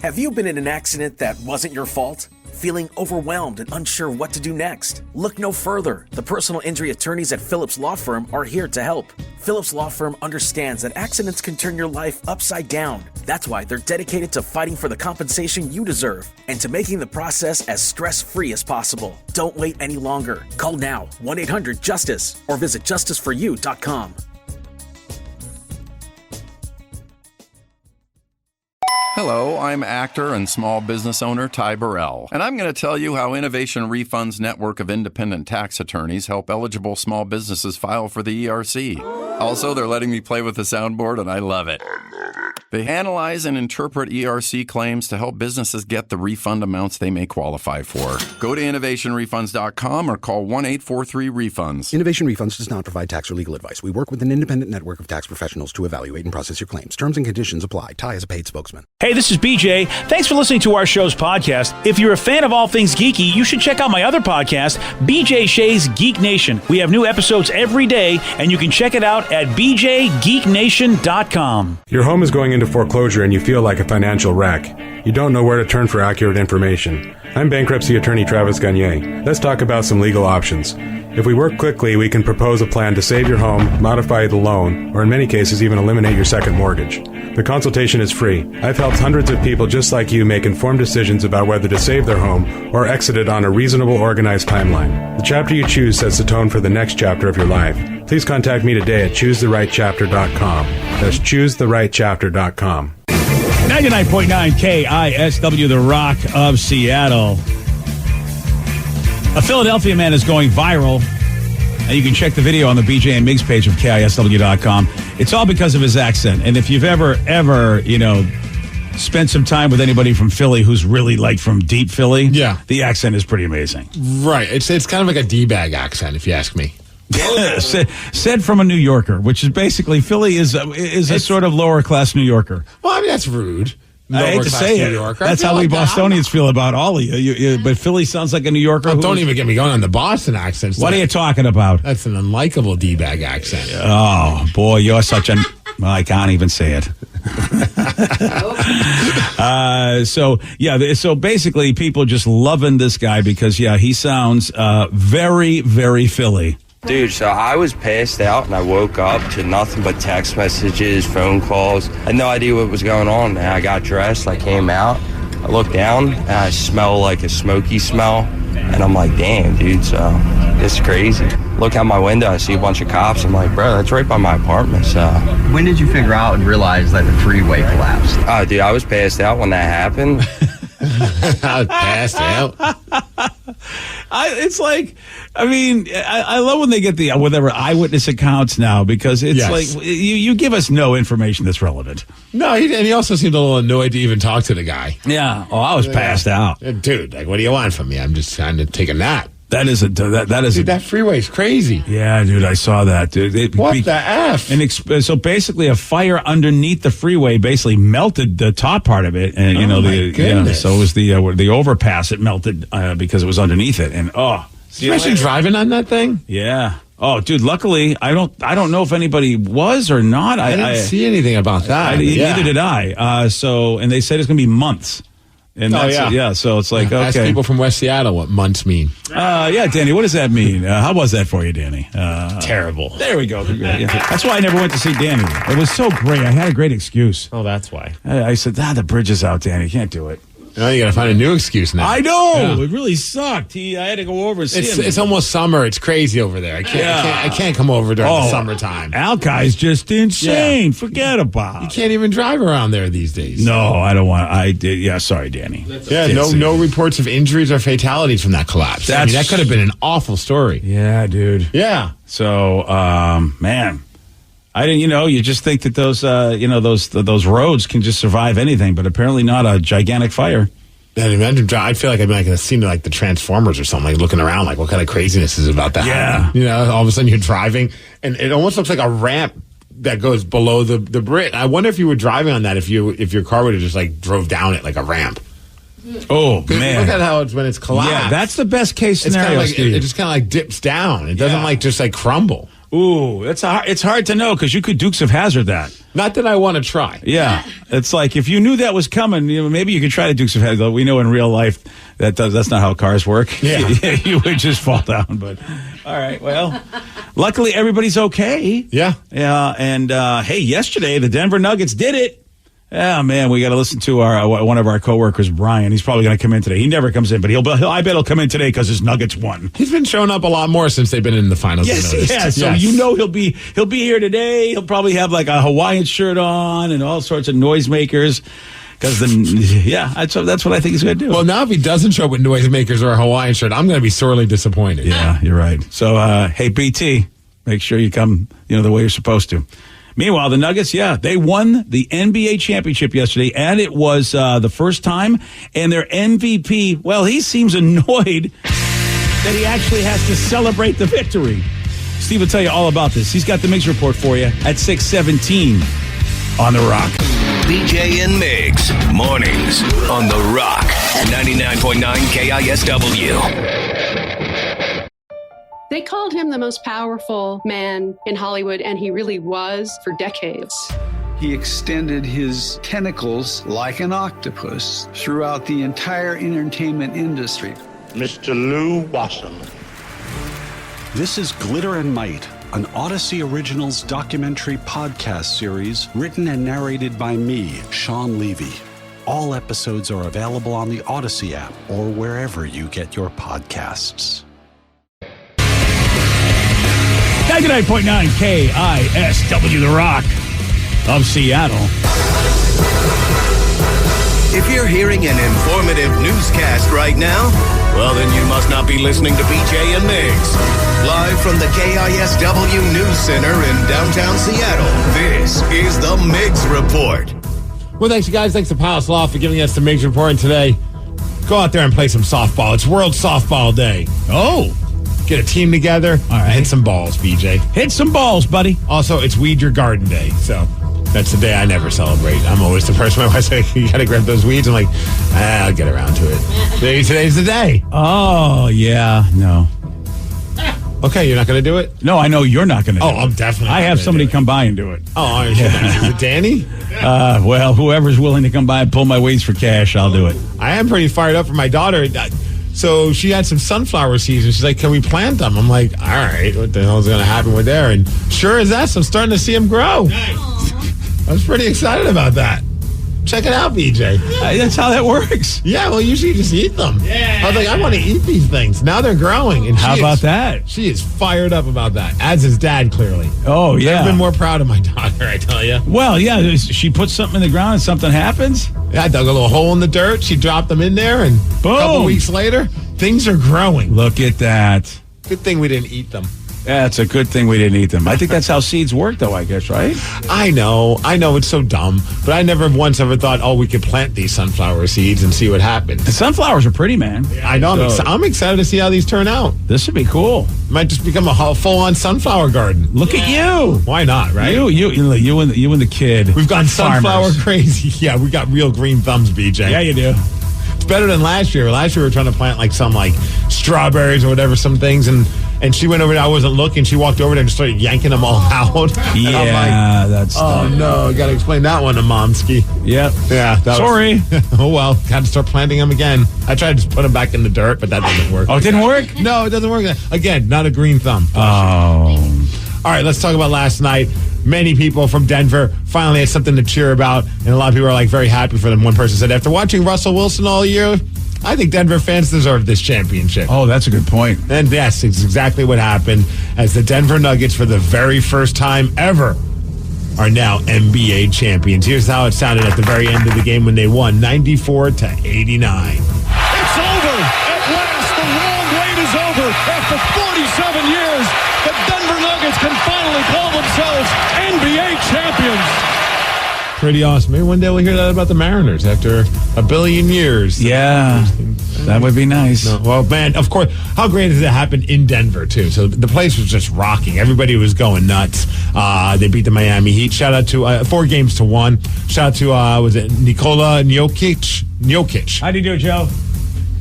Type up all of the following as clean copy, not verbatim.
Have you been in an accident that wasn't your fault? Feeling overwhelmed and unsure what to do next? Look no further. The personal injury attorneys at Phillips Law Firm are here to help. Phillips Law Firm understands that accidents can turn your life upside down. That's why they're dedicated to fighting for the compensation you deserve and to making the process as stress-free as possible. Don't wait any longer. Call now, 1-800-JUSTICE, or visit justiceforyou.com. Hello, I'm actor and small business owner Ty Burrell, and I'm going to tell you how Innovation Refund's network of independent tax attorneys help eligible small businesses file for the ERC. Also, they're letting me play with the soundboard, and I love it. They analyze and interpret ERC claims to help businesses get the refund amounts they may qualify for. Go to innovationrefunds.com or call 1-843-REFUNDS. Innovation Refunds does not provide tax or legal advice. We work with an independent network of tax professionals to evaluate and process your claims. Terms and conditions apply. Ty is a paid spokesman. Hey, this is BJ. Thanks for listening to our show's podcast. If you're a fan of all things geeky, you should check out my other podcast, BJ Shea's Geek Nation. We have new episodes every day, and you can check it out at bjgeeknation.com. Your home is going into foreclosure and you feel like a financial wreck. You don't know where to turn for accurate information. I'm bankruptcy attorney Travis Gagne. Let's talk about some legal options. If we work quickly, we can propose a plan to save your home, modify the loan, or in many cases even eliminate your second mortgage. The consultation is free. I've helped hundreds of people just like you make informed decisions about whether to save their home or exit it on a reasonable, organized timeline. The chapter you choose sets the tone for the next chapter of your life. Please contact me today at choosetherightchapter.com. That's choosetherightchapter.com. 99.9 KISW, the Rock of Seattle. A Philadelphia man is going viral. And you can check the video on the BJ and Migs page of KISW.com. It's all because of his accent. And if you've ever, spent some time with anybody from Philly who's really like from deep Philly, the accent is pretty amazing. Right. It's kind of like a D-bag accent, if you ask me. Said from a New Yorker, which is basically Philly is a sort of lower class New Yorker. Well, I mean, that's rude. I hate to say it. That's how we Bostonians feel about all of you. But Philly sounds like a New Yorker. Don't even get me going on the Boston accent. What are you talking about? That's an unlikable D-bag accent. Oh, boy, you're such an... Well, I can't even say it. So basically people just loving this guy because, he sounds very, very Philly. Dude, so I was passed out and I woke up to nothing but text messages, phone calls. I had no idea what was going on. And I got dressed, I came out, I looked down, and I smell like a smoky smell. And I'm like, damn, dude, so it's crazy. Look out my window, I see a bunch of cops. I'm like, bro, that's right by my apartment. So when did you figure out and realize that the freeway collapsed? Oh, dude, I was passed out when that happened. I was passed out. I love when they get the whatever eyewitness accounts now because it's like you give us no information that's relevant. No, he also seemed a little annoyed to even talk to the guy. Yeah. Oh, I was passed out. Dude, like, what do you want from me? I'm just trying to take a nap. That is that freeway's crazy. Yeah, dude, I saw that, dude. What the F? And so basically, a fire underneath the freeway basically melted the top part of it, and so it was the overpass. It melted because it was underneath it, and especially driving on that thing. Yeah. Oh, dude. Luckily, I don't know if anybody was or not. I didn't see anything about that. Neither did I. And they said it's going to be months. And so it's like, okay. Ask people from West Seattle what months mean. Danny, what does that mean? How was that for you, Danny? Terrible. There we go. Yeah. That's why I never went to see Danny. It was so great. I had a great excuse. Oh, that's why. I said, the bridge is out, Danny. Can't do it. Now you got to find a new excuse now. I know. Yeah. It really sucked. I had to go over and see him. It's almost summer. It's crazy over there. I can't come over during the summertime. Alki's just insane. Yeah. Forget about it. You can't even drive around there these days. No, I don't want. I did. Yeah, sorry, Danny. No reports of injuries or fatalities from that collapse. That could have been an awful story. Yeah, dude. Yeah. So, man. I didn't, you just think that those roads can just survive anything, but apparently not a gigantic fire. Man, imagine, I feel like I'm like a scene like the Transformers or something, like looking around, like what kind of craziness is about that? Yeah. All of a sudden you're driving, and it almost looks like a ramp that goes below the bridge. I wonder if you were driving on that, if your car would have just like drove down it like a ramp. Oh, man. Look at how it's when it's collapsed. Yeah, that's the best case scenario, Steve. It just kind of like dips down. It doesn't just crumble. Ooh, it's hard to know because you could Dukes of Hazzard that. Not that I want to try. Yeah, it's like if you knew that was coming, maybe you could try to Dukes of Hazzard. We know in real life that's not how cars work. Yeah. You would just fall down. But all right, well, luckily everybody's okay. Yeah. Yeah, and hey, yesterday the Denver Nuggets did it. Oh, man, we got to listen to one of our coworkers, Brian. He's probably going to come in today. He never comes in, but I bet he'll come in today because his Nuggets won. He's been showing up a lot more since they've been in the finals. Yes, he has. So he'll be here today. He'll probably have like a Hawaiian shirt on and all sorts of noisemakers. Because that's what I think he's going to do. Well, now if he doesn't show up with noisemakers or a Hawaiian shirt, I'm going to be sorely disappointed. Yeah, you're right. So, hey, BT, make sure you come, the way you're supposed to. Meanwhile, the Nuggets, they won the NBA championship yesterday, and it was the first time. And their MVP, well, he seems annoyed that he actually has to celebrate the victory. Steve will tell you all about this. He's got the Migs report for you at 6:17 on The Rock. BJ and Migs, mornings on The Rock, 99.9 KISW. They called him the most powerful man in Hollywood, and he really was for decades. He extended his tentacles like an octopus throughout the entire entertainment industry. Mr. Lou Wasserman. This is Glitter and Might, an Odyssey Originals documentary podcast series written and narrated by me, Sean Levy. All episodes are available on the Odyssey app or wherever you get your podcasts. 99.9 KISW, The Rock of Seattle. If you're hearing an informative newscast right now, well, then you must not be listening to BJ and Migs. Live from the KISW News Center in downtown Seattle, this is the Migs Report. Well, thanks, you guys. Thanks to Palace Law for giving us the Migs Report. And today, go out there and play some softball. It's World Softball Day. Oh. Get a team together. All right. Hit some balls, BJ. Hit some balls, buddy. Also, it's Weed Your Garden Day. So that's the day I never celebrate. I'm always the person my wife says, you got to grab those weeds. I'm like, I'll get around to it. Maybe today's the day. Oh, yeah. No. Okay, you're not going to do it? No, I know you're not going to do it. Oh, I'm definitely I have somebody come by and do it. Oh, is it Danny? Well, whoever's willing to come by and pull my weeds for cash, I'll do it. I am pretty fired up for my daughter. So she had some sunflower seeds, and she's like, can we plant them? I'm like, all right, what the hell is going to happen with there? And sure as that, I'm starting to see them grow. Nice. I was pretty excited about that. Check it out, BJ. That's how that works. Yeah, well, usually you just eat them. Yeah. I was like, I want to eat these things. Now they're growing. And how about that? She is fired up about that, as his dad, clearly. Oh, yeah. I've been more proud of my daughter, I tell you. Well, yeah, she puts something in the ground and something happens. Yeah, I dug a little hole in the dirt. She dropped them in there, and boom. A couple weeks later, things are growing. Look at that. Good thing we didn't eat them. Yeah, it's a good thing we didn't eat them. I think that's how seeds work, though, I guess, right? I know, it's so dumb. But I never once ever thought, we could plant these sunflower seeds and see what happens. The sunflowers are pretty, man. I know. So, I'm excited to see how these turn out. This would be cool. Might just become a full-on sunflower garden. Look at you. Why not, right? You and the kid. We've gone sunflower crazy. Yeah, we got real green thumbs, BJ. Yeah, you do. It's better than last year. Last year we were trying to plant some strawberries or whatever, some things, and she went over there. I wasn't looking. She walked over there and started yanking them all out. Yeah, that's. Oh no, got to explain that one to Momski. Yep. Yeah. Sorry. Oh well, got to start planting them again. I tried to put them back in the dirt, but that doesn't work. Oh, it didn't work? No, it doesn't work. Again, not a green thumb. Oh. All right, let's talk about last night. Many people from Denver finally had something to cheer about, and a lot of people are very happy for them. One person said, after watching Russell Wilson all year, I think Denver fans deserve this championship. Oh, that's a good point. And yes, it's exactly what happened, as the Denver Nuggets, for the very first time ever, are now NBA champions. Here's how it sounded at the very end of the game when they won 94-89. It's over. At last, the long wait is over. After 47 years, the Denver Nuggets can finally call themselves NBA champions. Pretty awesome. Maybe one day we'll hear that about the Mariners after a billion years. Yeah, that would be nice. No, well, man, of course. How great has it happened in Denver, too? So the place was just rocking. Everybody was going nuts. They beat the Miami Heat. Shout out to 4-1. Shout out to, was it Nikola Jokic? How do you do, Joe?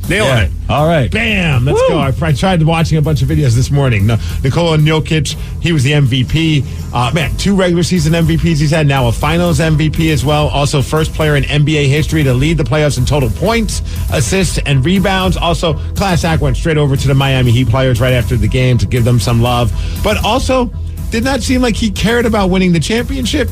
Nailing it. All right. Bam. Let's go. I tried watching a bunch of videos this morning. Nikola Jokic, he was the MVP. 2 regular season MVPs he's had. Now a finals MVP as well. Also first player in NBA history to lead the playoffs in total points, assists, and rebounds. Also, class act went straight over to the Miami Heat players right after the game to give them some love. But also, did not seem like he cared about winning the championship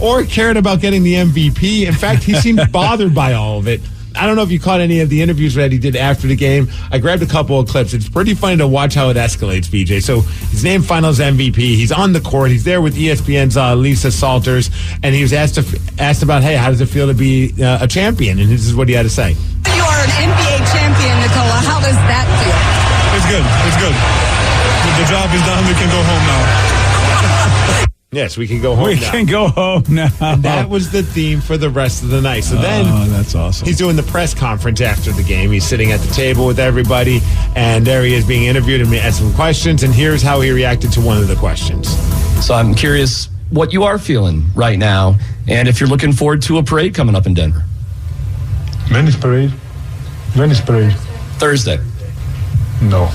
or cared about getting the MVP. In fact, he seemed bothered by all of it. I don't know if you caught any of the interviews that he did after the game. I grabbed a couple of clips. It's pretty funny to watch how it escalates, BJ. So he's named Finals MVP. He's on the court. He's there with ESPN's Lisa Salters, and he was asked about, hey, how does it feel to be a champion? And this is what he had to say. You are an NBA champion, Nikola. How does that feel? It's good. It's good. The job is done. We can go home now. Yes, we can go home now. We can go home now. And that was the theme for the rest of the night. So then that's awesome. He's doing the press conference after the game. He's sitting at the table with everybody, and there he is being interviewed and asked some questions, and here's how he reacted to one of the questions. So I'm curious what you are feeling right now, and if you're looking forward to a parade coming up in Denver. When is parade? When is parade? Thursday. No.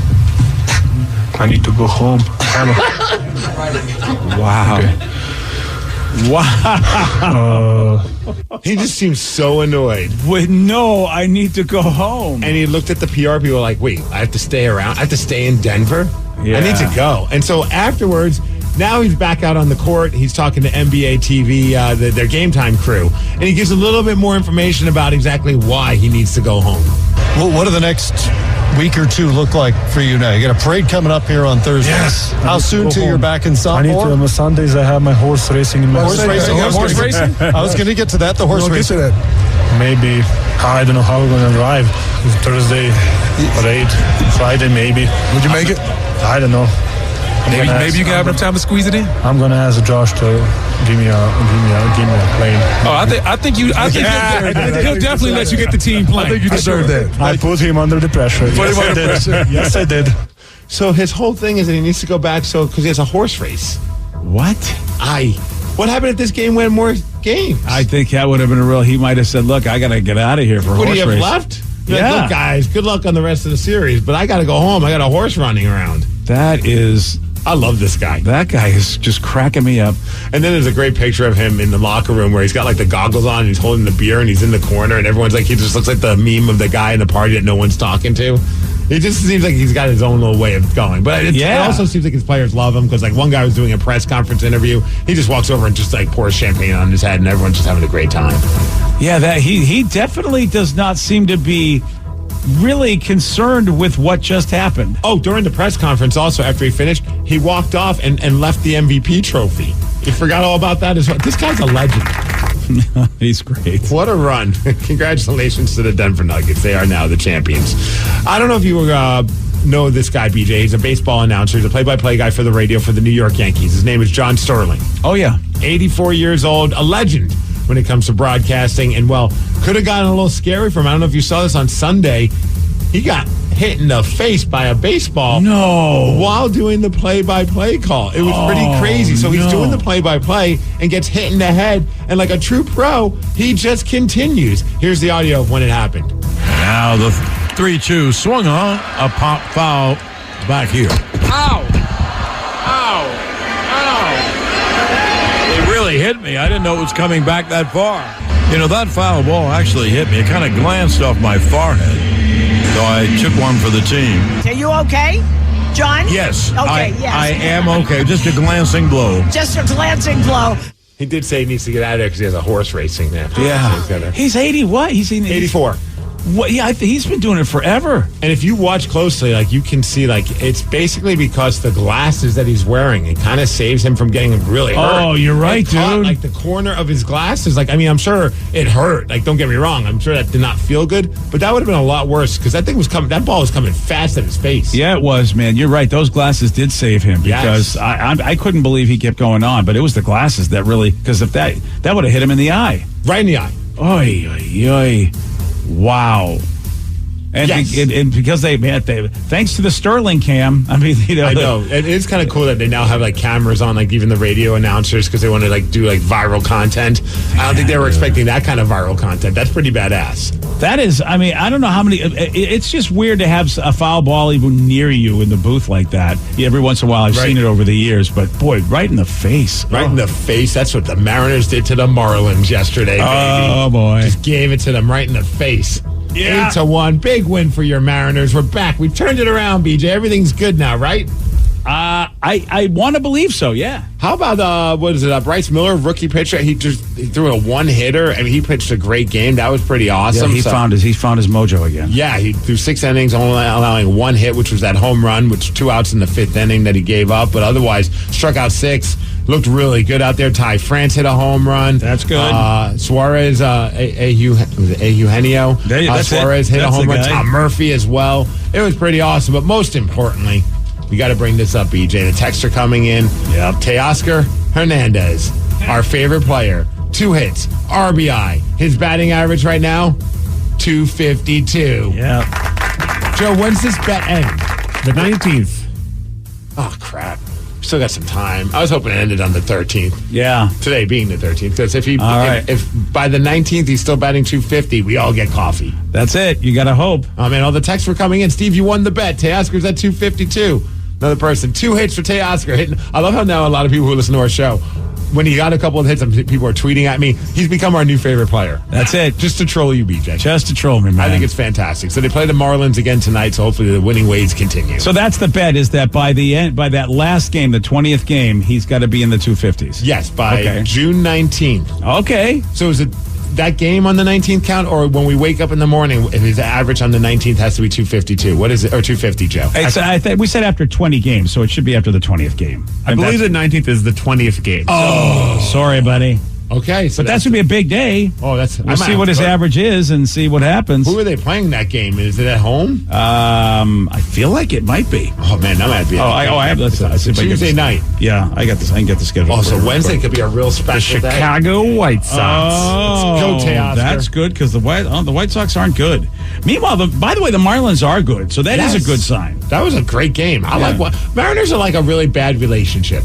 I need to go home. Wow. Okay. Wow. He just seems so annoyed. No, I need to go home. And he looked at the PR people like, wait, I have to stay around? I have to stay in Denver? Yeah. I need to go. And so afterwards, now he's back out on the court. He's talking to NBA TV, their Game Time crew. And he gives a little bit more information about exactly why he needs to go home. Well, what do the next week or two look like for you now? You got a parade coming up here on Thursday. Yes. How soon till you're back in sophomore? I need to, on Sundays I have my horse racing in my horse racing. I was going to get to that. The horse racing. Maybe, I don't know how we're going to arrive. Thursday, parade, Friday maybe. Would you make it? I don't know. Maybe you can have enough time to squeeze it in. I'm going to ask Josh to give me a plane. Oh, I think he'll definitely let you get the team playing. I think you deserve that. I put him under the pressure. Yes, I did. So his whole thing is that he needs to go back because he has a horse race. What? What happened if this game went more games? I think that would have been he might have said, look, I got to get out of here for a horse race. Would he have left? Yeah. Like, look, guys, good luck on the rest of the series, but I got to go home. I got a horse running around. I love this guy. That guy is just cracking me up. And then there's a great picture of him in the locker room where he's got like the goggles on and he's holding the beer and he's in the corner and everyone's like, he just looks like the meme of the guy in the party that no one's talking to. It just seems like he's got his own little way of going. But it also seems like his players love him because like one guy was doing a press conference interview. He just walks over and just like pours champagne on his head and everyone's just having a great time. Yeah, he definitely does not seem to be really concerned with what just happened. Oh, during the press conference also, after he finished, he walked off and left the MVP trophy. You forgot all about that as well. This guy's a legend. He's great. What a run. Congratulations to the Denver Nuggets. They are now the champions. I don't know if you know this guy, BJ. He's a baseball announcer. He's a play-by-play guy for the radio for the New York Yankees. His name is John Sterling. Oh, yeah. 84 years old, a legend when it comes to broadcasting. And, well, could have gotten a little scary for him. I don't know if you saw this on Sunday. He got hit in the face by a baseball while doing the play-by-play call. It was pretty crazy. So he's doing the play-by-play and gets hit in the head. And like a true pro, he just continues. Here's the audio of when it happened. Now the 3-2 swung on, a pop foul back here. Ow! Ow! Ow! It really hit me. I didn't know it was coming back that far. You know, that foul ball actually hit me. It kind of glanced off my forehead. So I took one for the team. Are you okay, John? Yes. Okay, yes. I am okay. Just a glancing blow. Just a glancing blow. He did say he needs to get out of there because he has a horse racing now. Yeah. He's 80 what? He's 84. What? Yeah, he's been doing it forever. And if you watch closely, like you can see, like it's basically because the glasses that he's wearing, it kind of saves him from getting really hurt. Oh, you're right, dude. Like the corner of his glasses. Like, I mean, I'm sure it hurt. Like, don't get me wrong. I'm sure that did not feel good, but that would have been a lot worse because that thing was coming. That ball was coming fast at his face. Yeah, it was, man. You're right. Those glasses did save him because I couldn't believe he kept going on, but it was the glasses that really, because if that would have hit him in the eye, right in the eye. Oy, oy, oy. Wow. And, and because they thanks to the Sterling cam, I mean, you know. I know. It is kind of cool that they now have like cameras on, like even the radio announcers, because they want to like do like viral content. I don't think they were expecting that kind of viral content. That's pretty badass. That is, I mean, I don't know how many. It's just weird to have a foul ball even near you in the booth like that. Every once in a while, I've seen it over the years, but boy, right in the face. Right in the face. That's what the Mariners did to the Marlins yesterday, baby. Oh, boy. Just gave it to them right in the face. Yeah. 8-1. Big win for your Mariners. We're back. We've turned it around, BJ. Everything's good now, right? I want to believe so, yeah. How about, Bryce Miller, rookie pitcher? He threw a one-hitter. I mean, he pitched a great game. That was pretty awesome. Yeah, he found his mojo again. Yeah, he threw 6 innings, only allowing 1 hit, which was that home run, which 2 outs in the 5th inning that he gave up. But otherwise, struck out 6. Looked really good out there. Ty France hit a home run. That's good. Suarez, Eugenio. Suarez hit a home run. Tom Murphy as well. It was pretty awesome. But most importantly, we got to bring this up, BJ. The texts are coming in. Yep. Teoscar Hernandez, our favorite player. 2 hits, RBI. His batting average right now, 252. Yeah. Joe, when's this bet end? The 19th. Oh, crap. Still got some time. I was hoping it ended on the 13th. Yeah. Today being the 13th. Because if by the 19th he's still batting 250, we all get coffee. That's it. You got to hope. Oh, man, all the texts were coming in. Steve, you won the bet. Teoscar's at 252. Another person. 2 hits for Teoscar. I love how now a lot of people who listen to our show, when he got a couple of hits, people are tweeting at me. He's become our new favorite player. That's it. Just to troll you, BJ. Just to troll me, man. I think it's fantastic. So they play the Marlins again tonight, so hopefully the winning ways continue. So that's the bet, is that by that last game, the 20th game, he's got to be in the 250s. Yes, by June 19th. Okay. So is it that game on the 19th count, or when we wake up in the morning, if his average on the 19th has to be 252? What is it? Or 250, Joe? We said after 20 games, so it should be after the 20th game. I believe the 19th is the 20th game. Oh, sorry, buddy. Okay, so but that's going to be a big day. Oh, we'll see what his average is and see what happens. Who are they playing that game? Is it at home? I feel like it might be. Oh man, that might be. I have this. Tuesday night. Yeah, I got this. I can get the schedule. Oh, so Wednesday could be a real special day. Chicago White Sox. Oh, let's go, Teoscar. That's good because the White Sox aren't good. Meanwhile, by the way, the Marlins are good, so that is a good sign. That was a great game. I like what Mariners are like a really bad relationship.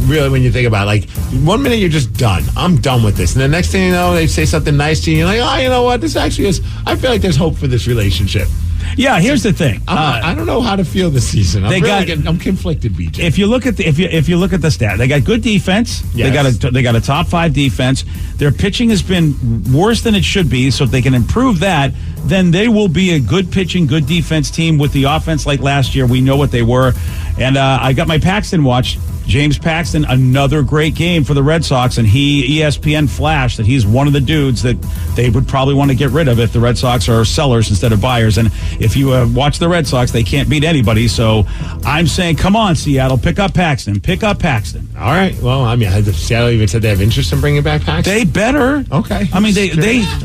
Really, when you think about it, like 1 minute you're just done. I'm done with this, and the next thing you know, they say something nice to you. You're like, oh, you know what? This actually is. I feel like there's hope for this relationship. Yeah, here's the thing. I don't know how to feel this season. I'm conflicted, BJ. If you look at if you look at the stat, they got good defense. Yes. They got a top 5 defense. Their pitching has been worse than it should be. So if they can improve that, then they will be a good pitching, good defense team with the offense like last year. We know what they were, and I got my Paxton watch. James Paxton, another great game for the Red Sox, and ESPN flashed that he's one of the dudes that they would probably want to get rid of if the Red Sox are sellers instead of buyers. And if you watch the Red Sox, they can't beat anybody. So I'm saying, come on, Seattle, pick up Paxton. Pick up Paxton. All right. Well, I mean, Seattle even said they have interest in bringing back Paxton. They better. Okay. I mean,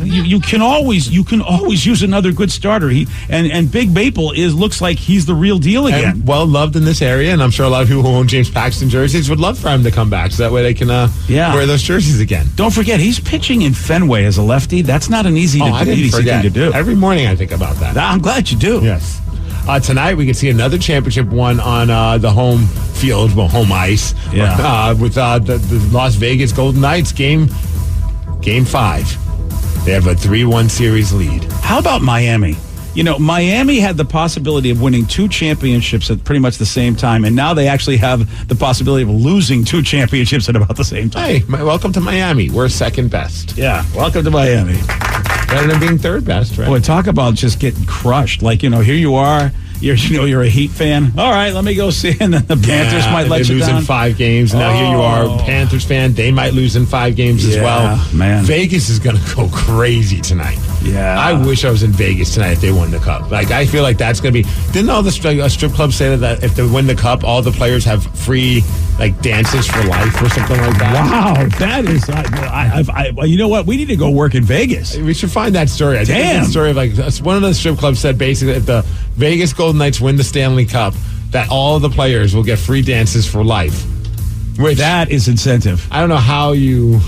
you can always use another good starter. And Big Maple looks like he's the real deal again. And well loved in this area, and I'm sure a lot of people who own James Paxton jerseys would love for him to come back, so that way they can wear those jerseys again. Don't forget, he's pitching in Fenway as a lefty. That's not an easy thing to do. Every morning I think about that. I'm glad you do. Yes. Tonight we can see another championship one on the home field, home ice. Yeah. With the Las Vegas Golden Knights game 5. They have a 3-1 series lead. How about Miami? You know, Miami had the possibility of winning 2 championships at pretty much the same time, and now they actually have the possibility of losing 2 championships at about the same time. Hey, welcome to Miami. We're second best. Yeah, welcome to Miami. Better than being third best, right? Boy, talk about just getting crushed. Like, here you are. You're a Heat fan. All right, let me go see. And then the Panthers might let you down. They lose in 5 games. Now here you are, Panthers fan. They might lose in 5 games as well. Man, Vegas is going to go crazy tonight. Yeah, I wish I was in Vegas tonight if they won the cup. Like, I feel like that's going to be. Didn't all the strip clubs say that if they win the cup, all the players have free dances for life or something like that? Wow, that is. You know what? We need to go work in Vegas. We should find that story. I think the story of one of the strip clubs said basically if the Vegas Golden Knights win the Stanley Cup, that all of the players will get free dances for life. Which, that is incentive. I don't know how you.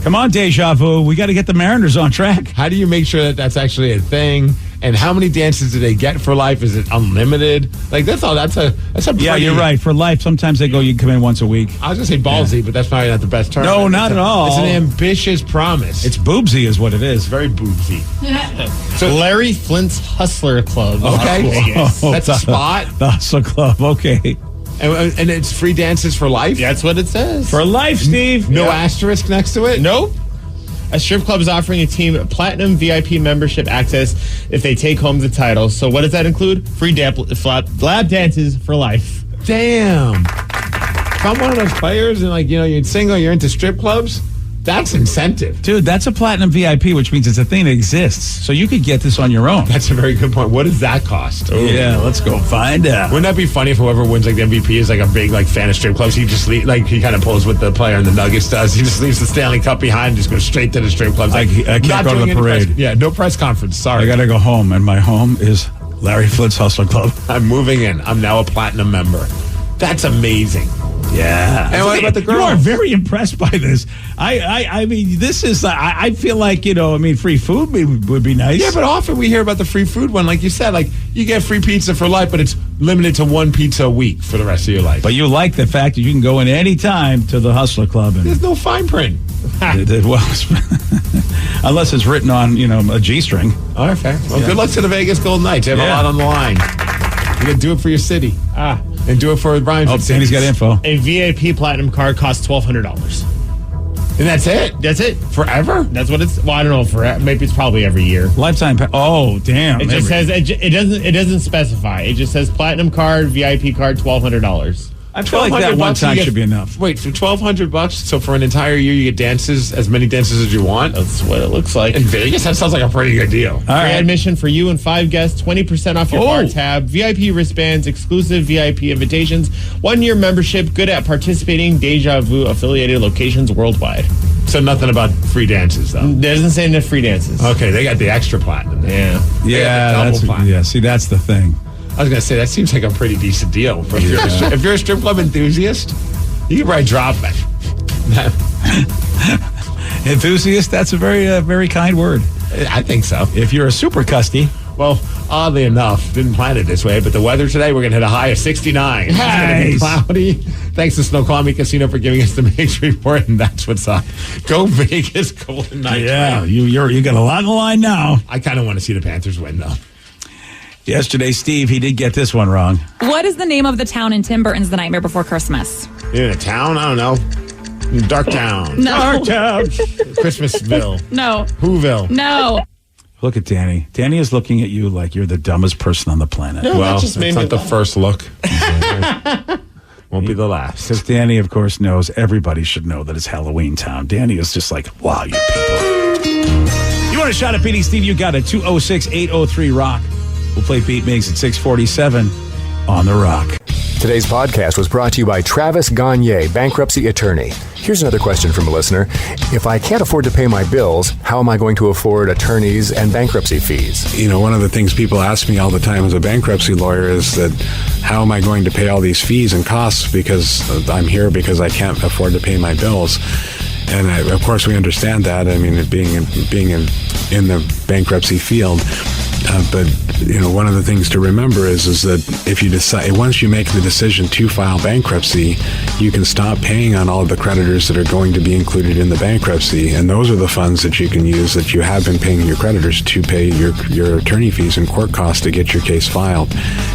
Come on, Deja Vu. We got to get the Mariners on track. How do you make sure that that's actually a thing? And how many dances do they get for life? Is it unlimited? Like, that's all. That's a pretty... Yeah, you're right. For life, sometimes they go, you can come in once a week. I was going to say ballsy, but that's probably not the best term. No, not at all. It's an ambitious promise. It's boobsy is what it is. Very boobsy. So Larry Flint's Hustler Club. Okay. That's a spot. The Hustler Club, okay. And it's free dances for life? That's what it says. For life, Steve. No asterisk next to it? Nope. A strip club is offering a team platinum VIP membership access if they take home the title. So what does that include? Free lap dances for life. Damn. If I'm one of those players and, like, you know, you're single, you're into strip clubs, that's incentive. Dude, that's a platinum VIP, which means it's a thing that exists. So you could get this on your own. That's a very good point. What does that cost? Ooh. Yeah, let's go find out. Wouldn't that be funny if whoever wins, like, the MVP is, like, a big, like, fan of strip clubs? He just, he kind of pulls what the player in the Nuggets does. He just leaves the Stanley Cup behind and just goes straight to the strip clubs. Like, I can't go to the parade. No press conference. Sorry. I got to go home, and my home is Larry Flint's Hustler Club. I'm moving in. I'm now a platinum member. That's amazing. Yeah. And what about the girls? You are very impressed by this. I mean, this is, I feel like, you know, I mean, free food would be nice. Yeah, but often we hear about the free food one. Like you said, like, you get free pizza for life, but it's limited to one pizza a week for the rest of your life. But you like the fact that you can go in any time to the Hustler Club. And there's no fine print. Well, unless it's written on, you know, a G-string. All right, fair. Well, good luck to the Vegas Golden Knights. You have a lot on the line. You got to do it for your city. And do it for Brian. Oh, Sandy's got info. A VIP platinum card costs $1,200. And that's it? That's it. Forever? That's what it's... Well, I don't know. Maybe it's probably every year. Lifetime... Oh, damn. It just says... It doesn't specify. It just says platinum card, VIP card, $1,200. I feel like that one time should be enough. Wait, for $1,200, so for an entire year you get dances, as many dances as you want? That's what it looks like. In Vegas? That sounds like a pretty good deal. Free admission for you and 5 guests, 20% off your bar tab, VIP wristbands, exclusive VIP invitations, 1-year membership, good at participating Deja Vu affiliated locations worldwide. So nothing about free dances, though? There doesn't say enough free dances. Okay, they got the extra platinum. Yeah. See, that's the thing. I was going to say, that seems like a pretty decent deal. If you're a strip club enthusiast, you can probably drop it. Enthusiast, that's a very kind word. I think so. If you're a super custy. Well, oddly enough, didn't plan it this way, but the weather today, we're going to hit a high of 69. It's going to be cloudy. Thanks to Snoqualmie Casino for giving us the Migs report, and that's what's up. Go Vegas, Golden Knights. Yeah, you got a lot on the line now. I kind of want to see the Panthers win, though. Yesterday, Steve, he did get this one wrong. What is the name of the town in Tim Burton's The Nightmare Before Christmas? In a town? I don't know. Darktown. No. Darktown. Christmasville. No. Whoville. No. Look at Danny. Danny is looking at you like you're the dumbest person on the planet. No, well, it's not the first look. Won't be the last. Because Danny, of course, knows everybody should know that it's Halloween town. Danny is just like, wow, you people. You want a shot at PD Steve? You got it. 206-803-ROCK. We'll play Beat Migs at 647 on The Rock. Today's podcast was brought to you by Travis Gagne, bankruptcy attorney. Here's another question from a listener. If I can't afford to pay my bills, how am I going to afford attorneys and bankruptcy fees? You know, one of the things people ask me all the time as a bankruptcy lawyer is that how am I going to pay all these fees and costs because I'm here because I can't afford to pay my bills? And of course, we understand that. I mean, being in the bankruptcy field. But, you know, one of the things to remember is that if you decide, once you make the decision to file bankruptcy, you can stop paying on all of the creditors that are going to be included in the bankruptcy. And those are the funds that you can use that you have been paying your creditors to pay your attorney fees and court costs to get your case filed.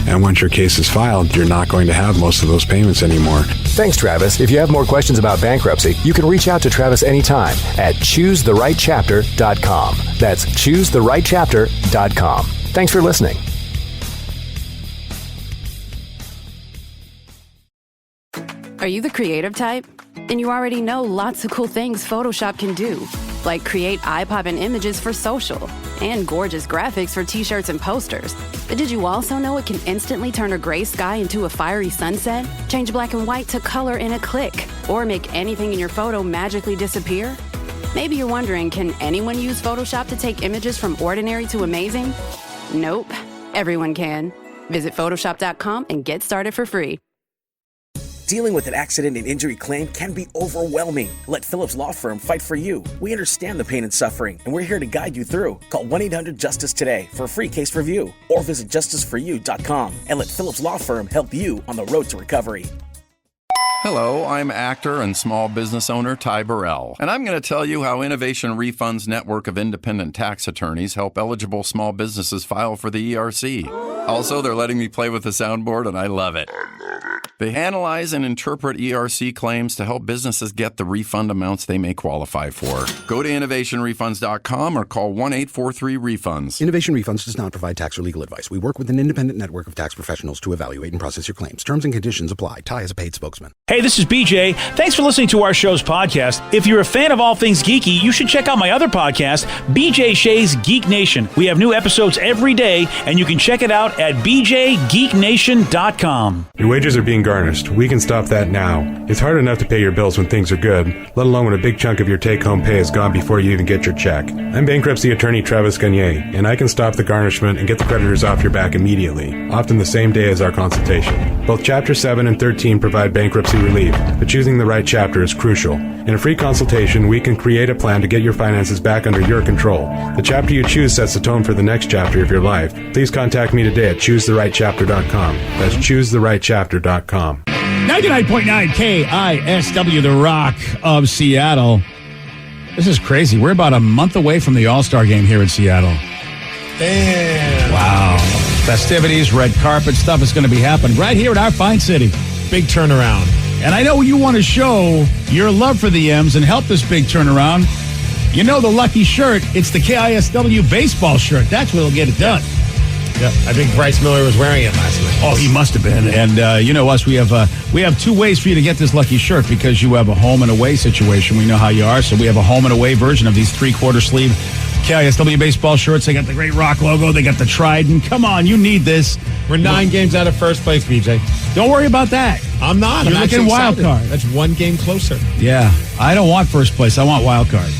And once your case is filed, you're not going to have most of those payments anymore. Thanks, Travis. If you have more questions about bankruptcy, you can reach out to Travis anytime at ChooseTheRightChapter.com. That's ChooseTheRightChapter.com. Thanks for listening. Are you the creative type? Then you already know lots of cool things Photoshop can do, like create eye-popping images for social and gorgeous graphics for t-shirts and posters. But did you also know it can instantly turn a gray sky into a fiery sunset, change black and white to color in a click, or make anything in your photo magically disappear? Maybe you're wondering, can anyone use Photoshop to take images from ordinary to amazing? Nope. Everyone can. Visit Photoshop.com and get started for free. Dealing with an accident and injury claim can be overwhelming. Let Phillips Law Firm fight for you. We understand the pain and suffering, and we're here to guide you through. Call 1-800-JUSTICE today for a free case review, or visit justiceforyou.com and let Phillips Law Firm help you on the road to recovery. Hello, I'm actor and small business owner Ty Burrell, and I'm going to tell you how Innovation Refund's network of independent tax attorneys help eligible small businesses file for the ERC. Also, they're letting me play with the soundboard, and I love it. They analyze and interpret ERC claims to help businesses get the refund amounts they may qualify for. Go to innovationrefunds.com or call 1-843-REFUNDS. Innovation Refunds does not provide tax or legal advice. We work with an independent network of tax professionals to evaluate and process your claims. Terms and conditions apply. Ty is a paid spokesman. Hey, this is BJ. Thanks for listening to our show's podcast. If you're a fan of all things geeky, you should check out my other podcast, BJ Shea's Geek Nation. We have new episodes every day, and you can check it out at bjgeeknation.com. Your wages are being garnished. We can stop that now. It's hard enough to pay your bills when things are good, let alone when a big chunk of your take-home pay is gone before you even get your check. I'm bankruptcy attorney Travis Gagne, and I can stop the garnishment and get the creditors off your back immediately, often the same day as our consultation. Both Chapter 7 and 13 provide bankruptcy relief, but choosing the right chapter is crucial. In a free consultation, we can create a plan to get your finances back under your control. The chapter you choose sets the tone for the next chapter of your life. Please contact me today at choosetherightchapter.com. That's choosetherightchapter.com. 99.9 KISW, the Rock of Seattle. This is crazy. We're about a month away from the All-Star game here in Seattle. Damn. Wow. Festivities, red carpet stuff is going to be happening right here in our fine city. Big turnaround. And I know you want to show your love for the M's and help this big turnaround. You know the lucky shirt. It's the KISW baseball shirt. That's what'll get it done. Yeah, I think Bryce Miller was wearing it last night. Oh, he must have been. And you know us, we have two ways for you to get this lucky shirt because you have a home and away situation. We know how you are, so we have a home and away version of these 3/4 sleeve KISW baseball shirts. They got the great Rock logo. They got the Trident. Come on, you need this. We're 9 games out of first place, BJ. Don't worry about that. I'm not. You're looking wild card. That's 1 game closer. Yeah, I don't want first place. I want wild card.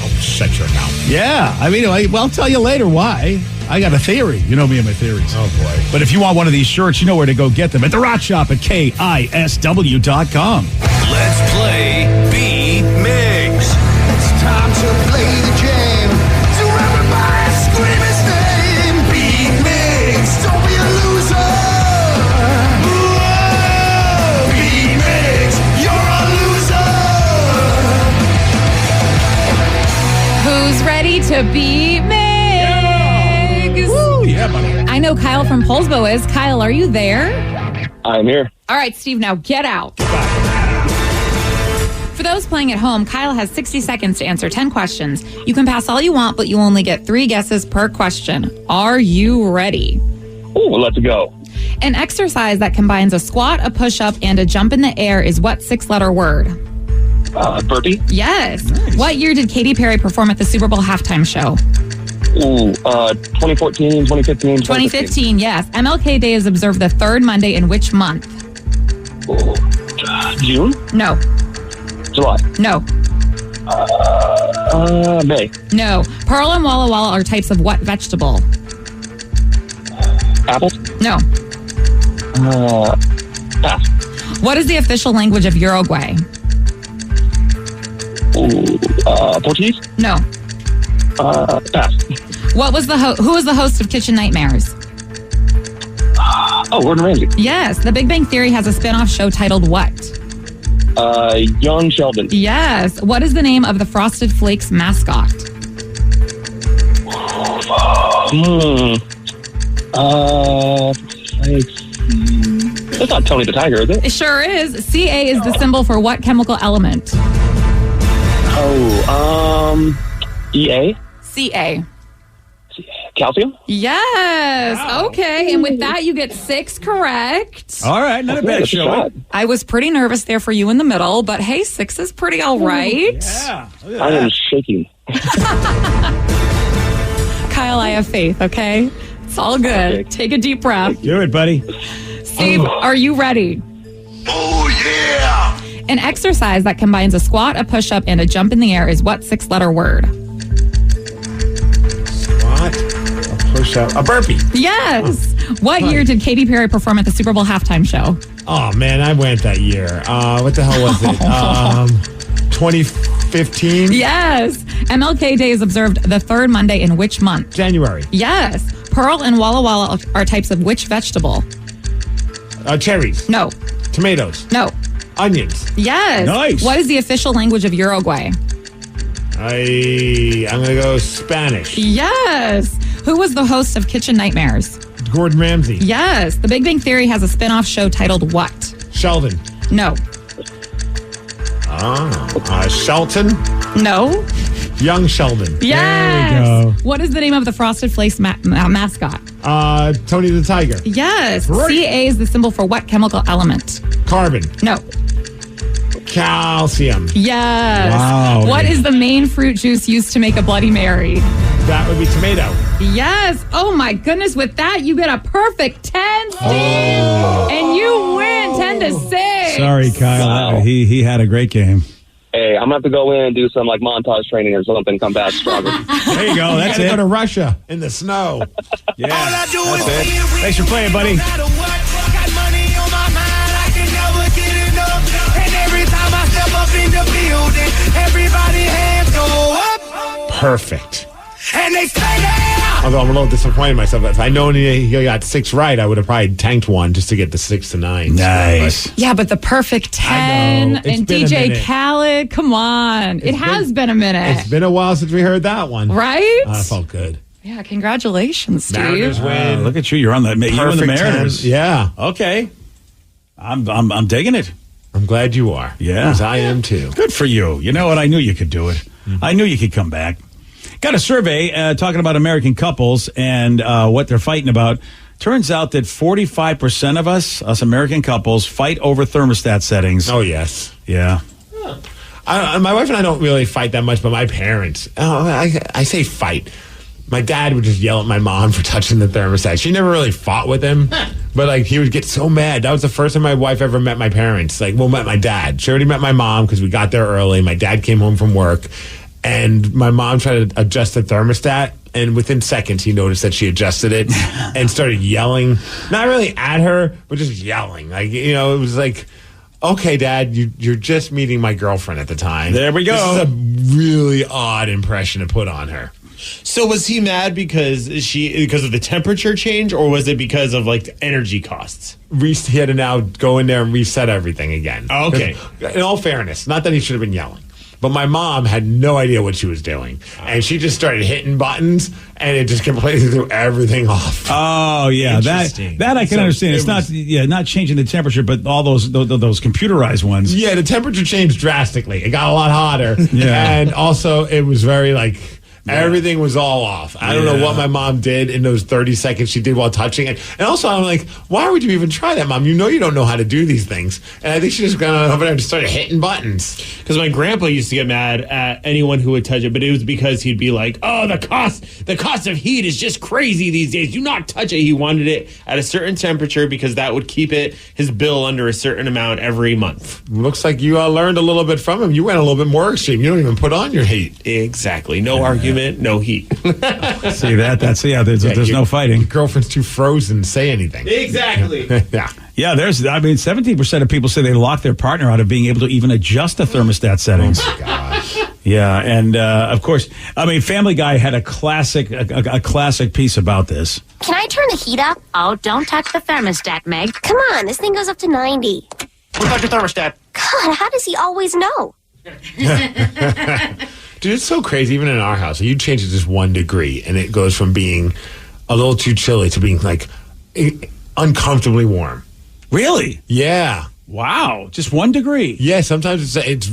Oh, shut your mouth. Yeah, I mean, I'll tell you later why. I got a theory. You know me and my theories. Oh, boy. But if you want one of these shirts, you know where to go get them. At the Rock Shop at KISW.com. Let's play B Migs. It's time to play the game. So everybody scream his name. B Migs. Don't be a loser. Whoa. B Migs. You're a loser. Who's ready to be Migs? Woo, yeah, buddy. I know Kyle from Polsbo is. Kyle, are you there? I'm here. All right, Steve, now get out. For those playing at home, Kyle has 60 seconds to answer 10 questions. You can pass all you want, but you only get 3 guesses per question. Are you ready? Oh, let's go. An exercise that combines a squat, a push-up, and a jump in the air is what 6-letter word? Burpee. Yes. Nice. What year did Katy Perry perform at the Super Bowl halftime show? 2014, 2015, 2015, yes. MLK Day is observed the 3rd Monday in which month? June? No. July? No. May? No. Pearl and Walla Walla are types of what vegetable? Apples? No. Pass. What is the official language of Uruguay? Portuguese? No. Pass. Who was the host of Kitchen Nightmares? Gordon Ramsay. Yes. The Big Bang Theory has a spin-off show titled what? Young Sheldon. Yes. What is the name of the Frosted Flakes mascot? That's not Tony the Tiger, is it? It sure is. Ca is the symbol for what chemical element? EA? Ca. Calcium? Yes. Wow. Okay. And with that, you get 6 correct. All right. Not a bad show. I was pretty nervous there for you in the middle, but hey, 6 is pretty all right. Yeah. I am shaking. Kyle, I have faith, okay? It's all good. Okay. Take a deep breath. Do it, buddy. Steve, are you ready? Oh, yeah! An exercise that combines a squat, a push-up, and a jump in the air is what 6-letter word? Squat, a push-up, a burpee. Yes. What year did Katy Perry perform at the Super Bowl halftime show? Oh, man, I went that year. What the hell was it? 2015? Yes. MLK Day is observed the third Monday in which month? January. Yes. Pearl and Walla Walla are types of which vegetable? Cherries. No. Tomatoes. No. Onions. Yes. Nice. What is the official language of Uruguay? I'm going to go Spanish. Yes. Who was the host of Kitchen Nightmares? Gordon Ramsay. Yes. The Big Bang Theory has a spin-off show titled what? Sheldon. No. Shelton. No. Young Sheldon. Yes. There we go. What is the name of the Frosted Flakes mascot? Tony the Tiger. Yes. Right. Ca is the symbol for what chemical element? Carbon. No. Calcium. Yes. Wow. What is the main fruit juice used to make a Bloody Mary? That would be tomato. Yes. Oh my goodness. With that, you get a perfect 10, Steve. And you win 10-6. Sorry, Kyle. Wow. He had a great game. Hey, I'm going to have to go in and do some like montage training or something, come back stronger. There you go. That's You it. gotta go to Russia in the snow. Yeah. That's it. Thanks for playing, buddy. Perfect. And they stay there. Although I'm a little disappointed in myself. If I known he got 6 right, I would have probably tanked one just to get the 6 to 9. Nice. Yeah, but the perfect 10 know. It's and been a DJ minute. Khaled. Come on. It has been a minute. It's been a while since we heard that one. Right? I felt good. Yeah, congratulations, Steve. Mariners win. Look at you. You're on the you and the Perfect Mariners. 10. Yeah. Okay. I'm digging it. I'm glad you are. Yeah. Because I am too. Good for you. You know what? I knew you could do it. I knew you could come back. Got a survey talking about American couples and what they're fighting about. Turns out that 45% of us American couples, fight over thermostat settings. Oh, yes. Yeah. My wife and I don't really fight that much, but my parents, I say fight. My dad would just yell at my mom for touching the thermostat. She never really fought with him, but like he would get so mad. That was the first time my wife ever met my parents. Met my dad. She already met my mom because we got there early. My dad came home from work, and my mom tried to adjust the thermostat. And within seconds, he noticed that she adjusted it and started yelling. Not really at her, but just yelling. It was like, okay, Dad, you're just meeting my girlfriend at the time. There we go. This is a really odd impression to put on her. So was he mad because of the temperature change, or was it because of the energy costs? He had to now go in there and reset everything again. Oh, okay. In all fairness, not that he should have been yelling, but my mom had no idea what she was doing, and she just started hitting buttons, and it just completely threw everything off. Oh yeah, that I can understand. It's not changing the temperature, but all those computerized ones. Yeah, the temperature changed drastically. It got a lot hotter, and also it was very everything was all off. I don't know what my mom did in those 30 seconds she did while touching it. And also, I'm like, why would you even try that, Mom? You know you don't know how to do these things. And I think she just got over there and started hitting buttons. Because my grandpa used to get mad at anyone who would touch it, but it was because he'd be like, oh, the cost of heat is just crazy these days. Do not touch it. He wanted it at a certain temperature because that would keep his bill under a certain amount every month. Looks like you learned a little bit from him. You went a little bit more extreme. You don't even put on your heat. Exactly. No argument. No heat. See that? There's no fighting. Your girlfriend's too frozen to say anything. Exactly. Yeah. Yeah, 17% of people say they lock their partner out of being able to even adjust the thermostat settings. Oh my gosh. Yeah, and of course, Family Guy had a classic piece about this. Can I turn the heat up? Oh, don't touch the thermostat, Meg. Come on, this thing goes up to 90. Without your thermostat. God, how does he always know? Dude, it's so crazy. Even in our house, you change it just 1 degree, and it goes from being a little too chilly to being uncomfortably warm. Really? Yeah. Wow. Just 1 degree. Yeah. Sometimes it's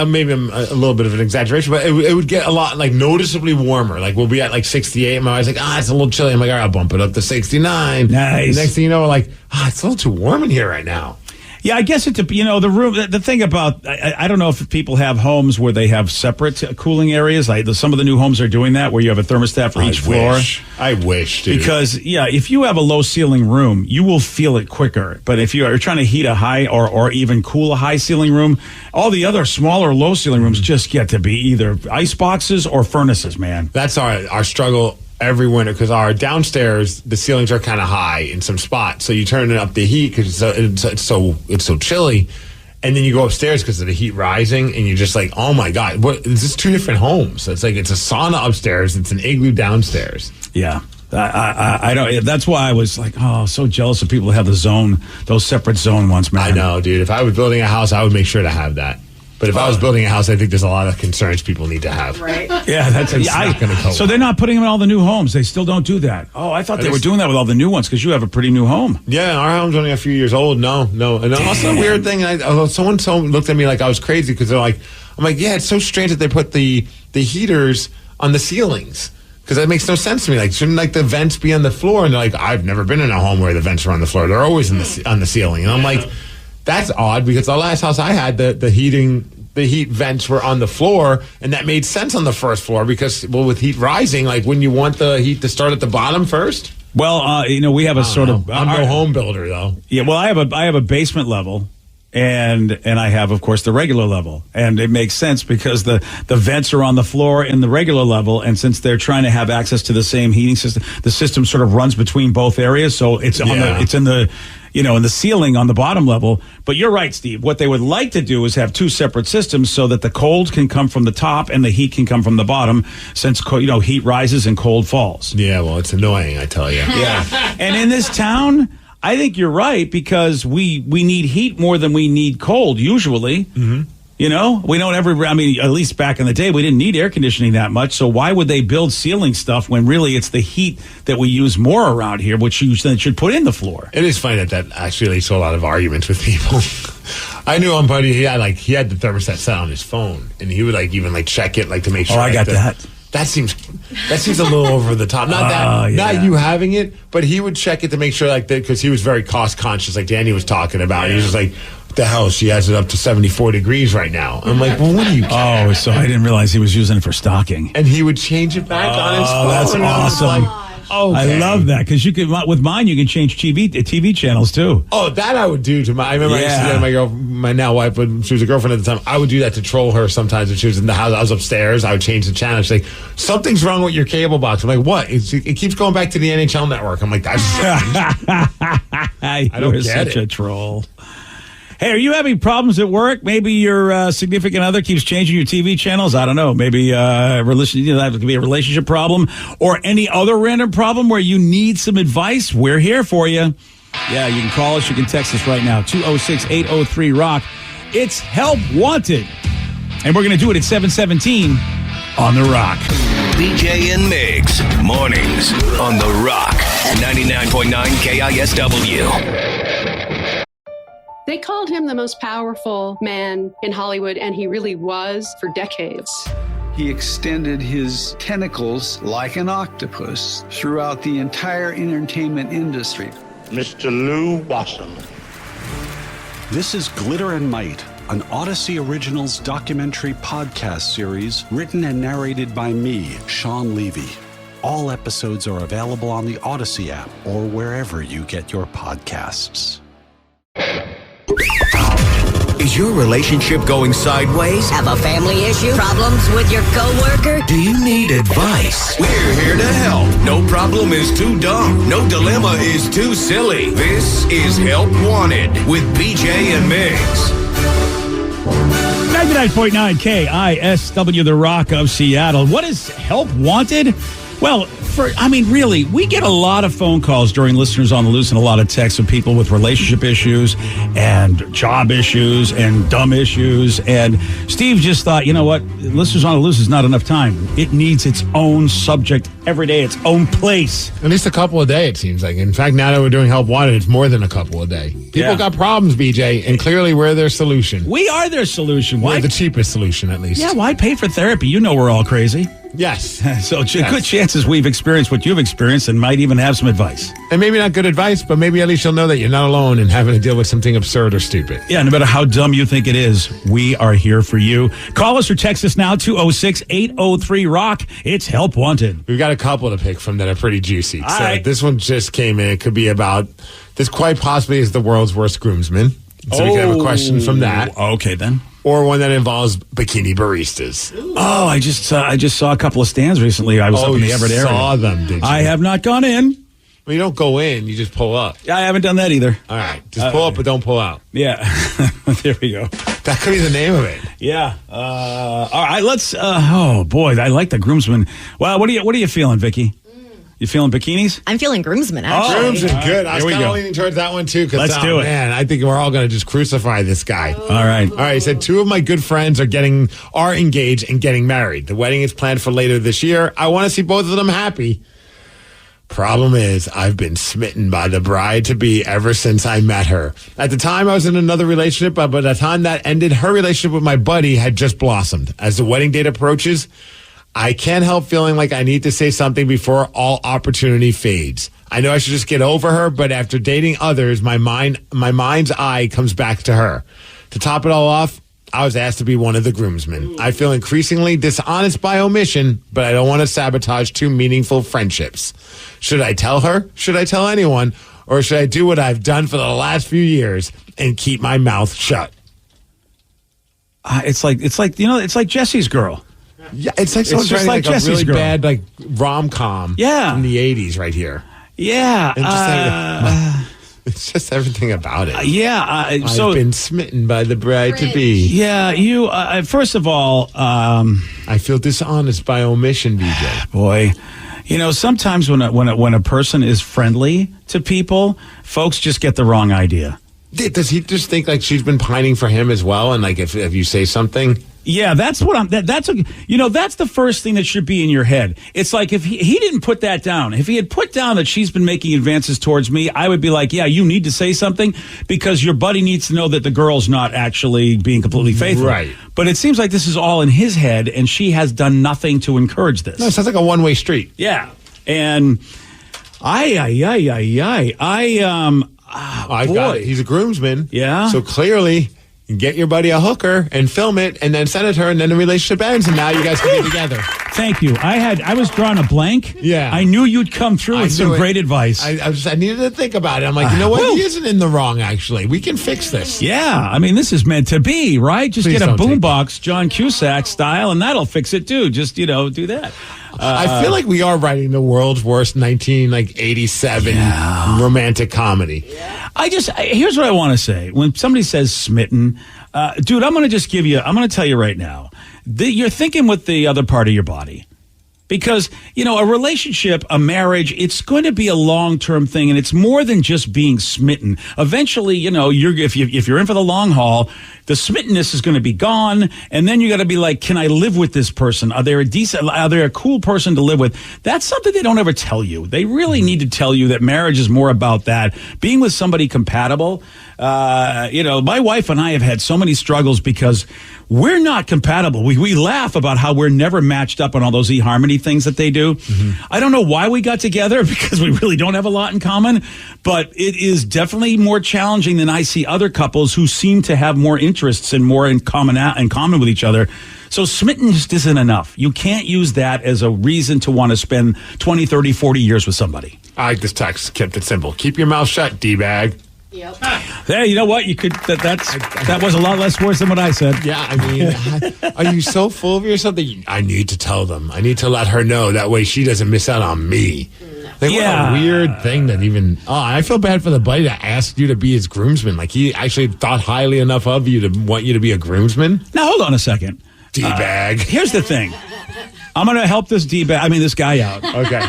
maybe I'm a little bit of an exaggeration, but it would get a lot noticeably warmer. We'll be at 68, and my wife's it's a little chilly. I'm like, all right, I'll bump it up to 69. Nice. The next thing you know, it's a little too warm in here right now. Yeah, I guess the room. The thing about I don't know if people have homes where they have separate cooling areas. Some of the new homes are doing that, where you have a thermostat for each floor. I wish, dude. Because if you have a low ceiling room, you will feel it quicker. But if you are trying to heat a high or even cool a high ceiling room, all the other smaller low ceiling rooms just get to be either ice boxes or furnaces. Man, that's our struggle every winter because our downstairs the ceilings are kind of high in some spots, so you turn up the heat because it's so chilly, and then you go upstairs because of the heat rising, and you're just like, oh my god, what is this? 2 different homes. It's like it's a sauna upstairs, it's an igloo downstairs. Yeah. I don't. That's why I was like, so jealous of people who have those separate zone ones, man. I know, dude. If I was building a house, I would make sure to have that. But if I was building a house, I think there's a lot of concerns people need to have. Right. Yeah, that's not going to cope. So they're not putting them in all the new homes. They still don't do that. Oh, I thought they were doing that with all the new ones because you have a pretty new home. Yeah, our home's only a few years old. No. And also a weird thing. Someone looked at me like I was crazy because I'm like, yeah, it's so strange that they put the heaters on the ceilings. Because that makes no sense to me. Like, shouldn't the vents be on the floor? And they're like, I've never been in a home where the vents are on the floor. They're always on the ceiling. And I'm like, that's odd because the last house I had, the heat vents were on the floor, and that made sense on the first floor because, with heat rising, wouldn't you want the heat to start at the bottom first? Well, we have a sort of. I'm no home builder though. Yeah, well, I have a basement level. And I have, of course, the regular level. And it makes sense because the vents are on the floor in the regular level. And since they're trying to have access to the same heating system, the system sort of runs between both areas. So it's in the ceiling on the bottom level. But you're right, Steve. What they would like to do is have 2 separate systems so that the cold can come from the top and the heat can come from the bottom since, heat rises and cold falls. Yeah, well, it's annoying, I tell you. Yeah. And in this town, I think you're right because we need heat more than we need cold usually. Mm-hmm. We don't at least back in the day, we didn't need air conditioning that much. So why would they build ceiling stuff when really it's the heat that we use more around here, which you then should put in the floor? It is funny that actually leads to a lot of arguments with people. I knew one buddy, he had the thermostat set on his phone, and he would even check it to make sure. Oh, I got that. That seems a little over the top. Not you having it, but he would check it to make sure that because he was very cost conscious, like Danny was talking about. Yeah. He was just like, what the hell? She has it up to 74 degrees right now. I'm like, well, what do you care? Oh, so I didn't realize he was using it for stocking. And he would change it back on his phone. That's awesome. Okay. I love that because with mine you can change TV channels too. Oh, that I would do to I remember I used to do that to my now wife, when she was a girlfriend at the time. I would do that to troll her sometimes when she was in the house. I was upstairs. I would change the channel. She's like, something's wrong with your cable box. I'm like, what? It keeps going back to the NHL network. I'm like, that's I don't get such a troll. Hey, are you having problems at work? Maybe your significant other keeps changing your TV channels. I don't know. Maybe that could be a relationship problem or any other random problem where you need some advice. We're here for you. Yeah, you can call us. You can text us right now. 206-803-ROCK. It's Help Wanted. And we're going to do it at 7:17 on The Rock. BJ and Migs, mornings on The Rock, 99.9 KISW. They called him the most powerful man in Hollywood, and he really was for decades. He extended his tentacles like an octopus throughout the entire entertainment industry. Mr. Lou Wasserman. This is Glitter and Might, an Odyssey Originals documentary podcast series written and narrated by me, Sean Levy. All episodes are available on the Odyssey app or wherever you get your podcasts. Is your relationship going sideways? Have a family issue? Problems with your coworker? Do you need advice? We're here to help. No problem is too dumb. No dilemma is too silly. This is Help Wanted with BJ and Migs. 99.9 KISW, The Rock of Seattle. What is Help Wanted? Well, really, we get a lot of phone calls during Listeners on the Loose and a lot of texts of people with relationship issues and job issues and dumb issues. And Steve just thought, you know what? Listeners on the Loose is not enough time. It needs its own subject every day, its own place. At least a couple a day, it seems like. In fact, now that we're doing Help Wanted, it's more than a couple a day. People got problems, BJ, and clearly we're their solution. We are their solution. We're the cheapest solution, at least. Yeah, why pay for therapy? You know we're all crazy. Yes. So good chances we've experienced what you've experienced and might even have some advice. And maybe not good advice, but maybe at least you'll know that you're not alone in having to deal with something absurd or stupid. Yeah, no matter how dumb you think it is, we are here for you. Call us or text us now, 206-803-ROCK. It's Help Wanted. We've got a couple to pick from that are pretty juicy. All right. This one just came in. It could be about, this quite possibly is the world's worst groomsman. So we can have a question from that. Okay, then. or one that involves bikini baristas? Oh, I just saw a couple of stands recently. I was up in the Everett area. Saw them, did you? I have not gone in. Well, you don't go in, you just pull up. Yeah, I haven't done that either. All right. Just pull up, but don't pull out. Yeah. There we go. That could be the name of it. Yeah. All right, let's oh boy, I like the groomsmen. Well, what are you feeling, Vicky? You feeling bikinis? I'm feeling groomsmen, actually. Groomsmen, good. I was kind of go. leaning towards that one, too. Let's do it. Man, I think we're all going to just crucify this guy. All right. All right, he said 2 of my good friends are engaged and getting married. The wedding is planned for later this year. I want to see both of them happy. Problem is, I've been smitten by the bride-to-be ever since I met her. At the time, I was in another relationship, but by the time that ended, her relationship with my buddy had just blossomed. As the wedding date approaches, I can't help feeling like I need to say something before all opportunity fades. I know I should just get over her, but after dating others, my mind's eye comes back to her. To top it all off, I was asked to be one of the groomsmen. I feel increasingly dishonest by omission, but I don't want to sabotage 2 meaningful friendships. Should I tell her? Should I tell anyone? Or should I do what I've done for the last few years and keep my mouth shut? It's like Jesse's Girl. Yeah, it's like someone's just writing like a really Jesse's Girl. bad rom-com from the 80s right here. Yeah. And it's just everything about it. So I've been smitten by the bride-to-be. Yeah, you, first of all... I feel dishonest by omission, BJ. Boy, sometimes when a person is friendly to people, folks just get the wrong idea. Does he just think like she's been pining for him as well? And like if you say something... Yeah, that's what that's the first thing that should be in your head. It's like if he didn't put that down. If he had put down that she's been making advances towards me, I would be like, yeah, you need to say something because your buddy needs to know that the girl's not actually being completely faithful. Right. But it seems like this is all in his head and she has done nothing to encourage this. No, it sounds like a one-way street. Yeah. And I've got it. He's a groomsman. Yeah. So clearly, you get your buddy a hooker and film it and then send it to her and then the relationship ends and now you guys can get together. Thank you. I was drawing a blank. Yeah. I knew you'd come through with some great advice. I needed to think about it. I'm like, you know what? He isn't in the wrong, actually. We can fix this. Yeah. I mean, this is meant to be, right? Just Please get a don't take boombox, John Cusack style, and that'll fix it too. Just, do that. I feel like we are writing the world's worst 1987 romantic comedy. Here's what I want to say. When somebody says smitten, dude, I'm going to tell you right now, you're thinking with the other part of your body. Because, a relationship, a marriage, it's going to be a long-term thing, and it's more than just being smitten. Eventually, if you're in for the long haul, the smittenness is going to be gone, and then you got to be like, can I live with this person? Are they a cool person to live with? That's something they don't ever tell you. They really need to tell you that marriage is more about that. Being with somebody compatible. My wife and I have had so many struggles because we're not compatible. We laugh about how we're never matched up on all those eHarmony things that they do. Mm-hmm. I don't know why we got together because we really don't have a lot in common, but it is definitely more challenging than I see other couples who seem to have more interests and more in common with each other. So smitten just isn't enough. You can't use that as a reason to want to spend 20, 30, 40 years with somebody. I like this text. Kept it simple. Keep your mouth shut, D-bag. Yep. Hey, you know what? You could. That was a lot less worse than what I said. Yeah, I mean, are you so full of yourself that I need to tell them? I need to let her know. That way she doesn't miss out on me. Like, what a weird thing that even... Oh, I feel bad for the buddy that asked you to be his groomsman. Like, he actually thought highly enough of you to want you to be a groomsman? Now, hold on a second. D-bag. Here's the thing. I'm going to help this guy out. Okay.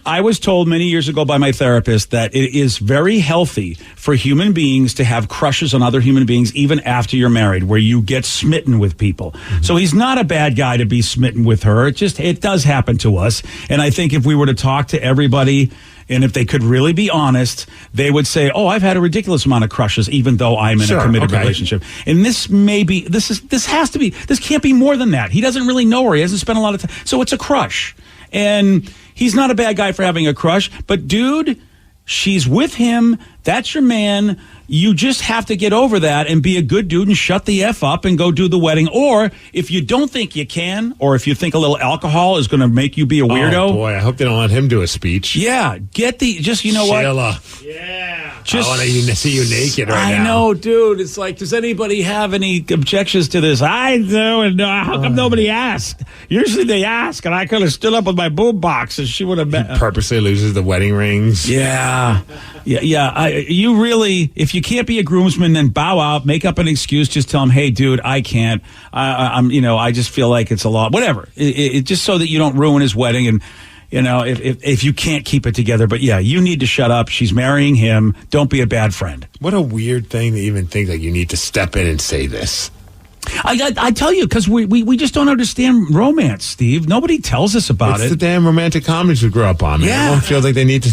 I was told many years ago by my therapist that it is very healthy for human beings to have crushes on other human beings even after you're married, where you get smitten with people. Mm-hmm. So he's not a bad guy to be smitten with her. It does happen to us. And I think if we were to talk to everybody, and if they could really be honest, they would say, oh, I've had a ridiculous amount of crushes, even though I'm in a committed relationship. And this can't be more than that. He doesn't really know her. He hasn't spent a lot of time. So it's a crush. And he's not a bad guy for having a crush. But, dude, she's with him. That's your man. You just have to get over that and be a good dude and shut the F up and go do the wedding. Or if you don't think you can, or if you think a little alcohol is going to make you be a weirdo. Oh, boy, I hope they don't let him do a speech. Yeah, you know Sheila. what? Yeah. I want to see you naked right now. I know, dude. It's like, does anybody have any objections to this? I do, and how come nobody asked? Usually they ask, and I could have stood up with my boob box, and she would have been. Purposely loses the wedding rings. Yeah. You really, if you can't be a groomsman, then bow out, make up an excuse, just tell him, hey, dude, I can't. I just feel like it's a lot. Whatever. It just so that you don't ruin his wedding, and if you can't keep it together. But yeah, you need to shut up. She's marrying him. Don't be a bad friend. What a weird thing to even think that you need to step in and say this. I tell you, because we just don't understand romance, Steve. Nobody tells us about it. It's the damn romantic comedies we grew up on, man. Yeah. Everyone feels like they need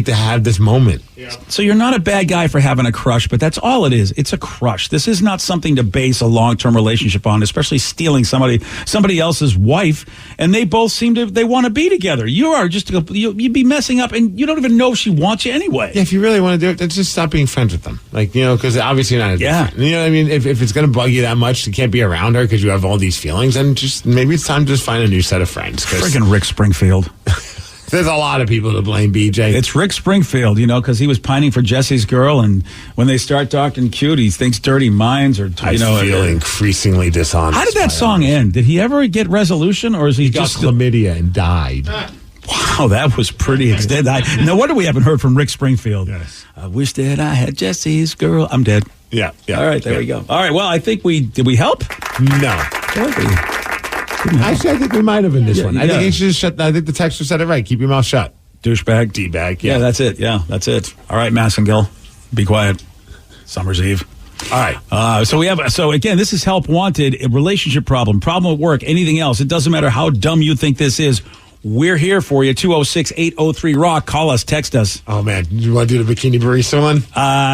to have this moment. Yeah. So you're not a bad guy for having a crush, but that's all it is. It's a crush. This is not something to base a long-term relationship on, especially stealing somebody else's wife, and they both they want to be together. You are you'd be messing up, and you don't even know if she wants you anyway. Yeah, if you really want to do it, then just stop being friends with them. Like, because obviously you're not a good friend. You know what I mean? If it's going to bug you that much, you can't be around her because you have all these feelings, and just maybe it's time to just find a new set of friends. Friggin' Rick Springfield. There's a lot of people to blame, BJ. It's Rick Springfield, because he was pining for Jesse's girl, and when they start talking cute, he thinks dirty minds are. I feel increasingly dishonest. How did that song end? Did he ever get resolution, or is he got chlamydia and died? Wow, that was pretty extended. No wonder we haven't heard from Rick Springfield. Yes. I wish that I had Jesse's girl. I'm dead. Yeah. All right, there we go. All right, well, I think did we help? No. Actually, I think we might have in this one. I think you should just shut. I think the texter said it right. Keep your mouth shut. Douchebag. D-bag. Yeah, that's it. Yeah, that's it. All right, Massengill, be quiet. Summer's Eve. All right. So again, this is Help Wanted, a relationship problem at work, anything else. It doesn't matter how dumb you think this is. We're here for you. 206-803-ROCK. Call us. Text us. Oh, man. You want to do the Bikini Barista one?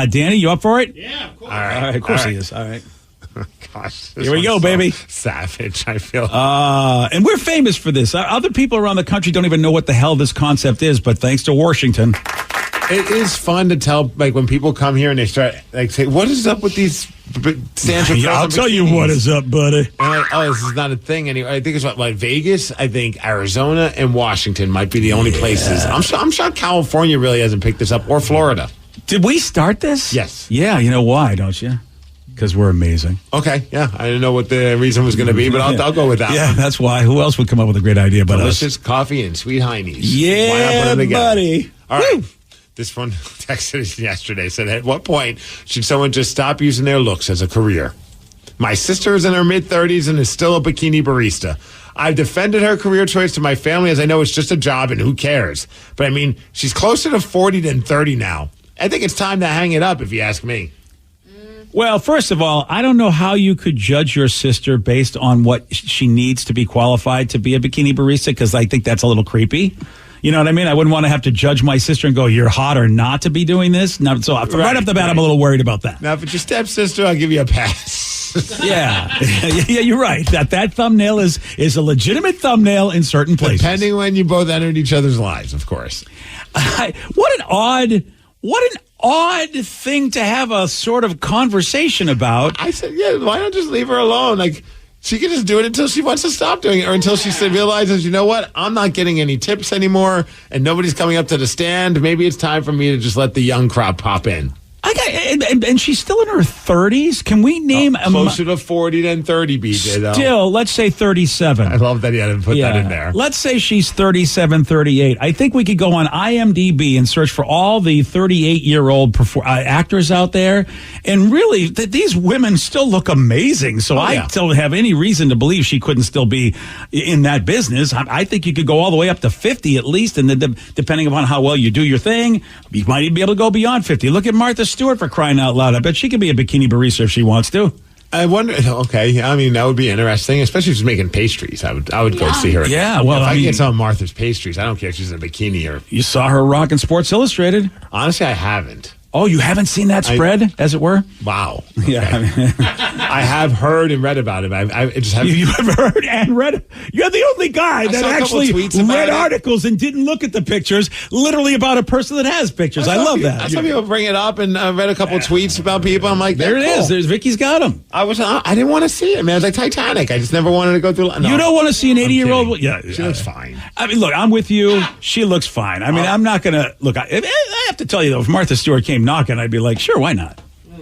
Danny, you up for it? Yeah, of course. All right. Of course he is. All right. Gosh. Here we go, baby. Savage, I feel. And we're famous for this. Other people around the country don't even know what the hell this concept is, but thanks to Washington. It is fun to tell, like, when people come here and they start, like, say, what is up with these stands? I'll tell you what is up, buddy. And like, this is not a thing anymore. I think it's like Vegas, I think Arizona and Washington might be the only places. I'm sure California really hasn't picked this up, or Florida. Did we start this? Yes. Yeah, you know why, don't you? Because we're amazing. Okay, yeah. I didn't know what the reason was going to be, but I'll go with that. Yeah, one. That's why. Who else would come up with a great idea but Delicious us? coffee and sweet heinies. Yeah, why not put them together? buddy. All right. This one texted us yesterday, said, at what point should someone just stop using their looks as a career? My sister is in her mid-30s and is still a bikini barista. I've defended her career choice to my family as I know it's just a job and who cares. But I mean, she's closer to 40 than 30 now. I think it's time to hang it up if you ask me. Well, first of all, I don't know how you could judge your sister based on what she needs to be qualified to be a bikini barista, because I think that's a little creepy. You know what I mean? I wouldn't want to have to judge my sister and go, you're hot or not to be doing this. No, so right off the bat, I'm a little worried about that. Now, if it's your stepsister, I'll give you a pass. Yeah, you're right. That thumbnail is a legitimate thumbnail in certain places. Depending when you both entered each other's lives, of course. What an odd thing to have a sort of conversation about. I said, yeah, why not just leave her alone? Like, she can just do it until she wants to stop doing it, or until she realizes, you know what, I'm not getting any tips anymore, and nobody's coming up to the stand. Maybe it's time for me to just let the young crop pop in. And she's still in her 30s. Can we name closer to 40 than 30, BJ, though? Still, let's say 37. I love that he had to put that in there. Let's say she's 37, 38. I think we could go on IMDb and search for all the 38-year-old actors out there. And really, these women still look amazing. So I don't have any reason to believe she couldn't still be in that business. I think you could go all the way up to 50 at least. And then depending upon how well you do your thing, you might even be able to go beyond 50. Look at Martha Stewart, for crying out loud. I bet she could be a bikini barista if she wants to. I wonder. Okay, I mean that would be interesting, especially if she's making pastries. I would go see her. Yeah, well, if I get some of Martha's pastries, I don't care if she's in a bikini or. You saw her rocking Sports Illustrated. Honestly, I haven't. Oh, you haven't seen that spread, as it were? Wow. Okay. Yeah. I have heard and read about it. I just haven't. You have heard and read? You're the only guy that actually read articles and didn't look at the pictures, literally about a person that has pictures. I love that. I saw people bring it up, and I read a couple tweets about people. I'm like, there it is. There's Vicky's got them. I didn't want to see it, man. It was like Titanic. I just never wanted to go through. No, you don't want to see an 80-year-old? Yeah, she looks fine. I mean, look, I'm with you. She looks fine. I mean, I'm not going to look. I have to tell you though, if Martha Stewart came came knocking, I'd be like, sure, why not?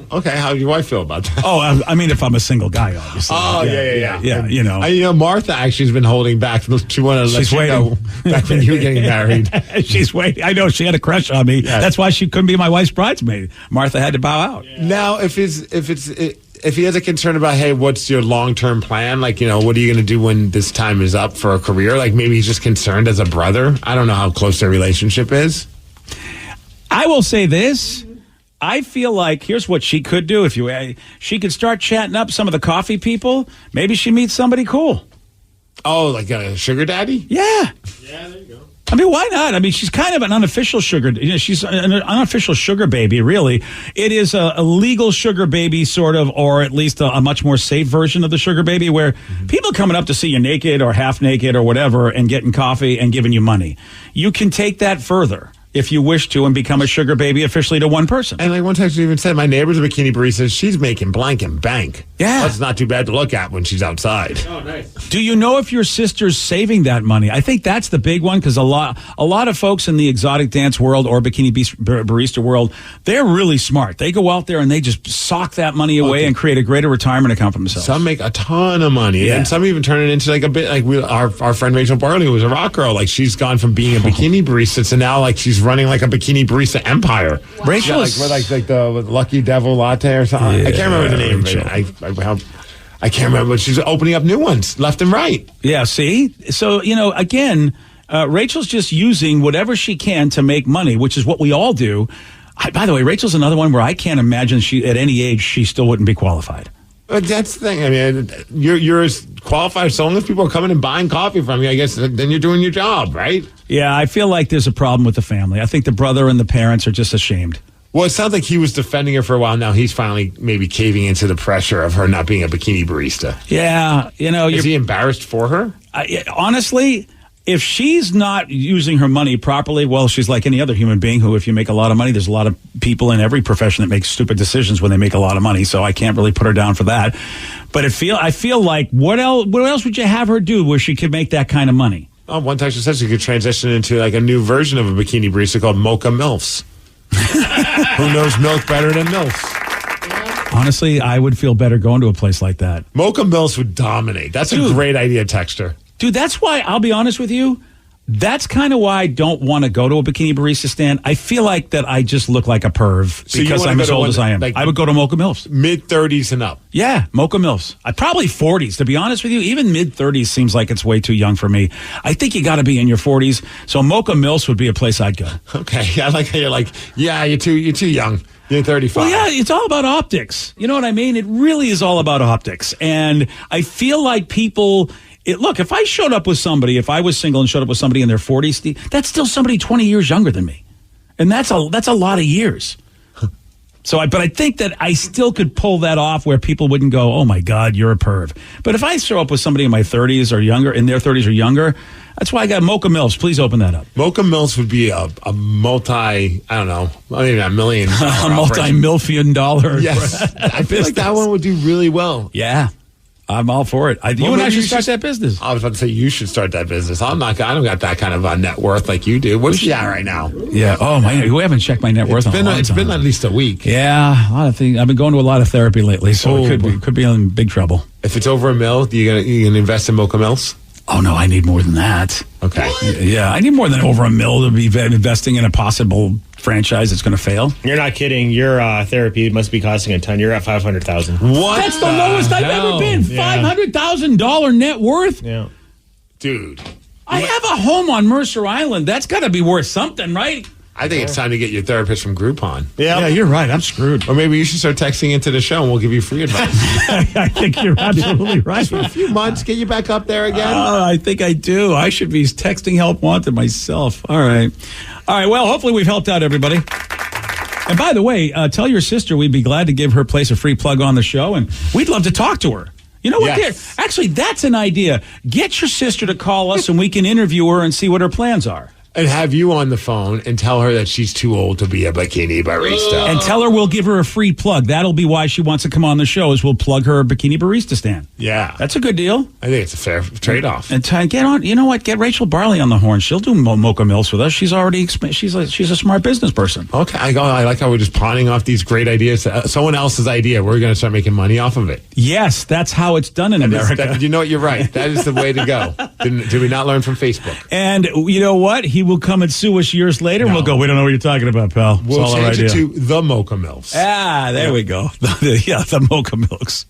Okay, how do your wife feel about that? Oh, I mean, if I'm a single guy, obviously. Oh, yeah. Yeah, you know. Martha actually has been holding back. She wanted to let you know back when you were getting married. She's waiting. I know she had a crush on me. Yes. That's why she couldn't be my wife's bridesmaid. Martha had to bow out. Yeah. Now, if he has a concern about, hey, what's your long-term plan? Like, you know, what are you going to do when this time is up for a career? Like, maybe he's just concerned as a brother. I don't know how close their relationship is. I will say this. I feel like here's what she could do. She could start chatting up some of the coffee people. Maybe she meets somebody cool. Oh, like a sugar daddy? Yeah. Yeah, there you go. I mean, why not? I mean, she's kind of an unofficial sugar. She's an unofficial sugar baby, really. It is a legal sugar baby, sort of, or at least a much more safe version of the sugar baby, where people coming up to see you naked or half naked or whatever and getting coffee and giving you money. You can take that further if you wish to and become a sugar baby officially to one person. And like one time she even said, my neighbor's a bikini barista. She's making blank and bank. Yeah. That's not too bad to look at when she's outside. Oh, nice. Do you know if your sister's saving that money? I think that's the big one, because a lot of folks in the exotic dance world or bikini barista world, they're really smart. They go out there and they just sock that money away and create a greater retirement account for themselves. Some make a ton of money, and some even turn it into like a bit like our friend Rachel Barley, who was a rock girl. Like, she's gone from being a bikini barista to now like she's running like a bikini barista empire. Wow. Rachel's like the Lucky Devil Latte or something. I can't remember the name. I can't remember, but she's opening up new ones left and right. Yeah, see? So, you know, again, Rachel's just using whatever she can to make money, which is what we all do. By the way, Rachel's another one where I can't imagine at any age she still wouldn't be qualified. But that's the thing. I mean, you're as qualified as long as people are coming and buying coffee from you. I guess then you're doing your job, right? Yeah, I feel like there's a problem with the family. I think the brother and the parents are just ashamed. Well, it sounds like he was defending her for a while. Now he's finally maybe caving into the pressure of her not being a bikini barista. Yeah, you know, is he embarrassed for her? Honestly, if she's not using her money properly, well, she's like any other human being who, if you make a lot of money, there's a lot of people in every profession that make stupid decisions when they make a lot of money. So I can't really put her down for that. But I feel like what else would you have her do where she could make that kind of money? Oh, one time she said she could transition into like a new version of a bikini barista called Mocha MILFs. Who knows milk better than MILFs? Honestly, I would feel better going to a place like that. Mocha MILFs would dominate. That's a great idea, Texter. Dude, that's why, I'll be honest with you, that's kind of why I don't want to go to a bikini barista stand. I feel like that I just look like a perv because I'm as old as I am. Like, I would go to Mocha MILFs. Mid-30s and up. Yeah, Mocha MILFs. Probably 40s, to be honest with you. Even mid-30s seems like it's way too young for me. I think you got to be in your 40s. So Mocha MILFs would be a place I'd go. Okay, I like how you're like, yeah, you're too young. You're 35. Well, yeah, it's all about optics. You know what I mean? It really is all about optics. And I feel like people... Look, if I showed up with somebody, if I was single and showed up with somebody in their 40s, that's still somebody 20 years younger than me. And that's a lot of years. But I think that I still could pull that off where people wouldn't go, oh my God, you're a perv. But if I show up with somebody in my 30s or younger, in their 30s or younger, that's why I got Mocha MILFs. Please open that up. Mocha MILFs would be a multi, I don't know, not even a million. A multi-million dollar. Yes. I feel like that one would do really well. Yeah. I'm all for it. You and I should start that business. I was about to say you should start that business. I don't got that kind of net worth like you do. What's she at right now? Yeah. Oh my! We haven't checked my net worth. It's been at least a week. Yeah, a lot of things. I've been going to a lot of therapy lately, so it could be in big trouble. If it's over $1 million, you gonna invest in Mocha MILFs? Oh no, I need more than that. Okay. Yeah, I need more than over $1 million to be investing in a possible franchise that's going to fail. You're not kidding. Your therapy must be costing a ton. You're at $500,000. What? That's the lowest I've ever been. Yeah. $500,000 net worth. Yeah, dude. I have a home on Mercer Island. That's got to be worth something, right? I think it's time to get your therapist from Groupon. Yeah, you're right. I'm screwed. Or maybe you should start texting into the show and we'll give you free advice. I think you're absolutely right. For a few months, get you back up there again. I think I do. I should be texting help wanted myself. All right. Well, hopefully we've helped out everybody. And by the way, tell your sister we'd be glad to give her place a free plug on the show, and we'd love to talk to her. You know what? Yes. Actually, that's an idea. Get your sister to call us and we can interview her and see what her plans are. and have you on the phone and tell her that she's too old to be a bikini barista. And tell her we'll give her a free plug. That'll be why she wants to come on the show, is we'll plug her bikini barista stand. Yeah. That's a good deal. I think it's a fair trade-off. And get on, you know what? Get Rachel Barley on the horn. She'll do mocha mills with us. She's a smart business person. Okay. I like how we're just pawning off these great ideas. Someone else's idea. We're going to start making money off of it. Yes, that's how it's done in America. You know what? You're right. That is the way to go. Did we not learn from Facebook? And you know what? He will come and sue us years later, and we'll go, we don't know what you're talking about, pal. We'll change it to the Mocha Mills. There we go. The Mocha Milks.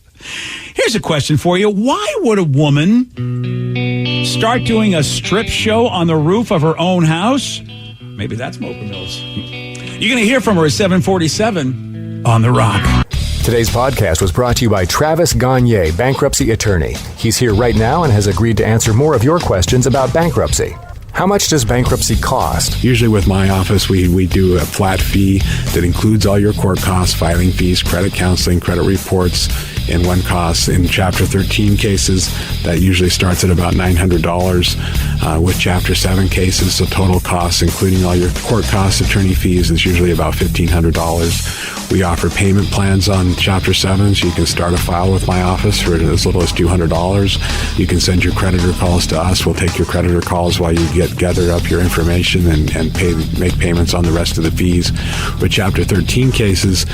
Here's a question for you. Why would a woman start doing a strip show on the roof of her own house? Maybe that's Mocha Mills. You're going to hear from her at 7:47 on The Rock. Today's podcast was brought to you by Travis Gagne, bankruptcy attorney. He's here right now and has agreed to answer more of your questions about bankruptcy. How much does bankruptcy cost? Usually with my office, we do a flat fee that includes all your court costs, filing fees, credit counseling, credit reports, in one cost. In Chapter 13 cases, that usually starts at about $900. With Chapter 7 cases, the total cost, including all your court costs, attorney fees, is usually about $1,500. We offer payment plans on Chapter 7, so you can start a file with my office for as little as $200. You can send your creditor calls to us. We'll take your creditor calls while you gather up your information and make payments on the rest of the fees. With Chapter 13 cases,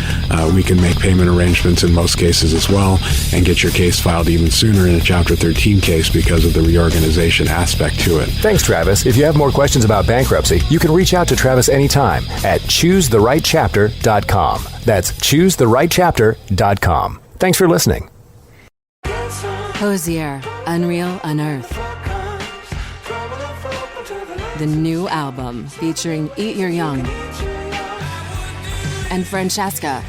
we can make payment arrangements in most cases as well and get your case filed even sooner in a Chapter 13 case because of the reorganization aspect to it. Thanks, Travis. If you have more questions about bankruptcy, you can reach out to Travis anytime at choosetherightchapter.com. That's choosetherightchapter.com. Thanks for listening. Hosier, Unreal Unearthed. The new album featuring Eat Your Young and Francesca.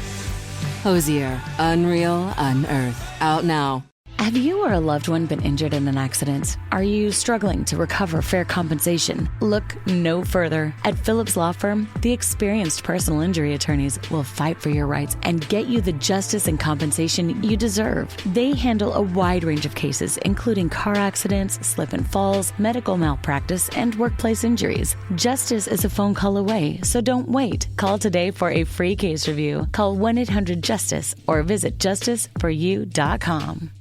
Hosier, Unreal Unearthed. Out now. Have you or a loved one been injured in an accident? Are you struggling to recover fair compensation? Look no further. At Phillips Law Firm, the experienced personal injury attorneys will fight for your rights and get you the justice and compensation you deserve. They handle a wide range of cases, including car accidents, slip and falls, medical malpractice, and workplace injuries. Justice is a phone call away, so don't wait. Call today for a free case review. Call 1-800-JUSTICE or visit justiceforyou.com.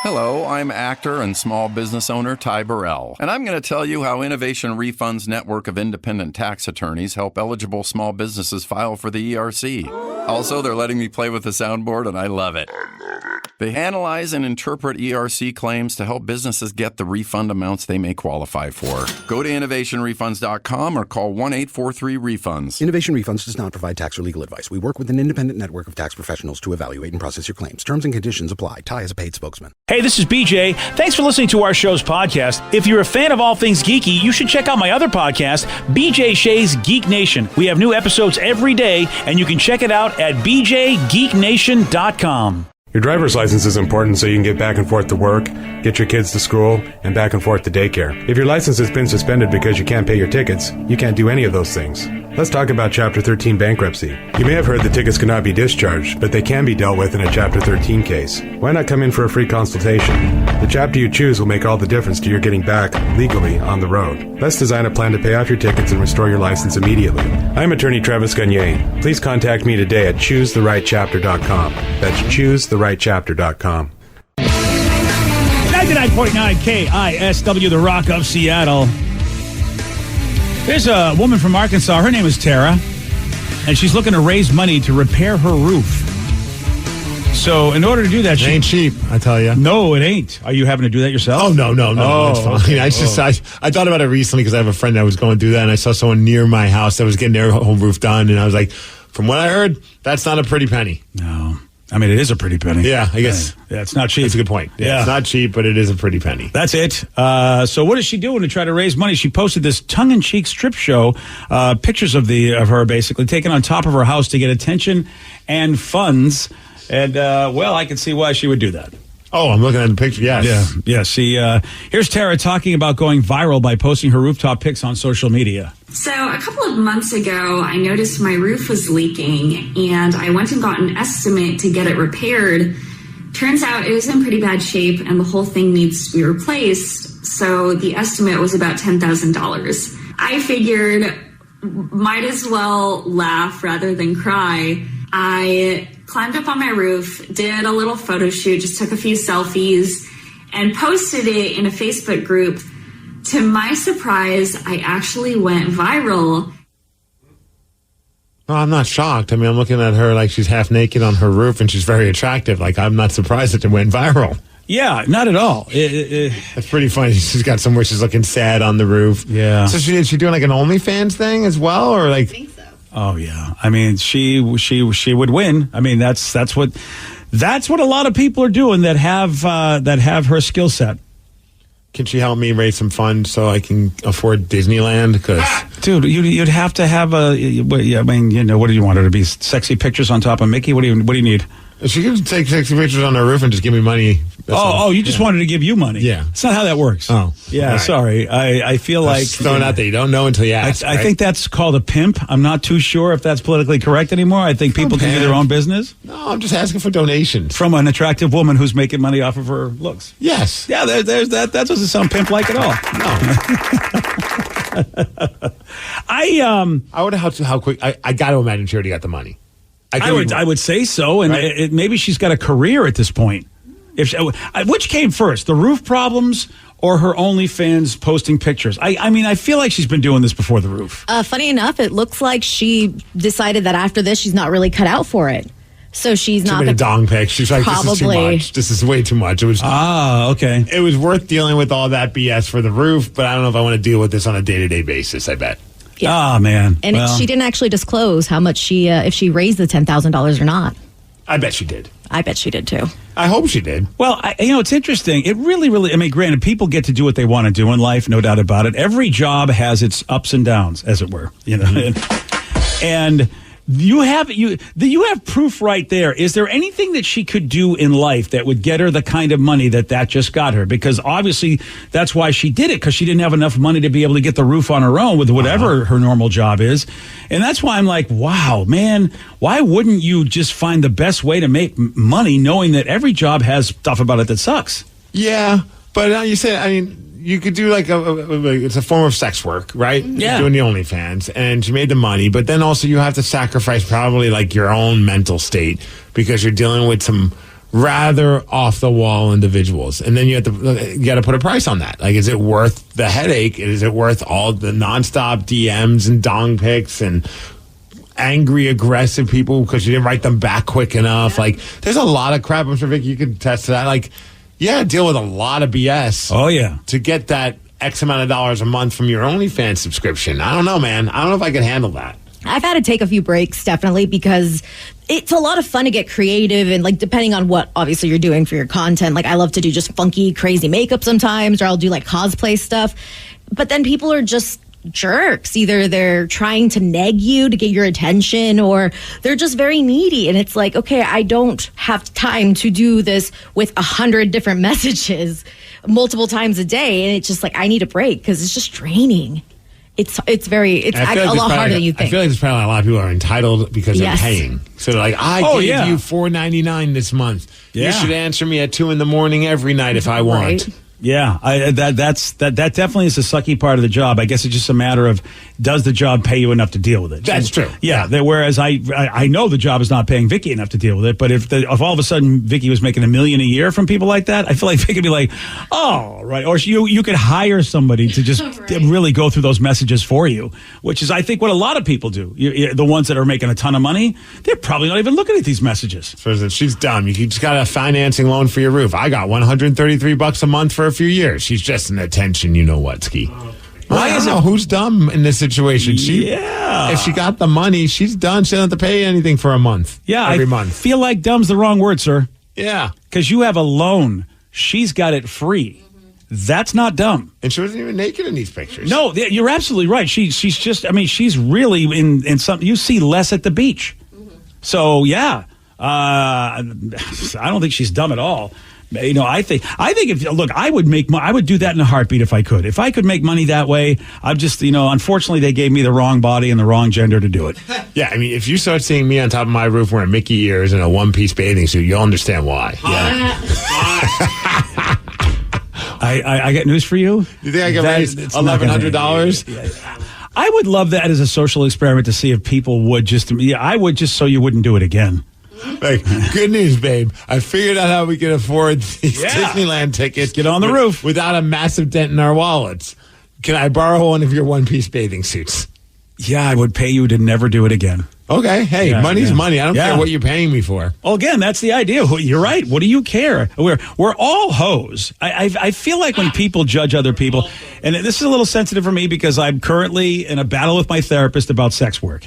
Hello, I'm actor and small business owner Ty Burrell, and I'm going to tell you how Innovation Refund's network of independent tax attorneys help eligible small businesses file for the ERC. Also, they're letting me play with the soundboard, and I love it. They analyze and interpret ERC claims to help businesses get the refund amounts they may qualify for. Go to innovationrefunds.com or call 1-843-REFUNDS. Innovation Refunds does not provide tax or legal advice. We work with an independent network of tax professionals to evaluate and process your claims. Terms and conditions apply. Ty is a paid spokesman. Hey, this is BJ. Thanks for listening to our show's podcast. If you're a fan of all things geeky, you should check out my other podcast, BJ Shea's Geek Nation. We have new episodes every day, and you can check it out at bjgeeknation.com. Your driver's license is important so you can get back and forth to work, get your kids to school, and back and forth to daycare. If your license has been suspended because you can't pay your tickets, you can't do any of those things. Let's talk about Chapter 13 bankruptcy. You may have heard that tickets cannot be discharged, but they can be dealt with in a Chapter 13 case. Why not come in for a free consultation? The chapter you choose will make all the difference to your getting back, legally, on the road. Let's design a plan to pay off your tickets and restore your license immediately. I'm attorney Travis Gagne. Please contact me today at choosetherightchapter.com. That's choosetherightchapter.com. 99.9 KISW, The Rock of Seattle. There's a woman from Arkansas. Her name is Tara, and she's looking to raise money to repair her roof. So in order to do that, it ain't cheap, I tell you. No, it ain't. Are you having to do that yourself? Oh, no. It's fine. Okay. I thought about it recently because I have a friend that was going through that, and I saw someone near my house that was getting their home roof done, and I was like, from what I heard, that's not a pretty penny. No. I mean, it is a pretty penny. Yeah, I guess. Yeah, it's not cheap. That's a good point. Yeah. It's not cheap, but it is a pretty penny. That's it. So what is she doing to try to raise money? She posted this tongue-in-cheek strip show, pictures of her basically taken on top of her house to get attention and funds. And, I can see why she would do that. Oh, I'm looking at the picture. Yes. Yeah. See, here's Tara talking about going viral by posting her rooftop pics on social media. So a couple of months ago, I noticed my roof was leaking, and I went and got an estimate to get it repaired. Turns out it was in pretty bad shape, and the whole thing needs to be replaced. So the estimate was about $10,000. I figured might as well laugh rather than cry. I climbed up on my roof, did a little photo shoot, just took a few selfies, and posted it in a Facebook group. To my surprise, I actually went viral. Well, I'm not shocked. I mean, I'm looking at her like she's half naked on her roof and she's very attractive. Like, I'm not surprised that it went viral. Yeah, not at all. It's pretty funny. She's got somewhere she's looking sad on the roof. Yeah. So is she doing like an OnlyFans thing as well, or like? I think so. Oh yeah. I mean, she would win. I mean, that's what a lot of people are doing that have her skill set. Can she help me raise some funds so I can afford Disneyland? Because dude, you'd have to have I mean, what do you want her to be? Sexy pictures on top of Mickey? What do you need? She can take sexy pictures on her roof and just give me money. You just wanted to give you money. Yeah. It's not how that works. Oh. Yeah, right. Sorry. I feel like... throwing out that you don't know until you ask. I think that's called a pimp. I'm not too sure if that's politically correct anymore. I think people can do their own business. No, I'm just asking for donations. From an attractive woman who's making money off of her looks. Yes. Yeah, there's that. That doesn't sound pimp-like at all. No. I wonder how quick... I got to imagine she already got the money. I would say so, and right? Maybe she's got a career at this point. Which came first, the roof problems or her OnlyFans posting pictures? I mean, I feel like she's been doing this before the roof. Funny enough, it looks like she decided that after this, she's not really cut out for it. So she's not. Too many dong pics. She's like, probably. This is too much. This is way too much. It was. Okay. It was worth dealing with all that BS for the roof, but I don't know if I want to deal with this on a day-to-day basis. I bet. Yeah. Man. And she didn't actually disclose how much if she raised the $10,000 or not. I bet she did. I bet she did too. I hope she did. Well, it's interesting. It really, I mean, granted, people get to do what they want to do in life, no doubt about it. Every job has its ups and downs, as it were, and you have proof right there. Is there anything that she could do in life that would get her the kind of money that just got her? Because obviously that's why she did it, because she didn't have enough money to be able to get the roof on her own with whatever her normal job is. And that's why I'm like, wow, man, why wouldn't you just find the best way to make money knowing that every job has stuff about it that sucks? Yeah, but you said, I mean, you could do like it's a form of sex work, right? Yeah. Doing the OnlyFans, and she made the money, but then also you have to sacrifice probably like your own mental state because you're dealing with some rather off the wall individuals, and then you got to put a price on that. Like, is it worth the headache? Is it worth all the nonstop DMs and dong pics and angry, aggressive people because you didn't write them back quick enough? Like, there's a lot of crap. I'm sure Vicky, you could attest to that. Like, yeah, deal with a lot of BS. Oh, yeah. To get that X amount of dollars a month from your OnlyFans subscription. I don't know, man. I don't know if I can handle that. I've had to take a few breaks, definitely, because it's a lot of fun to get creative and, like, depending on what, obviously, you're doing for your content. Like, I love to do just funky, crazy makeup sometimes, or I'll do, like, cosplay stuff. But then people are just jerks. Either they're trying to neg you to get your attention, or they're just very needy. And it's like, okay, I don't have time to do this with 100 different messages multiple times a day. And it's just like, I need a break because it's just draining. It's a lot harder than you think. I feel like there's probably a lot of people are entitled because they're paying. So they're like, I gave you $4.99 this month. Yeah. You should answer me at 2 a.m. every night if I want. Right. Yeah, that definitely is the sucky part of the job. I guess it's just a matter of, does the job pay you enough to deal with it? That's true. Yeah. Whereas I know the job is not paying Vicky enough to deal with it. But if all of a sudden Vicky was making $1 million a year from people like that, I feel like Vicky would be like, oh, right. Or you could hire somebody to just really go through those messages for you, which is, I think, what a lot of people do. The ones that are making a ton of money, they're probably not even looking at these messages. So she's dumb. You just got a financing loan for your roof. I got $133 a month for a few years. She's just an attention, you know what, Ski. Why is it? Who's dumb in this situation? If she got the money, she's done. She doesn't have to pay anything for a month. Yeah, every month. Feel like dumb's the wrong word, sir. Yeah, because you have a loan. She's got it free. That's not dumb. And she wasn't even naked in these pictures. No, you're absolutely right. She's just. I mean, she's really in some. You see less at the beach. So yeah, I don't think she's dumb at all. You know, I think if I would do that in a heartbeat if I could. If I could make money that way, I'm just, unfortunately they gave me the wrong body and the wrong gender to do it. Yeah, I mean, if you start seeing me on top of my roof wearing Mickey ears and a one-piece bathing suit, you'll understand why. Yeah. I got news for you. You think I can raise $1,100? I would love that as a social experiment to see if people would just. Yeah, I would just so you wouldn't do it again. Like, good news, babe. I figured out how we can afford these Disneyland tickets. Get on the roof without a massive dent in our wallets. Can I borrow one of your one-piece bathing suits? Yeah, I would pay you to never do it again. Okay. Hey, money's money. I don't care what you're paying me for. Well, again, that's the idea. You're right. What do you care? We're all hoes. I feel like when people judge other people, and this is a little sensitive for me because I'm currently in a battle with my therapist about sex work.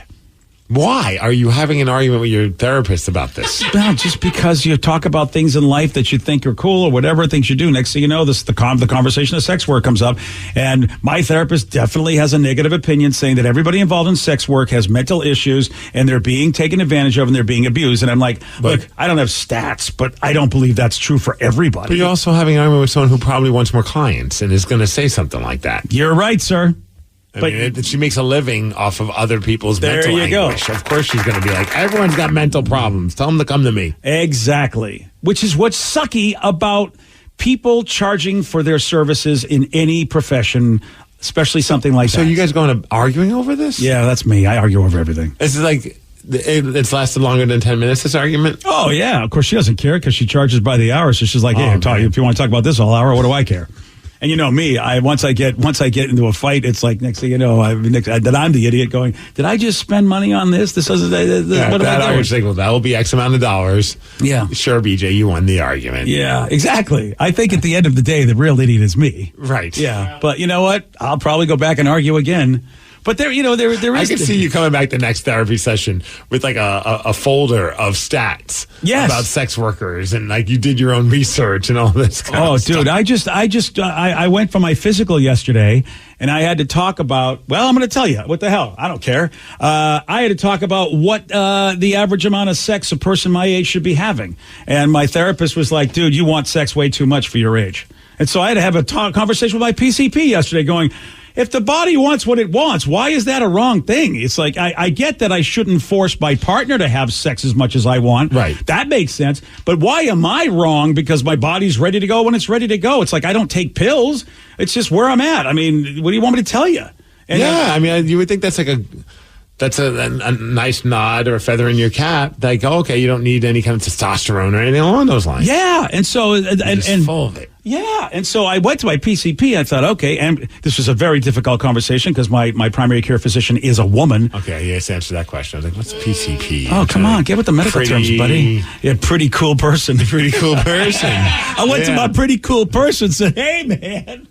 Why are you having an argument with your therapist about this? Well, just because you talk about things in life that you think are cool or whatever things you do. Next thing you know, the conversation of sex work comes up. And my therapist definitely has a negative opinion saying that everybody involved in sex work has mental issues and they're being taken advantage of and they're being abused. And I'm like, look, I don't have stats, but I don't believe that's true for everybody. But you're also having an argument with someone who probably wants more clients and is going to say something like that. You're right, sir. I mean, she makes a living off of other people's mental anguish. Go. Of course she's going to be like, everyone's got mental problems. Tell them to come to me. Exactly. Which is what's sucky about people charging for their services in any profession, especially something like that. So you guys going to arguing over this? Yeah, that's me. I argue over everything. This is like, it's lasted longer than 10 minutes, this argument? Oh, yeah. Of course, she doesn't care because she charges by the hour. So she's like, hey, if you want to talk about this all hour, what do I care? And you know me, once I get into a fight, it's like next thing you know, that I'm the idiot going, did I just spend money on this? This doesn't. I was like, well, that will be X amount of dollars. Yeah, sure, BJ, you won the argument. Yeah, exactly. I think at the end of the day, the real idiot is me. Right. Yeah, but you know what? I'll probably go back and argue again. But there is. I can see you coming back the next therapy session with like a folder of stats about sex workers and like you did your own research and all this kind of stuff. Dude, I went for my physical yesterday and I had to talk about. Well, I'm going to tell you what the hell. I don't care. I had to talk about what the average amount of sex a person my age should be having, and my therapist was like, "Dude, you want sex way too much for your age." And so I had to have a conversation with my PCP yesterday, going, if the body wants what it wants, why is that a wrong thing? It's like, I get that I shouldn't force my partner to have sex as much as I want. Right. That makes sense. But why am I wrong because my body's ready to go when it's ready to go? It's like I don't take pills. It's just where I'm at. I mean, what do you want me to tell you? And I mean, you would think that's like a nice nod or a feather in your cap. Like, okay, you don't need any kind of testosterone or anything along those lines. Yeah. And so, and full of it. Yeah. And so I went to my PCP. I thought, okay, and this was a very difficult conversation because my primary care physician is a woman. Okay. Yes. Answer that question. I was like, what's PCP? Oh, come on. Get with the medical terms, buddy. Yeah. Pretty cool person. Pretty cool person. I went to my pretty cool person and said, hey, man.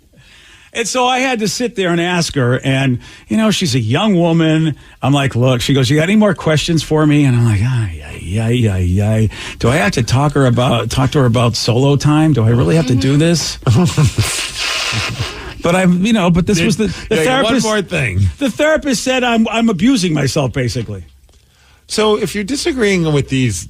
And so I had to sit there and ask her, and, you know, she's a young woman. I'm like, look, she goes, you got any more questions for me? And I'm like, do I have to talk to her about solo time? Do I really have to do this? But but this was the therapist. One more thing. The therapist said I'm abusing myself, basically. So if you're disagreeing with these,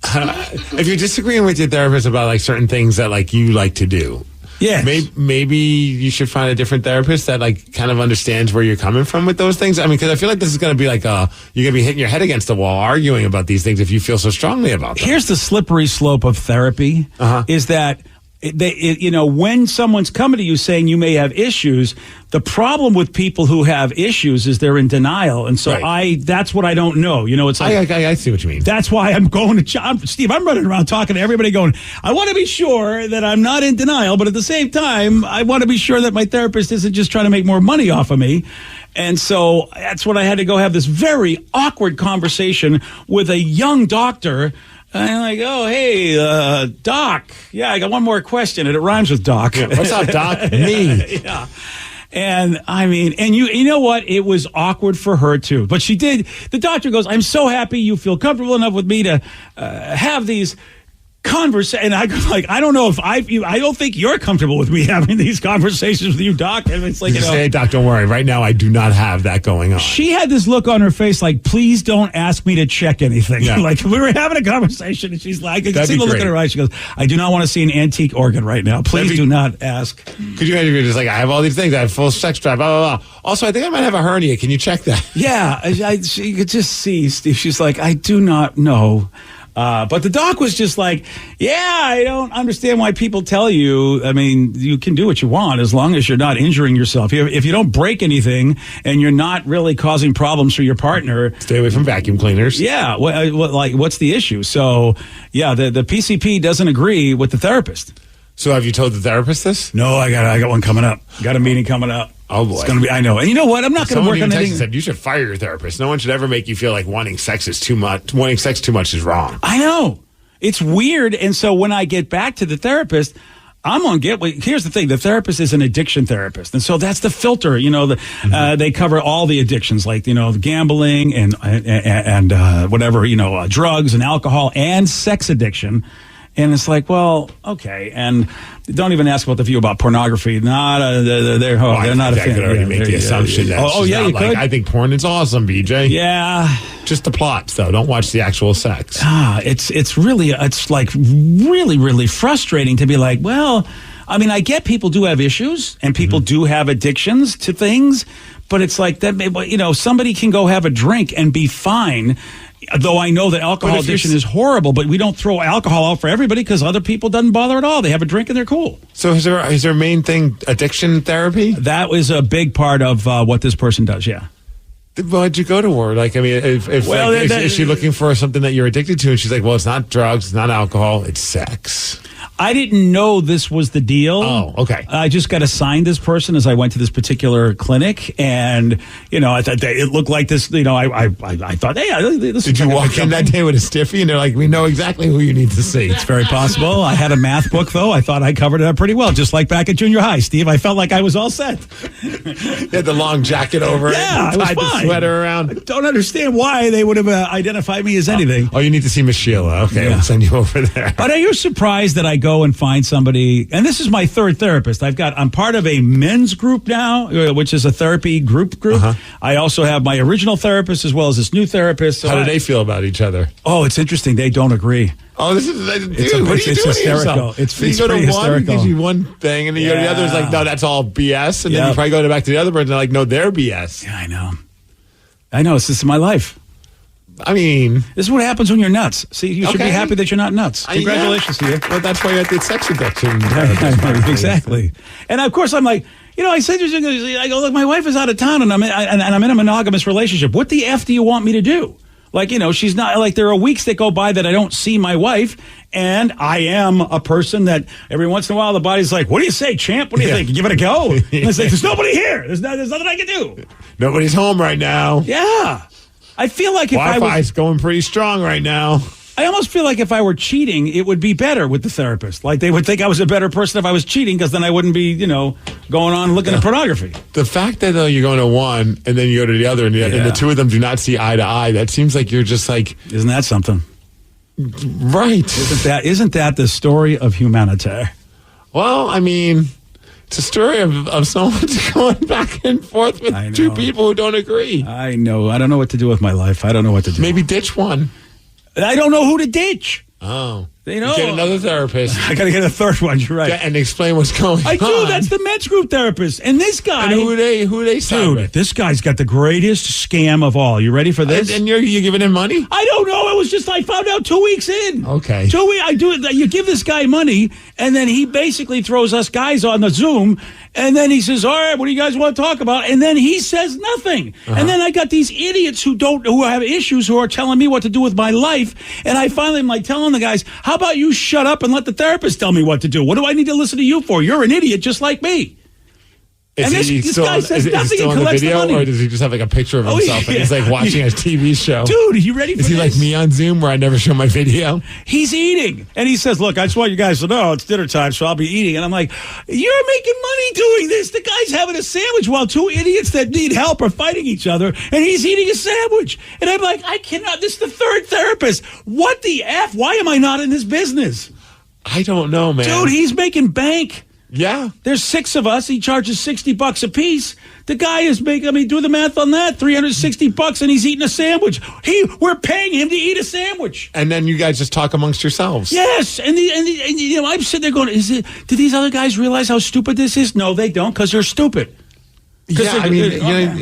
if you're disagreeing with your therapist about like certain things that like you like to do, yeah, maybe you should find a different therapist that like kind of understands where you're coming from with those things. I mean, because I feel like this is going to be like you're going to be hitting your head against the wall arguing about these things if you feel so strongly about them. Here's the slippery slope of therapy: is that when someone's coming to you saying you may have issues, the problem with people who have issues is they're in denial. And so that's what I don't know. You know, it's like, I see what you mean. That's why I'm going to, Steve, I'm running around talking to everybody going, I want to be sure that I'm not in denial, but at the same time, I want to be sure that my therapist isn't just trying to make more money off of me. And so that's what I had to go have this very awkward conversation with a young doctor. And I'm like, oh, hey, Doc. Yeah, I got one more question, and it rhymes with Doc. Yeah, what's up, Doc? Me. Yeah. And I mean, and you know what? It was awkward for her too. But she did. The doctor goes, I'm so happy you feel comfortable enough with me to have these conversations. And I go like, I don't know if I don't think you're comfortable with me having these conversations with you, Doc. And it's like, say, Doc, don't worry. Right now, I do not have that going on. She had this look on her face like, please don't ask me to check anything. Yeah. Like we were having a conversation and she's like, I can see the look in her eyes. She goes, I do not want to see an antique organ right now. Please do not ask. Could you imagine just like, I have all these things. I have full sex drive, blah, blah, blah. Also, I think I might have a hernia. Can you check that? Yeah. She could just see, Steve. She's like, I do not know. But the doc was just like, yeah, I don't understand why people tell you. I mean, you can do what you want as long as you're not injuring yourself. If you don't break anything and you're not really causing problems for your partner. Stay away from vacuum cleaners. Yeah. What's the issue? So, yeah, the PCP doesn't agree with the therapist. So have you told the therapist this? No, I got one coming up. Got a meeting coming up. Oh, boy. It's going to be, I know. And you know what? I'm not going to work on anything. Said you should fire your therapist. No one should ever make you feel like wanting sex too much is wrong. I know. It's weird. And so when I get back to the therapist, I'm going to here's the thing. The therapist is an addiction therapist. And so that's the filter. You know, they cover all the addictions, like, you know, the gambling and whatever, you know, drugs and alcohol and sex addiction. And it's like, well, okay. And don't even ask about the view about pornography. They're not a fan. I could already make the assumption that you could. I think porn is awesome, BJ. Yeah. Just the plots, though. Don't watch the actual sex. It's like really, really frustrating to be like, well, I mean, I get people do have issues and people do have addictions to things, but it's like that, you know, somebody can go have a drink and be fine. Though I know that alcohol addiction is horrible, but we don't throw alcohol out for everybody because other people doesn't bother at all. They have a drink and they're cool. So is their main thing addiction therapy? That was a big part of what this person does, yeah. Why'd you go to her? Like, I mean, is she looking for something that you're addicted to? And she's like, well, it's not drugs, it's not alcohol, it's sex. I didn't know this was the deal. Oh, okay. I just got assigned this person as I went to this particular clinic, and you know, I thought it looked like this. You know, I thought, hey, this. Did you walk in that day with a stiffy, and they're like, we know exactly who you need to see? It's very possible. I had a math book though. I thought I covered it up pretty well, just like back at junior high. Steve, I felt like I was all set. You had the long jacket over it. Yeah, I was tied fine. The sweater around. I don't understand why they would have identified me as anything. Oh, you need to see Miss Sheila. Okay, We'll send you over there. But are you surprised that I go and find somebody? And this is my third therapist. I'm part of a men's group now, which is a therapy group. I also have my original therapist as well as this new therapist. So how do they feel about each other? Oh, it's interesting. They don't agree. Oh, this is what are you doing hysterical. It's you go to one, hysterical. gives you one thing, and then you go to the other. It's like, no, that's all BS. And then you probably go back to the other person. They're like, no, they're BS. Yeah, I know. This is my life. I mean, this is what happens when you're nuts. See, you should be happy that you're not nuts. Congratulations to you. Well, that's why you had the sex addiction. Exactly. And of course, I'm like, you know, I said, I go, look, my wife is out of town, and I'm in a monogamous relationship. What the F do you want me to do? Like, you know, she's not, like, there are weeks that go by that I don't see my wife, and I am a person that every once in a while the body's like, what do you say, champ? What do you think? Give it a go. And it's like, there's nobody here. There's nothing I can do. Nobody's home right now. Yeah. I feel like if Wi-Fi's going pretty strong right now. I almost feel like if I were cheating, it would be better with the therapist. Like, they would think I was a better person if I was cheating, because then I wouldn't be, you know, going on looking at pornography. The fact that, though, you're going to one and then you go to the other and the two of them do not see eye to eye, that seems like you're just like... Isn't that something? Right. Isn't that the story of humanity? Well, I mean... It's a story of someone going back and forth with two people who don't agree. I know. I don't know what to do with my life. I don't know what to do. Maybe ditch one. I don't know who to ditch. Oh. You know, get another therapist. I got to get a third one. You're right. And explain what's going on. I do. That's the men's group therapist. And this guy. And who are they Dude, with? This guy's got the greatest scam of all. You ready for this? And you're giving him money? I don't know. It was just, I found out 2 weeks in. Okay. 2 weeks. I do it. You give this guy money, and then he basically throws us guys on the Zoom, and then he says, all right, what do you guys want to talk about? And then he says nothing. And then I got these idiots who have issues who are telling me what to do with my life. And I finally am like telling the guys, how about you shut up and let the therapist tell me what to do? What do I need to listen to you for? You're an idiot just like me. Is this guy says nothing and collects the money. Or does he just have like a picture of himself and he's like watching a TV show? Dude, you ready for this? Is he like me on Zoom where I never show my video? He's eating. And he says, look, I just want you guys to know it's dinner time, so I'll be eating. And I'm like, you're making money doing this. The guy's having a sandwich while two idiots that need help are fighting each other, and he's eating a sandwich. And I'm like, I cannot. This is the third therapist. What the F? Why am I not in this business? I don't know, man. Dude, he's making bank. Yeah. There's 6 of us. He charges $60 a piece. The guy is making, do the math on that, $360, and he's eating a sandwich. We're paying him to eat a sandwich. And then you guys just talk amongst yourselves. Yes. And you know, I'm sitting there going, do these other guys realize how stupid this is? No, they don't, because they're stupid. Yeah, I mean,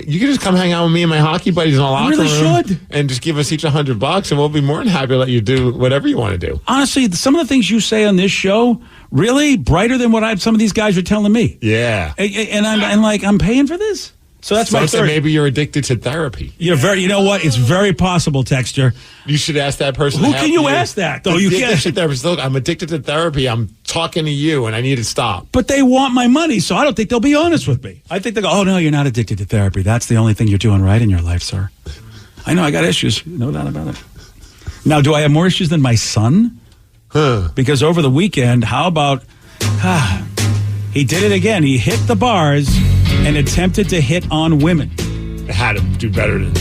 you can just come hang out with me and my hockey buddies in the locker room. Should. And just give us each $100, and we'll be more than happy to let you do whatever you want to do. Honestly, some of the things you say on this show, really brighter than what some of these guys are telling me. Yeah. And I'm paying for this? So that's my third. Maybe you're addicted to therapy. You know what? It's very possible, Texter. You should ask that person. Who can you ask that, though? You can't. Therapist. Look, I'm addicted to therapy. I'm talking to you, and I need to stop. But they want my money, so I don't think they'll be honest with me. I think they'll go, oh, no, you're not addicted to therapy. That's the only thing you're doing right in your life, sir. I know, I got issues. No doubt about it. Now, do I have more issues than my son? Because over the weekend, how about... he did it again. He hit the bars and attempted to hit on women. I had to do better than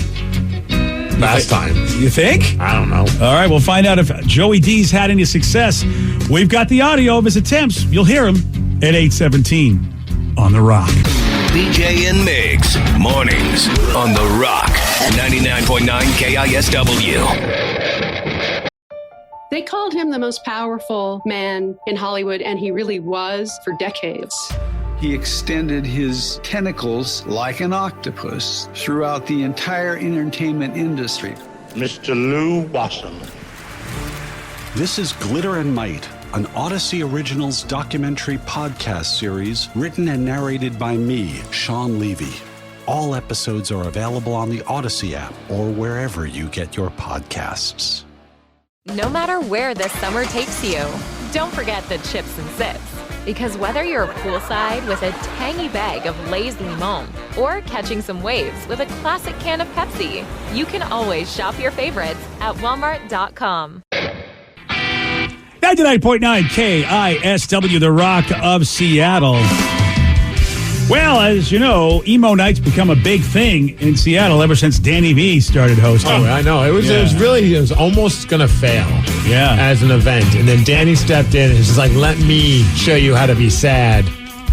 last time. You think? I don't know. All right, we'll find out if Joey D's had any success. We've got the audio of his attempts. You'll hear him at 8:17 on The Rock. BJ and Migs, mornings on The Rock, 99.9 KISW. They called him the most powerful man in Hollywood, and he really was for decades. He extended his tentacles like an octopus throughout the entire entertainment industry. Mr. Lou Wasserman. This is Glitter and Might, an Odyssey Originals documentary podcast series written and narrated by me, Sean Levy. All episodes are available on the Odyssey app or wherever you get your podcasts. No matter where this summer takes you, don't forget the chips and sips. Because whether you're poolside with a tangy bag of Lay's Limon or catching some waves with a classic can of Pepsi, you can always shop your favorites at Walmart.com. 99.9 KISW, The Rock of Seattle. Well, as you know, emo nights become a big thing in Seattle ever since Danny V started hosting. Oh, I know. It was almost going to fail as an event. And then Danny stepped in and was just like, let me show you how to be sad.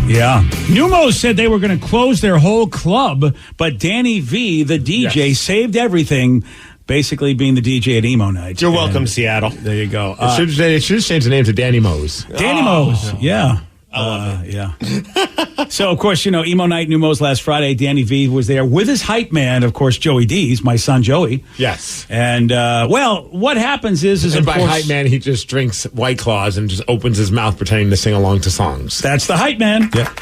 Yeah. Numos said they were going to close their whole club, but Danny V, the DJ, saved everything, basically being the DJ at emo nights. You're welcome, Seattle. There you go. It should change the name to Danny Mo's. Danny Mo's, yeah. I love it. Yeah. So, of course, Emo Night, Numos last Friday. Danny V was there with his hype man, of course, Joey D's, my son Joey. Yes. And, what happens is and of by course, hype man, he just drinks White Claws and just opens his mouth pretending to sing along to songs. That's the hype man. Yeah.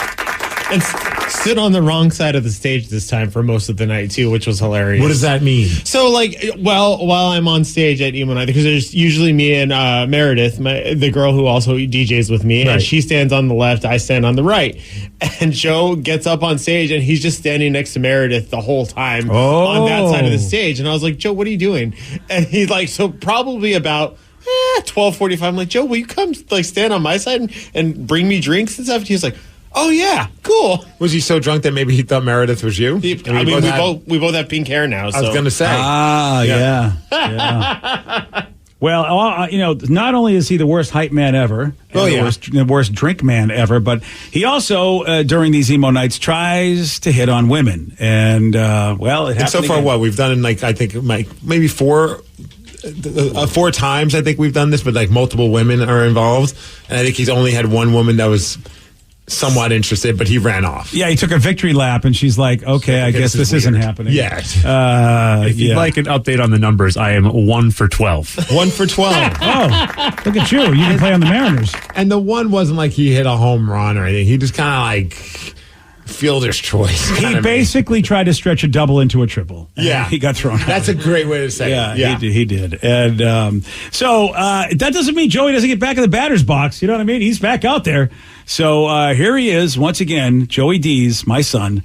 And stood on the wrong side of the stage this time for most of the night, too, which was hilarious. What does that mean? So, while I'm on stage at Emo Night, because there's usually me and Meredith, the girl who also DJs with me, and she stands on the left, I stand on the right. And Joe gets up on stage, and he's just standing next to Meredith the whole time on that side of the stage. And I was like, Joe, what are you doing? And he's like, so probably about 12:45. I'm like, Joe, will you come stand on my side and bring me drinks and stuff? And he was like, oh, yeah, cool. Was he so drunk that maybe he thought Meredith was you? We both have pink hair now. So. I was going to say. Yeah. Well, not only is he the worst hype man ever, the worst drink man ever, but he also, during these emo nights, tries to hit on women. And, it happened. And so far, we've done in, I think, maybe four times, I think we've done this, but, multiple women are involved. And I think he's only had one woman that was somewhat interested, but he ran off. Yeah, he took a victory lap, and she's like, okay, I guess this isn't happening. Yes. If you'd like an update on the numbers, I am 1 for 12. 1 for 12. Oh, look at you. You can play on the Mariners. And the one wasn't like he hit a home run or anything. He just kind of fielder's choice. He basically tried to stretch a double into a triple. Yeah. He got thrown out. That's a great way to say it. Yeah, he did. And so that doesn't mean Joey doesn't get back in the batter's box. You know what I mean? He's back out there. So here he is once again, Joey D's, my son,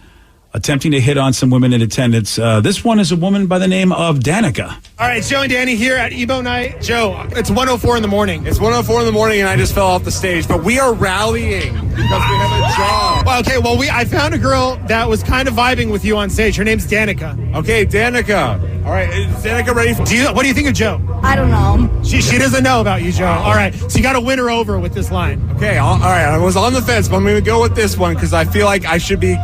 attempting to hit on some women in attendance. This one is a woman by the name of Danica. All right, Joe and Danny here at Emo Night. Joe, it's 1:04 in the morning. It's 1:04 in the morning, and I just fell off the stage. But we are rallying because we have a job. Well, okay, I found a girl that was kind of vibing with you on stage. Her name's Danica. Okay, Danica. All right, is Danica ready? What do you think of Joe? I don't know. She doesn't know about you, Joe. All right, so you got to win her over with this line. Okay, all right. I was on the fence, but I'm going to go with this one because I feel like I should be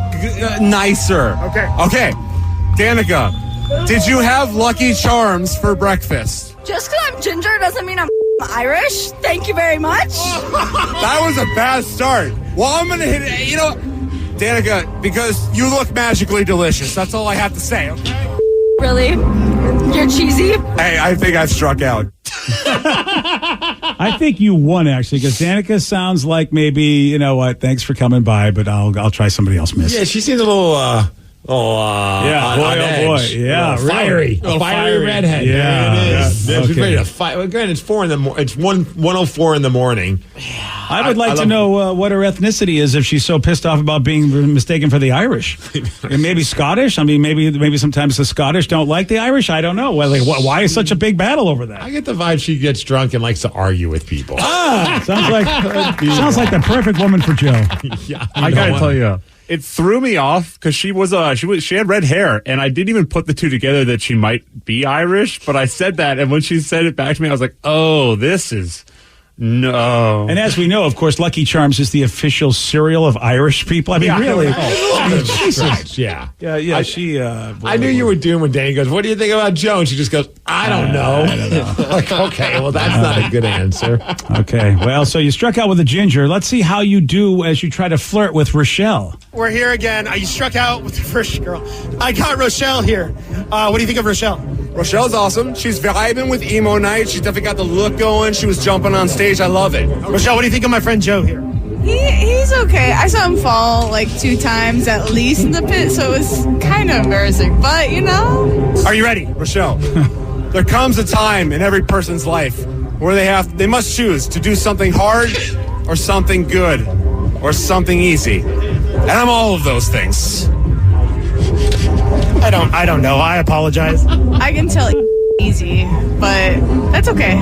nicer. Okay, Danica, did you have Lucky Charms for breakfast? Just because I'm ginger doesn't mean I'm Irish. Thank you very much. That was a bad start. Well, I'm going to hit it. Danica, because you look magically delicious. That's all I have to say, okay? Really? You're cheesy? Hey, I think I've struck out. I think you won, actually, because Danica sounds like maybe, you know what, thanks for coming by, but I'll try somebody else, miss. Yeah, she seems a little, yeah, boy. Yeah, a fiery. Really. A fiery redhead. Yeah. There it is. Yeah. She's Okay. ready to fight. Well, granted, it's 1:04 in the morning. I would like to know what her ethnicity is if she's so pissed off about being mistaken for the Irish. And maybe Scottish. I mean, maybe sometimes the Scottish don't like the Irish. I don't know. Well, why is such a big battle over that? I get the vibe she gets drunk and likes to argue with people. Sounds like the perfect woman for Joe. Yeah, I gotta tell you, it threw me off because she had red hair, and I didn't even put the two together that she might be Irish. But I said that, and when she said it back to me, I was like, "Oh, this is." No. And as we know, of course, Lucky Charms is the official cereal of Irish people. I mean, really. Jesus. Yeah. Yeah, she... I knew you were doing when Danny goes, what do you think about Joe? And she just goes, I don't know. Like, okay, well, that's not a good answer. Okay, well, so you struck out with a ginger. Let's see how you do as you try to flirt with Rochelle. We're here again. You struck out with the first girl. I got Rochelle here. What do you think of Rochelle? Rochelle's awesome. She's vibing with emo night. She's definitely got the look going. She was jumping on stage. I love it. Rochelle, what do you think of my friend Joe here? He's okay. I saw him fall like 2 times at least in the pit, so it was kind of embarrassing. But, you know. Are you ready, Rochelle? There comes a time in every person's life where they must choose to do something hard or something good or something easy. And I'm all of those things. I don't know. I apologize. I can tell easy, but that's okay.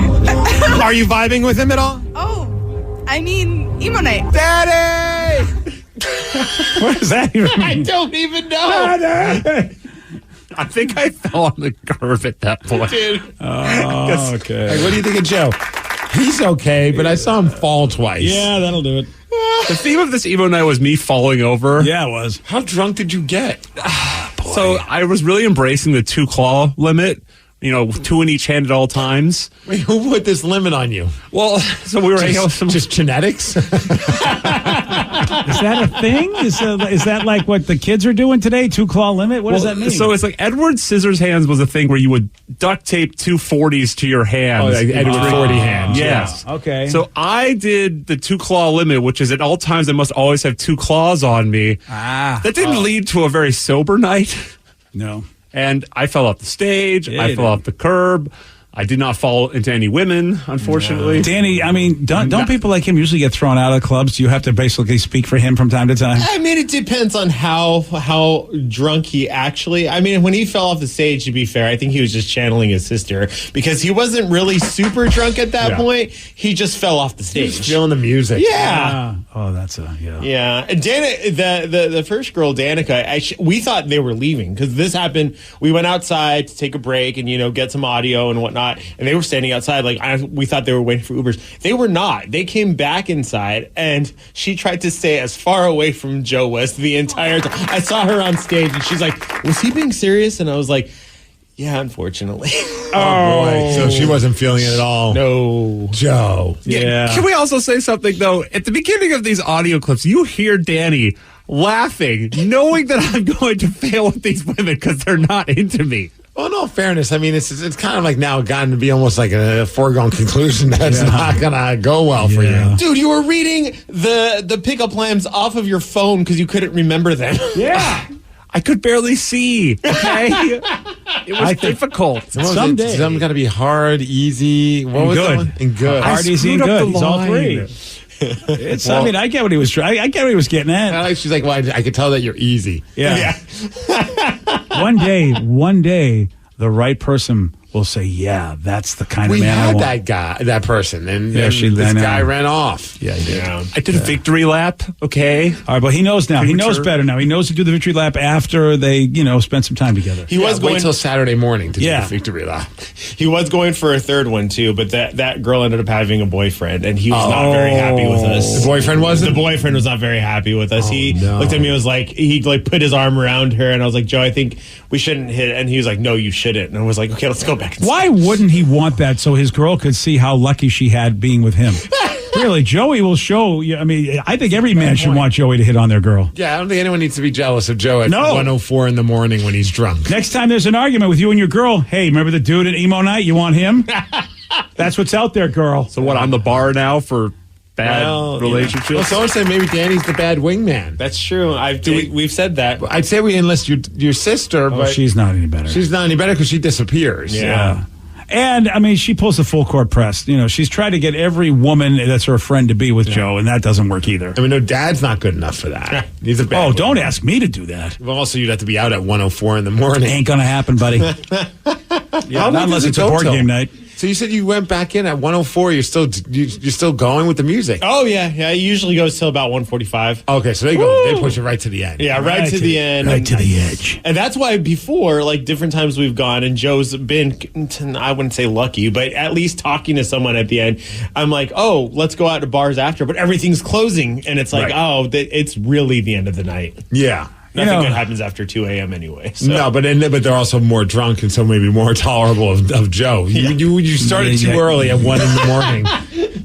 Are you vibing with him at all? Oh, I mean, emo night. Daddy! What does that even mean? I don't even know. Daddy! I think I fell on the curve at that point. Dude. Oh, okay. Like, what do you think of Joe? He's okay, but I saw him fall twice. Yeah, that'll do it. The theme of this emo night was me falling over. Yeah, it was. How drunk did you get? So I was really embracing the 2 claw limit. 2 in each hand at all times. Wait, who put this limit on you? Well, so we were hanging out with some... Just genetics? Is that a thing? Is that like what the kids are doing today? 2 claw limit? What does that mean? So it's like Edward Scissorhands was a thing where you would duct tape 2 40s to your hands. Oh, like Edward 40 hands. Yes. Yeah. Okay. So I did the 2 claw limit, which is at all times I must always have 2 claws on me. That didn't lead to a very sober night. No. And I fell off the stage. Yeah, I fell off the curb. I did not fall into any women, unfortunately. Danny, I mean, don't people like him usually get thrown out of clubs? Do you have to basically speak for him from time to time? I mean, it depends on how drunk he actually... I mean, when he fell off the stage, to be fair, I think he was just channeling his sister because he wasn't really super drunk at that point. He just fell off the stage. Just feeling the music. Yeah. Oh, that's yeah. Yeah. And the first girl, Danica, we thought they were leaving because this happened. We went outside to take a break and, get some audio and whatnot. And they were standing outside we thought they were waiting for Ubers. They were not. They came back inside and she tried to stay as far away from Joe West the entire time. I saw her on stage and she's like, was he being serious? And I was like, yeah, unfortunately. Oh, boy. So she wasn't feeling it at all. No. Joe. Yeah. Can we also say something, though? At the beginning of these audio clips, you hear Danny laughing, knowing that I'm going to fail with these women because they're not into me. Well, in all fairness, I mean, it's kind of like now gotten to be almost like a foregone conclusion that it's not going to go well for you. Dude, you were reading the pickup lines off of your phone because you couldn't remember them. Yeah. I could barely see, okay? It was difficult. Some got to be hard, easy. What was that one? And good. Hard, easy, and good. He's all 3. I mean, I get what he was trying. I get what he was getting at. She's like, well, I could tell that you're easy. Yeah. One day, the right person will say, "Yeah, that's the kind of man I want." We had that person, and this guy ran off. Yeah, he did. I did a victory lap. Okay, all right, but he knows now. He knows better now. He knows to do the victory lap after they, spend some time together. He was going wait till Saturday morning to do the victory lap. He was going for a third one too, but that girl ended up having a boyfriend, and he was not very happy with us. The boyfriend wasn't? The boyfriend was not very happy with us. He looked at me and was like, he put his arm around her, and I was like, Joe, I think we shouldn't hit it. And he was like, no, you shouldn't. And I was like, okay, let's go back. Why wouldn't he want that so his girl could see how lucky she had being with him? Really, Joey will show. I mean, I think every man should want Joey to hit on their girl. Yeah, I don't think anyone needs to be jealous of Joe at No. 1:04 in the morning when he's drunk. Next time there's an argument with you and your girl, hey, remember the dude at emo night? You want him? That's what's out there, girl. So what? I'm the bar now for bad relationships. Well, someone said maybe Danny's the bad wingman. That's true. We've said that. I'd say we enlist your sister, but she's not any better. She's not any better because she disappears. Yeah. And, I mean, she pulls the full court press. You know, she's tried to get every woman that's her friend to be with Joe, and that doesn't work either. I mean, no, Dad's not good enough for that. He's a bad don't ask me to do that. Well, also, you'd have to be out at 1:04 in the morning. Ain't going to happen, buddy. How not unless it's a board game night. So you said you went back in at 1:04. You're still going with the music. Oh yeah. It usually goes till about 1:45. Okay, so they push it right to the end. Yeah, right to the end, right to the edge. And that's why before, like different times we've gone, and Joe's been, I wouldn't say lucky, but at least talking to someone at the end. I'm like, oh, let's go out to bars after, but everything's closing, and it's like, it's really the end of the night. Yeah. Nothing good happens after 2 a.m. anyway. So. No, but they're also more drunk and so maybe more tolerable of Joe. You started too early at 1 in the morning.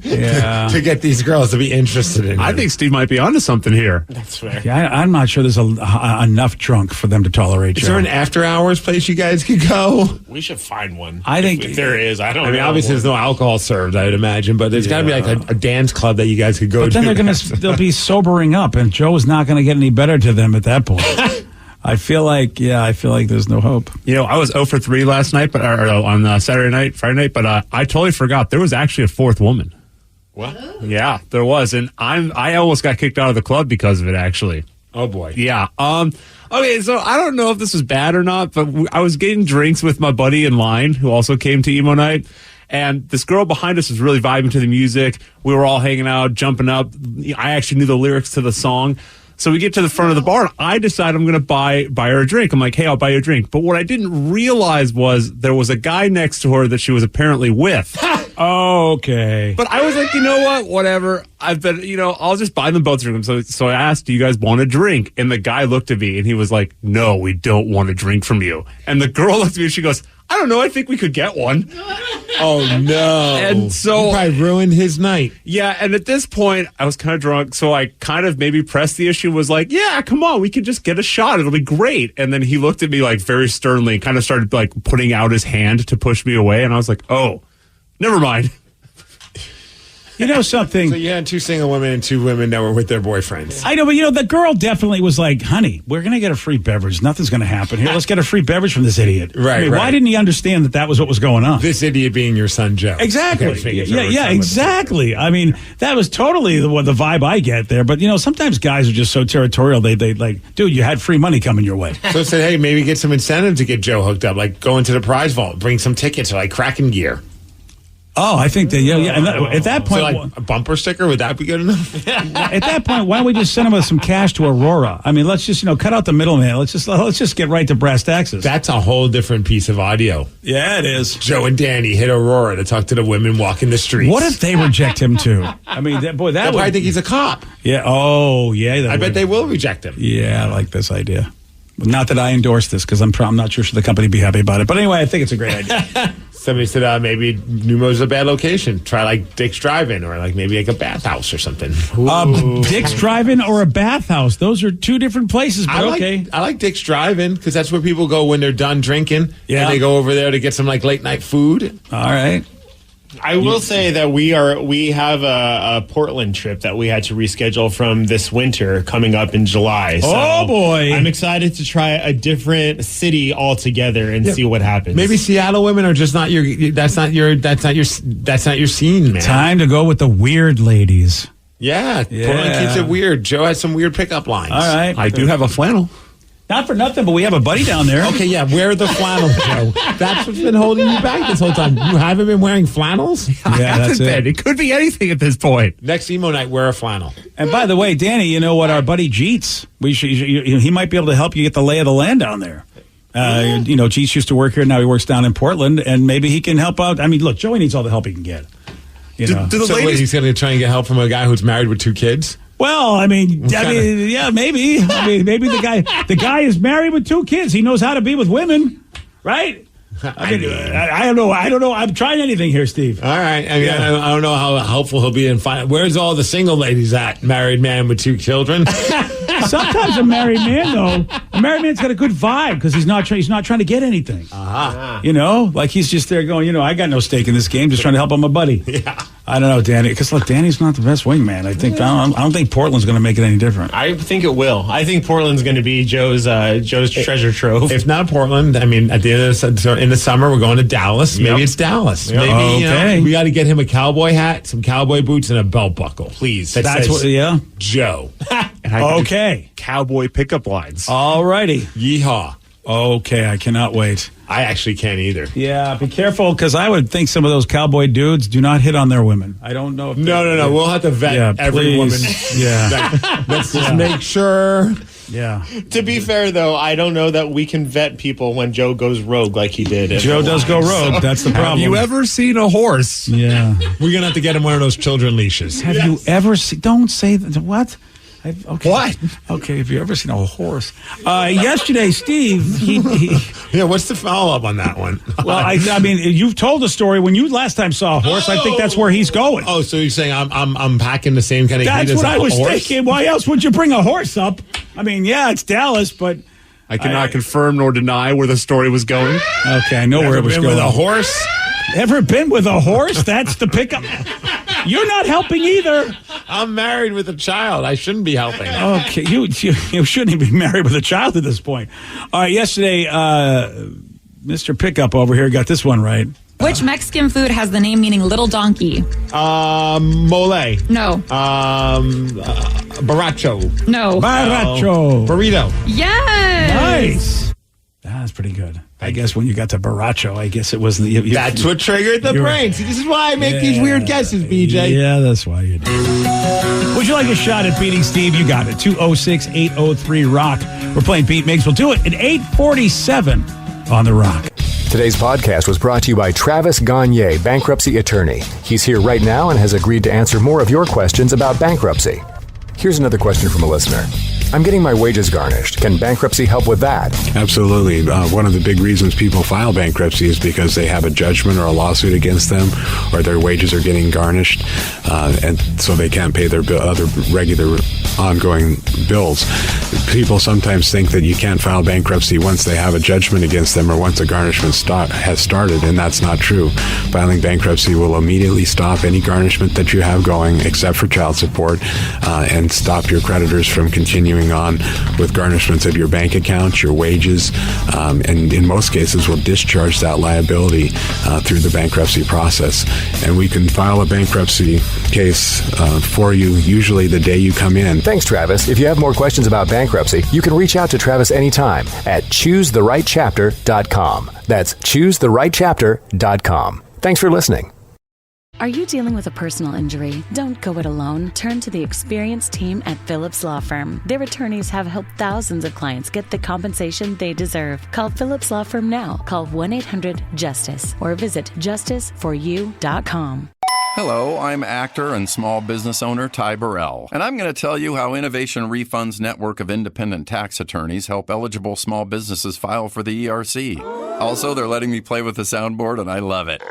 To get these girls to be interested in him. I think Steve might be onto something here. That's fair. Yeah, I'm not sure there's enough drunk for them to tolerate Joe. Is there an after hours place you guys could go? We should find one. I think if there is. I don't know. I mean, obviously there's no alcohol served, I'd imagine, but there's got to be like a dance club that you guys could go to. But then they'll be sobering up, and Joe's not going to get any better to them at that point. I feel like there's no hope. You know, I was 0 for 3 last night, but on Friday night, but I totally forgot there was actually a fourth woman. What? Yeah, there was, and I almost got kicked out of the club because of it. Actually. Oh boy. Yeah. Okay, so I don't know if this was bad or not, but I was getting drinks with my buddy in line who also came to emo night. And this girl behind us was really vibing to the music. We were all hanging out, jumping up. I actually knew the lyrics to the song. So we get to the front of the bar, and I decide I'm going to buy her a drink. I'm like, hey, I'll buy you a drink. But what I didn't realize was there was a guy next to her that she was apparently with. Okay. But I was like, you know what? Whatever. I'll just buy them both drinks. So I asked, do you guys want a drink? And the guy looked at me, and he was like, no, we don't want a drink from you. And the girl looked at me, and she goes, I don't know. I think we could get one. Oh, no. And so you probably ruined his night. Yeah, and at this point, I was kind of drunk, so I kind of maybe pressed the issue, was like, yeah, come on, we could just get a shot. It'll be great. And then he looked at me like very sternly, kind of started like putting out his hand to push me away, and I was like, oh, never mind. You know something? So you had 2 single women and 2 women that were with their boyfriends. I know, but the girl definitely was like, honey, we're going to get a free beverage. Nothing's going to happen here. Let's get a free beverage from this idiot. Right, Why didn't he understand that was what was going on? This idiot being your son, Joe. Exactly. Yeah, exactly. I mean, that was totally the vibe I get there. But, sometimes guys are just so territorial. They like, dude, you had free money coming your way. So I said, hey, maybe get some incentive to get Joe hooked up. Like go into the prize vault, bring some tickets or like Kraken gear. Oh, I think that, And at that point, so like a bumper sticker, would that be good enough? At that point, why don't we just send him some cash to Aurora? I mean, let's just, cut out the middleman. Let's just get right to brass taxes. That's a whole different piece of audio. Yeah, it is. Joe and Danny hit Aurora to talk to the women walking the streets. What if they reject him too? I mean, that would probably think he's a cop. Yeah. Oh, yeah. I bet they will reject him. Yeah, I like this idea. Not that I endorse this because I'm not sure the company would be happy about it. But anyway, I think it's a great idea. Somebody said maybe Numo's a bad location. Try like Dick's Drive-In or like maybe like a bathhouse or something. Dick's Drive-In or a bathhouse. Those are 2 different places, but I like Dick's Drive-In because that's where people go when they're done drinking. Yeah. And they go over there to get some like late night food. All right. I will say that we have a Portland trip that we had to reschedule from this winter coming up in July. So oh boy! I'm excited to try a different city altogether and see what happens. Maybe Seattle women are just not your. That's not your scene, man. Time to go with the weird ladies. Yeah, Portland keeps it weird. Joe has some weird pickup lines. All right, I do have a flannel. Not for nothing, but we have a buddy down there. Okay, yeah, wear the flannel, Joe. That's what's been holding you back this whole time. You haven't been wearing flannels? Yeah, that's it. It could be anything at this point. Next emo night, wear a flannel. And by the way, Danny, you know what? Our buddy Jeets, he might be able to help you get the lay of the land down there. Jeets used to work here. Now he works down in Portland, and maybe he can help out. I mean, look, Joey needs all the help he can get. Do the ladies, he's going to try and get help from a guy who's married with 2 kids? Well, yeah, maybe. Maybe the guy is married with 2 kids. He knows how to be with women, right? I don't know. I don't know. I'm trying anything here, Steve. All right. I mean, I don't know how helpful he'll be in finding. Where's all the single ladies at? Married man with 2 children. Sometimes a married man, though, a married man's got a good vibe because he's not trying to get anything. You know, like he's just there going, I got no stake in this game, just trying to help out my buddy. Yeah. I don't know, Danny, because look, Danny's not the best wingman. I don't think Portland's going to make it any different. I think it will. I think Portland's going to be Joe's treasure trove. If not Portland, I mean, at the end of in the summer, we're going to Dallas. Maybe it's Dallas. Yep. Maybe we got to get him a cowboy hat, some cowboy boots, and a belt buckle, please. That's what. Yeah, Joe. Okay. Cowboy pickup lines. All righty. Yeehaw. Okay, I cannot wait. I actually can't either. Yeah, be careful because I would think some of those cowboy dudes do not hit on their women. I don't know. If No. We'll have to vet every woman. Yeah. Let's just make sure. Yeah. To be fair, though, I don't know that we can vet people when Joe goes rogue like he did. Joe does go rogue. That's the problem. Have you ever seen a horse? Yeah. We're going to have to get him one of those children leashes. Have you ever seen... Don't say that. What? Okay. What? Okay, have you ever seen a horse? Yesterday, Steve, he Yeah, what's the follow-up on that one? Well, I mean, you've told the story when you last time saw a horse. I think that's where he's going. Oh, so you're saying I'm packing the same kind of heat That's as what I was horse? thinking. Why else would you bring a horse up? I mean, yeah, it's Dallas, but... I cannot confirm nor deny where the story was going. Okay, I know where it was going. With a horse? Ever been with a horse? That's the pickup. You're not helping either. I'm married with a child. I shouldn't be helping. Okay, you shouldn't even be married with a child at this point. All right, yesterday, Mr. Pickup over here got this one right. Which Mexican food has the name meaning little donkey? Mole. No. Baracho. No. Baracho. Burrito. Yes. Nice. That's pretty good. I guess when you got to Baracho, I guess it was the... That's what triggered the brain. See, this is why I make these weird guesses, BJ. Yeah, that's why you do. Would you like a shot at beating Steve? You got it. 206-803-ROCK. We're playing Beat Migs. We'll do it at 8:47 on The Rock. Today's podcast was brought to you by Travis Gagne, bankruptcy attorney. He's here right now and has agreed to answer more of your questions about bankruptcy. Here's another question from a listener. I'm getting my wages garnished. Can bankruptcy help with that? Absolutely. One of the big reasons people file bankruptcy is because they have a judgment or a lawsuit against them, or their wages are getting garnished, and so they can't pay their other regular ongoing bills. People sometimes think that you can't file bankruptcy once they have a judgment against them or once a garnishment has started, and that's not true. Filing bankruptcy will immediately stop any garnishment that you have going, except for child support, and stop your creditors from continuing on with garnishments of your bank account, your wages, and in most cases will discharge that liability through the bankruptcy process. And we can file a bankruptcy case for you usually the day you come in. Thanks, Travis. If you have more questions about bankruptcy, you can reach out to Travis anytime at choosetherightchapter.com. That's choosetherightchapter.com. Thanks for listening. Are you dealing with a personal injury? Don't go it alone. Turn to the experienced team at Phillips Law Firm. Their attorneys have helped thousands of clients get the compensation they deserve. Call Phillips Law Firm now. Call 1-800-JUSTICE or visit justiceforyou.com. Hello, I'm actor and small business owner Ty Burrell, and I'm going to tell you how Innovation Refund's network of independent tax attorneys help eligible small businesses file for the ERC. Also, they're letting me play with the soundboard, and I love it.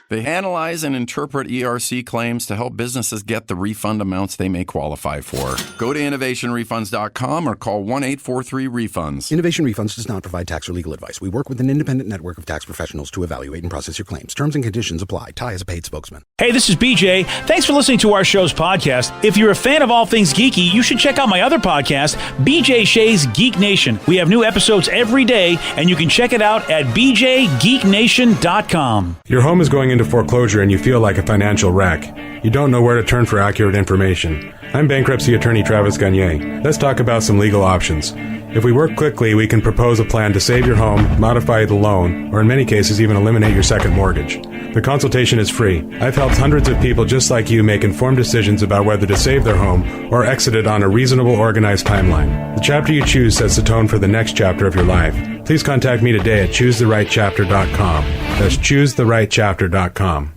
They analyze and interpret ERC claims to help businesses get the refund amounts they may qualify for. Go to innovationrefunds.com or call 1-843-REFUNDS. Innovation Refunds does not provide tax or legal advice. We work with an independent network of tax professionals to evaluate and process your claims. Terms and conditions apply. Ty is a paid spokesman. Hey, this is BJ. Thanks for listening to our show's podcast. If you're a fan of all things geeky, you should check out my other podcast, BJ Shea's Geek Nation. We have new episodes every day, and you can check it out at bjgeeknation.com. Your home is going into foreclosure and you feel like a financial wreck. You don't know where to turn for accurate information. I'm bankruptcy attorney Travis Gagne. Let's talk about some legal options. If we work quickly, we can propose a plan to save your home, modify the loan, or in many cases even eliminate your second mortgage. The consultation is free. I've helped hundreds of people just like you make informed decisions about whether to save their home or exit it on a reasonable, organized timeline. The chapter you choose sets the tone for the next chapter of your life. Please contact me today at choosetherightchapter.com. That's choosetherightchapter.com.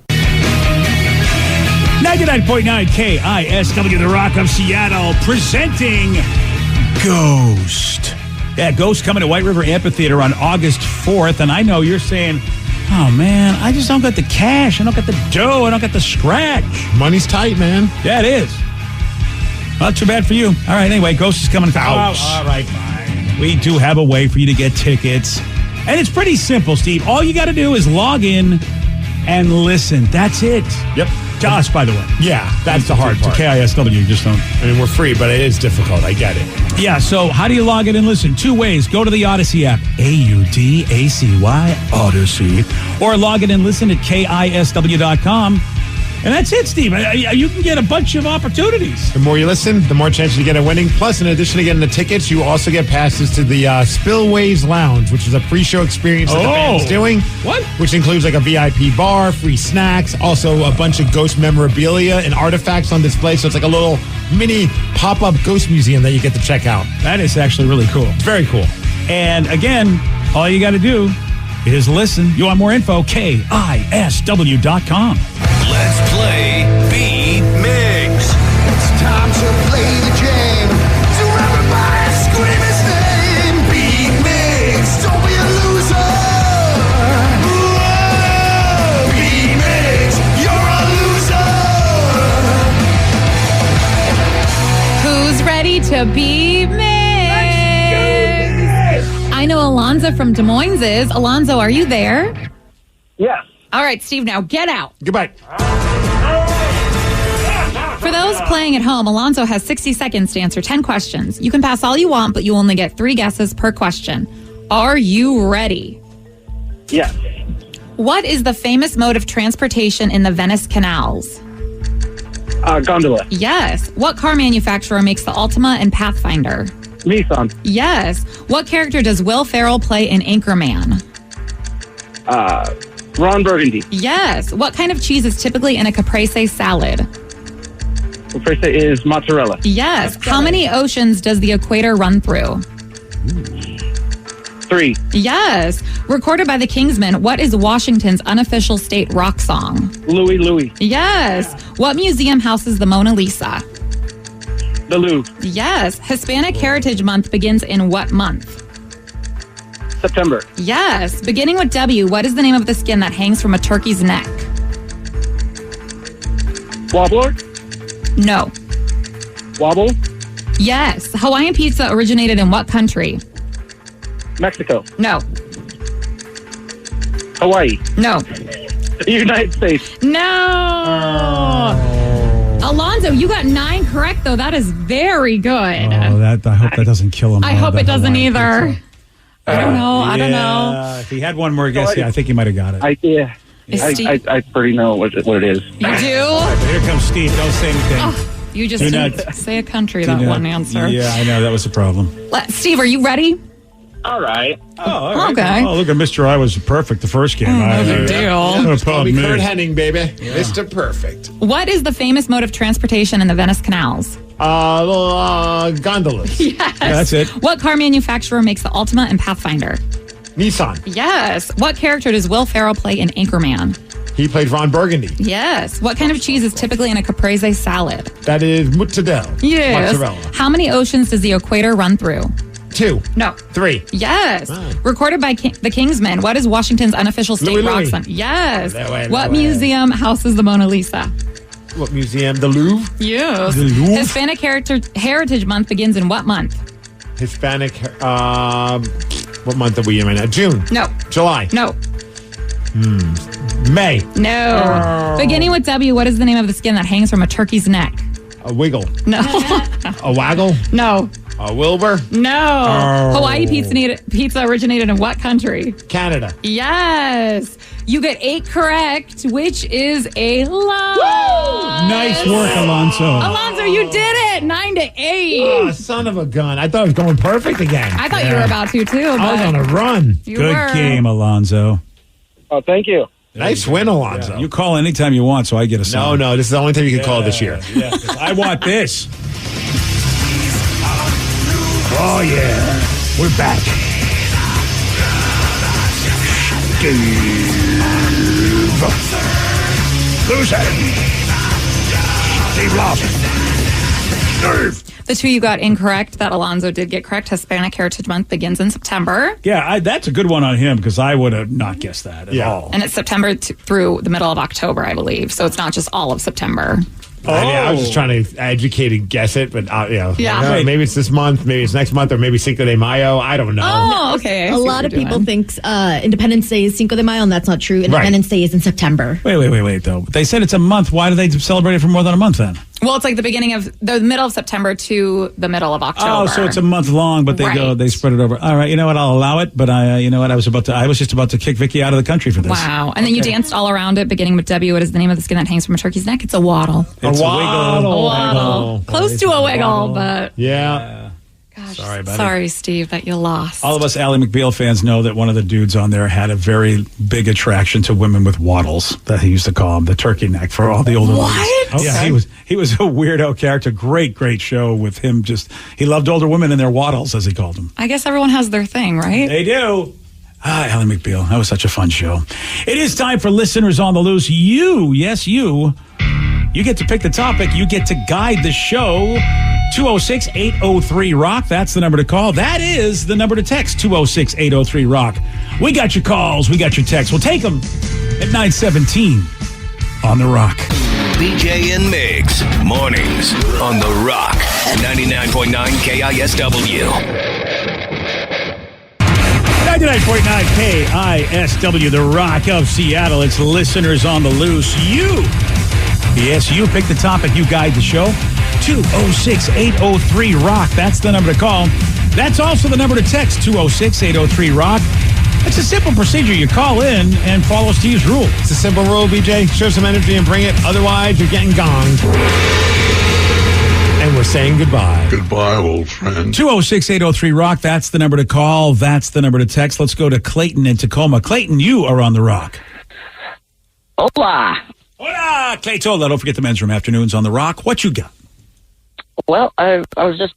99.9 KISW, The Rock of Seattle, presenting Ghost. Yeah, Ghost coming to White River Amphitheater on August 4th. And I know you're saying, oh, man, I just don't got the cash. I don't got the dough. I don't got the scratch. Money's tight, man. Yeah, it is. Not too bad for you. All right, anyway, Ghost is coming to Ouch. all right, fine. We do have a way for you to get tickets. And it's pretty simple, Steve. All you got to do is log in and listen. That's it. Yep. To us, by the way. Yeah, that's the hard part. To KISW, you just don't. I mean, we're free, but it is difficult. I get it. Yeah, so how do you log in and listen? 2 ways. Go to the Odyssey app, AUDACY, Odyssey, or log in and listen at KISW.com. And that's it, Steve. You can get a bunch of opportunities. The more you listen, the more chances you get of winning. Plus, in addition to getting the tickets, you also get passes to the Spillways Lounge, which is a pre-show experience that the band's doing. What? Which includes like a VIP bar, free snacks, also a bunch of Ghost memorabilia and artifacts on display. So it's like a little mini pop-up Ghost museum that you get to check out. That is actually really cool. It's very cool. And again, all you got to do is listen. You want more info? KISW.com. Let's play B Migs. It's time to play the game. So everybody scream his name. B Migs, don't be a loser. Whoa, B Migs, you're a loser. Who's ready to be Migs? I know Alonzo from Des Moines is. Alonzo, are you there? Yes. All right, Steve, now get out. Goodbye. For those playing at home, Alonzo has 60 seconds to answer 10 questions. You can pass all you want, but you only get 3 guesses per question. Are you ready? Yes. What is the famous mode of transportation in the Venice canals? Gondola. Yes. What car manufacturer makes the Altima and Pathfinder? Nissan. Yes. What character does Will Ferrell play in Anchorman? Ron Burgundy. Yes. What kind of cheese is typically in a caprese salad? Caprese is mozzarella. Yes. How many oceans does the equator run through? 3. Yes. Recorded by the Kingsmen, what is Washington's unofficial state rock song? Louie Louie. Yes. What museum houses the Mona Lisa? The Louvre. Yes. Hispanic Heritage Month begins in what month? September. Yes. Beginning with W, what is the name of the skin that hangs from a turkey's neck? Wobbler. No. Wobble. Yes. Hawaiian pizza originated in what country? Mexico. No. Hawaii. No. United States. No. Alonzo, you got 9 correct, though. That is very good. Oh, I hope that doesn't kill him. I hope it doesn't either. I don't know. If he had one more guess, I think he might have got it. I pretty know what it is. You do? Here comes Steve. Don't say anything. Oh, you just didn't say a country, that one answer. Yeah, I know. That was the problem. Steve, are you ready? All right. Oh, all right. Okay. Oh, look at Mr. I was perfect the first game. No big deal. No problem. Kurt Hennig, baby. Mr. Perfect. What is the famous mode of transportation in the Venice canals? Gondolas. Yes. Yeah, that's it. What car manufacturer makes the Altima and Pathfinder? Nissan. Yes. What character does Will Ferrell play in Anchorman? He played Ron Burgundy. Yes. What kind of cheese is typically in a caprese salad? That is mozzarella. Yes. Mozzarella. How many oceans does the equator run through? 2. No. 3. Yes. Right. Recorded by the Kingsmen, what is Washington's unofficial state rock song? Yes. What museum houses the Mona Lisa? What museum? The Louvre? Yes. The Louvre? Hispanic Heritage Month begins in what month? Hispanic, what month are we in right now? June? No. July? No. May? No. Oh. Beginning with W, what is the name of the skin that hangs from a turkey's neck? A wiggle? No. A waggle? No. A Wilbur? No. Oh. Hawaii pizza originated in what country? Canada. Yes. You get 8 correct, which is a lie. Nice work, Alonzo. Alonzo, you did it. 9-8. Oh, son of a gun. I thought I was going perfect again. I thought you were about to, too. I was on a run. Good game, Alonzo. Oh, thank you. Nice win, Alonzo. Yeah. You call anytime you want, so I get a song. No, this is the only time you can call this year. Yeah, I want this. Oh, yeah. We're back. Loser. Steve Lawson. The two you got incorrect that Alonzo did get correct. Hispanic Heritage Month begins in September. Yeah, that's a good one on him because I would have not guessed that at all. And it's September through the middle of October, I believe. So it's not just all of September. I was just trying to educate and guess it, but maybe it's this month, maybe it's next month, or maybe Cinco de Mayo. I don't know. Oh, okay. A lot of people think Independence Day is Cinco de Mayo, and that's not true. Independence Day is in September. Wait, though. They said it's a month. Why do they celebrate it for more than a month then? Well, it's like the beginning of the middle of September to the middle of October. Oh, so it's a month long, but they spread it over. All right, you know what? I'll allow it, but I was just about to kick Vicky out of the country for this. Wow. And then you danced all around it, beginning with W. What is the name of the skin that hangs from a turkey's neck? It's a waddle. It's a waddle. A waddle. Close to a wiggle, but... Yeah. Gosh, sorry, buddy. Sorry, Steve, that you lost. All of us Ally McBeal fans know that one of the dudes on there had a very big attraction to women with waddles, that he used to call them the turkey neck for all the older What? ladies. Yeah, he was a weirdo character. Great show with him. He loved older women and their waddles, as he called them. I guess everyone has their thing, right? They do. Ally McBeal. That was such a fun show. It is time for Listeners on the Loose. You get to pick the topic. You get to guide the show. 206-803-ROCK. That's the number to call. That is the number to text. 206-803-ROCK. We got your calls. We got your texts. We'll take them at 9:17 on The Rock. BJ and Migs. Mornings on The Rock. 99.9 KISW. 99.9 KISW, The Rock of Seattle. It's Listeners on the Loose. You pick the topic. You guide the show. 206-803-ROCK. That's the number to call. That's also the number to text. 206-803-ROCK. It's a simple procedure. You call in and follow Steve's rule. It's a simple rule, BJ. Show some energy and bring it. Otherwise, you're getting gonged. And we're saying goodbye. Goodbye, old friend. 206-803-ROCK. That's the number to call. That's the number to text. Let's go to Clayton in Tacoma. Clayton, you are on The Rock. Hola. Hola, Clayton. Don't forget the men's room afternoons on The Rock. What you got? Well, I was just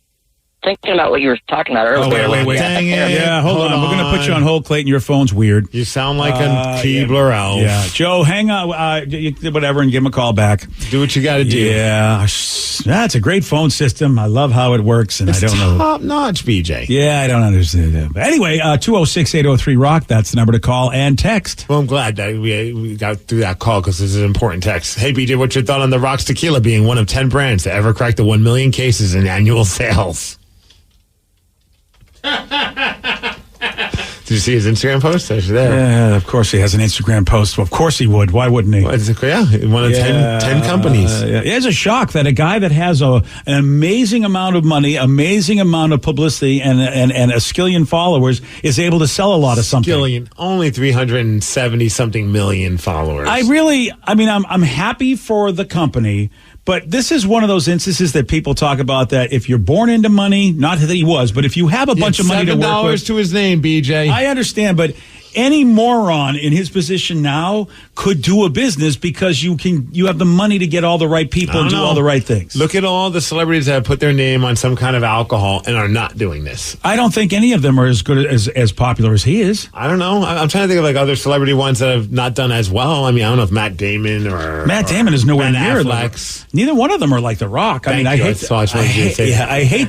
thinking about what you were talking about earlier. Wait. Dang it. Yeah, hold on. We're going to put you on hold, Clayton. Your phone's weird. You sound like a Keebler elf. Yeah. Joe, hang on. Whatever, and give him a call back. Do what you got to do. Yeah. That's a great phone system. I love how it works, and It's I don't know. top notch, BJ. Yeah, I don't understand that. But anyway, 206-803-ROCK. That's the number to call and text. Well, I'm glad that we got through that call because this is an important text. Hey, BJ, what's your thought on the Rock's Tequila being one of 10 brands to ever crack the 1 million cases in annual sales? Did you see his Instagram post? There. Yeah, of course he has an Instagram post. Well, of course he would. Why wouldn't he? One of 10 companies. It's a shock that a guy that has an amazing amount of money, amazing amount of publicity, and a skillion followers is able to sell a lot of something. Skillion, only 370-something million followers. I'm happy for the company. But this is one of those instances that people talk about that if you're born into money, not that he was, but if you have a bunch of money to work with. $7 to his name, BJ. I understand, but any moron in his position now could do a business because you have the money to get all the right people and do all the right things. Look at all the celebrities that have put their name on some kind of alcohol and are not doing this. I don't think any of them are as good as popular as he is. I don't know. I'm trying to think of like other celebrity ones that have not done as well. I mean, I don't know if Matt Damon is nowhere near Affleck's. Neither one of them are like The Rock. I hate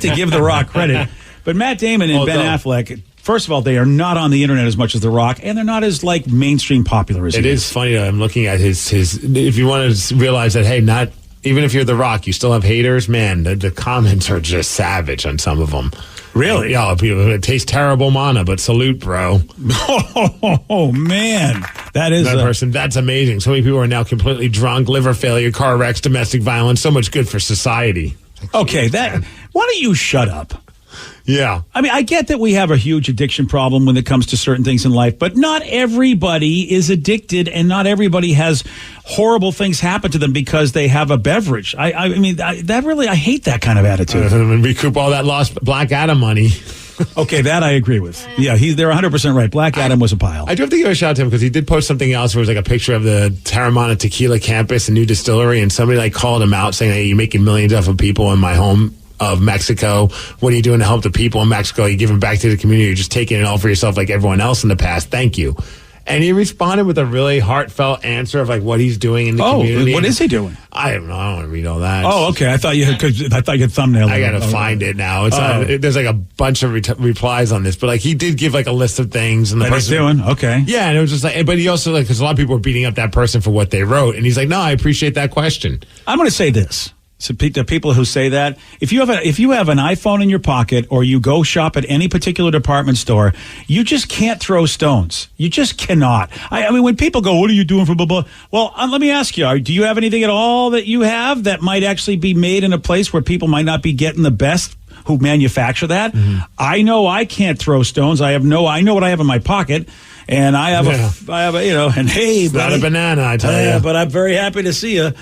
to give The Rock credit, but Matt Damon and Ben Affleck. First of all, they are not on the internet as much as The Rock, and they're not as like mainstream popular as he is. It is funny that I'm looking at his. If you want to realize that, hey, not even if you're The Rock, you still have haters. Man, the comments are just savage on some of them. Really? Yeah, people. It tastes terrible, mana, but salute, bro. Oh man, that person. That's amazing. So many people are now completely drunk, liver failure, car wrecks, domestic violence. So much good for society. Okay, why don't you shut up? Yeah. I mean, I get that we have a huge addiction problem when it comes to certain things in life, but not everybody is addicted and not everybody has horrible things happen to them because they have a beverage. I hate that kind of attitude. Recoup all that lost Black Adam money. Okay, that I agree with. Yeah, they're 100% right. Black Adam was a pile. I do have to give a shout out to him because he did post something else where it was like a picture of the Terramana Tequila campus, a new distillery, and somebody like called him out saying, hey, you're making millions off of people in my home of Mexico. What are you doing to help the people in Mexico? You're giving back to the community. You're just taking it all for yourself like everyone else in the past. Thank you. And he responded with a really heartfelt answer of like what he's doing in the community. What is he doing? I don't know. I don't want to read all that. Oh, okay. I thought you had thumbnail. I gotta find it now. It's there's like a bunch of replies on this, but like he did give like a list of things and the that he's doing. Okay. Yeah, and it was just like, but he also like because a lot of people were beating up that person for what they wrote, and he's like, no, I appreciate that question. I'm going to say this. So the people who say that, if you have an iPhone in your pocket or you go shop at any particular department store, you just can't throw stones. You just cannot. I mean, when people go, what are you doing for blah, blah? Well, let me ask you, do you have anything at all that you have that might actually be made in a place where people might not be getting the best who manufacture that? Mm-hmm. I know I can't throw stones. I know what I have in my pocket. And I have and hey, it's buddy, not a banana, I tell you. But I'm very happy to see you.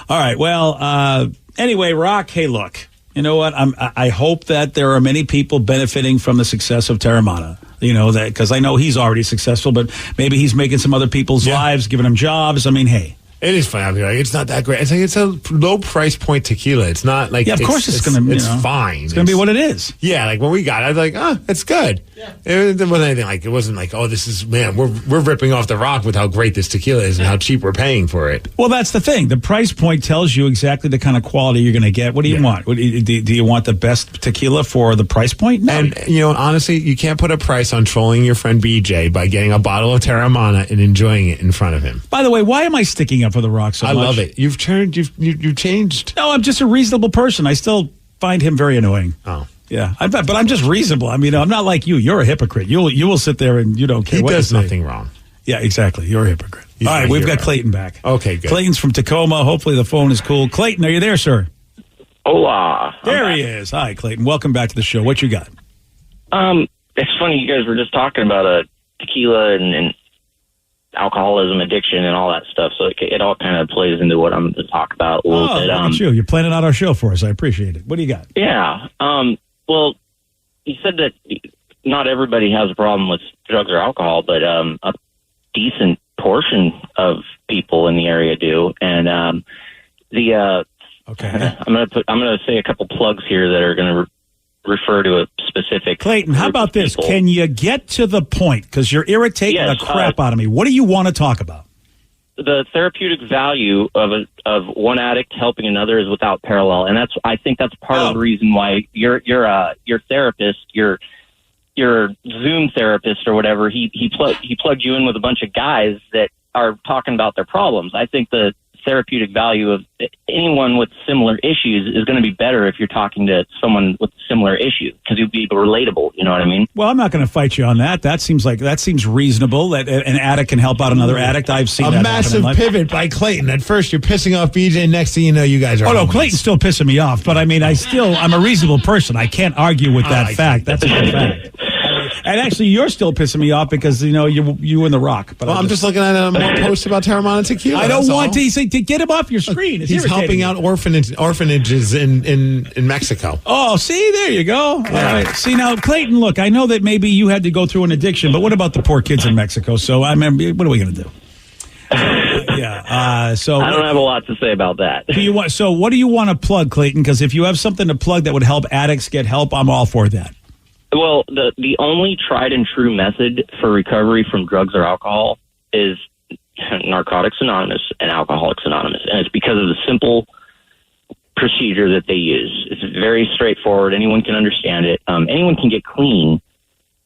All right. Well, anyway, Rock, hey, look, you know what? I hope that there are many people benefiting from the success of Terramana. You know, that because I know he's already successful, but maybe he's making some other people's lives, giving them jobs. I mean, hey. It is funny. Like, it's not that great. It's like it's a low price point tequila. It's not like of course it's going to. It's fine. It's going to be what it is. Yeah, like when we got it, I was like, it's good. Yeah. It wasn't anything like it wasn't like this is we're ripping off the Rock with how great this tequila is and how cheap we're paying for it. Well, that's the thing. The price point tells you exactly the kind of quality you're going to get. What do you want? Do you want the best tequila for the price point? No. And honestly, you can't put a price on trolling your friend BJ by getting a bottle of Terramana and enjoying it in front of him. By the way, why am I sticking up for the Rock so much? I love it. You've changed. No, I'm just a reasonable person. I still find him very annoying. Oh. Yeah, but I'm just reasonable. I mean, I'm not like you. You're a hypocrite. You will sit there and you don't care. He does nothing wrong. Yeah, exactly. You're a hypocrite. All right, we've got Clayton back. Okay, good. Clayton's from Tacoma. Hopefully the phone is cool. Clayton, are you there, sir? Hola. There he is. Hi, Clayton. Welcome back to the show. What you got? It's funny you guys were just talking about tequila and alcoholism, addiction, and all that stuff. So it all kind of plays into what I'm going to talk about a little bit. Look at you. You're planning out our show for us. I appreciate it. What do you got? Yeah. Well, you said that not everybody has a problem with drugs or alcohol, but a decent portion of people in the area do. And okay, I'm going to say a couple plugs here that are going to refer to a specific. Clayton, how about this? Can you get to the point? Because you're irritating the crap out of me. What do you want to talk about? The therapeutic value of one addict helping another is without parallel, and I think that's part of the reason why your therapist, your Zoom therapist or whatever, he plugged you in with a bunch of guys that are talking about their problems. I think the therapeutic value of anyone with similar issues is going to be better if you're talking to someone with a similar issue because you'll be relatable. You know what I mean? Well, I'm not going to fight you on that. That seems reasonable that an addict can help out another addict. I've seen a massive pivot by Clayton. At first, you're pissing off BJ. Next thing you know, you guys are. Oh no, Clayton's still pissing me off. But I mean, I'm a reasonable person. I can't argue with that fact. That's a good fact. And actually, you're still pissing me off because you and the Rock. But I'm just looking at a more post about Terramana tequila. I don't want to say to get him off your screen. He's helping out orphanages in Mexico. Oh, see, there you go. All right. See now, Clayton. Look, I know that maybe you had to go through an addiction, but what about the poor kids in Mexico? So what are we going to do? So I don't have a lot to say about that. So what do you want to plug, Clayton? Because if you have something to plug that would help addicts get help, I'm all for that. Well, the only tried and true method for recovery from drugs or alcohol is Narcotics Anonymous and Alcoholics Anonymous. And it's because of the simple procedure that they use. It's very straightforward. Anyone can understand it. Anyone can get clean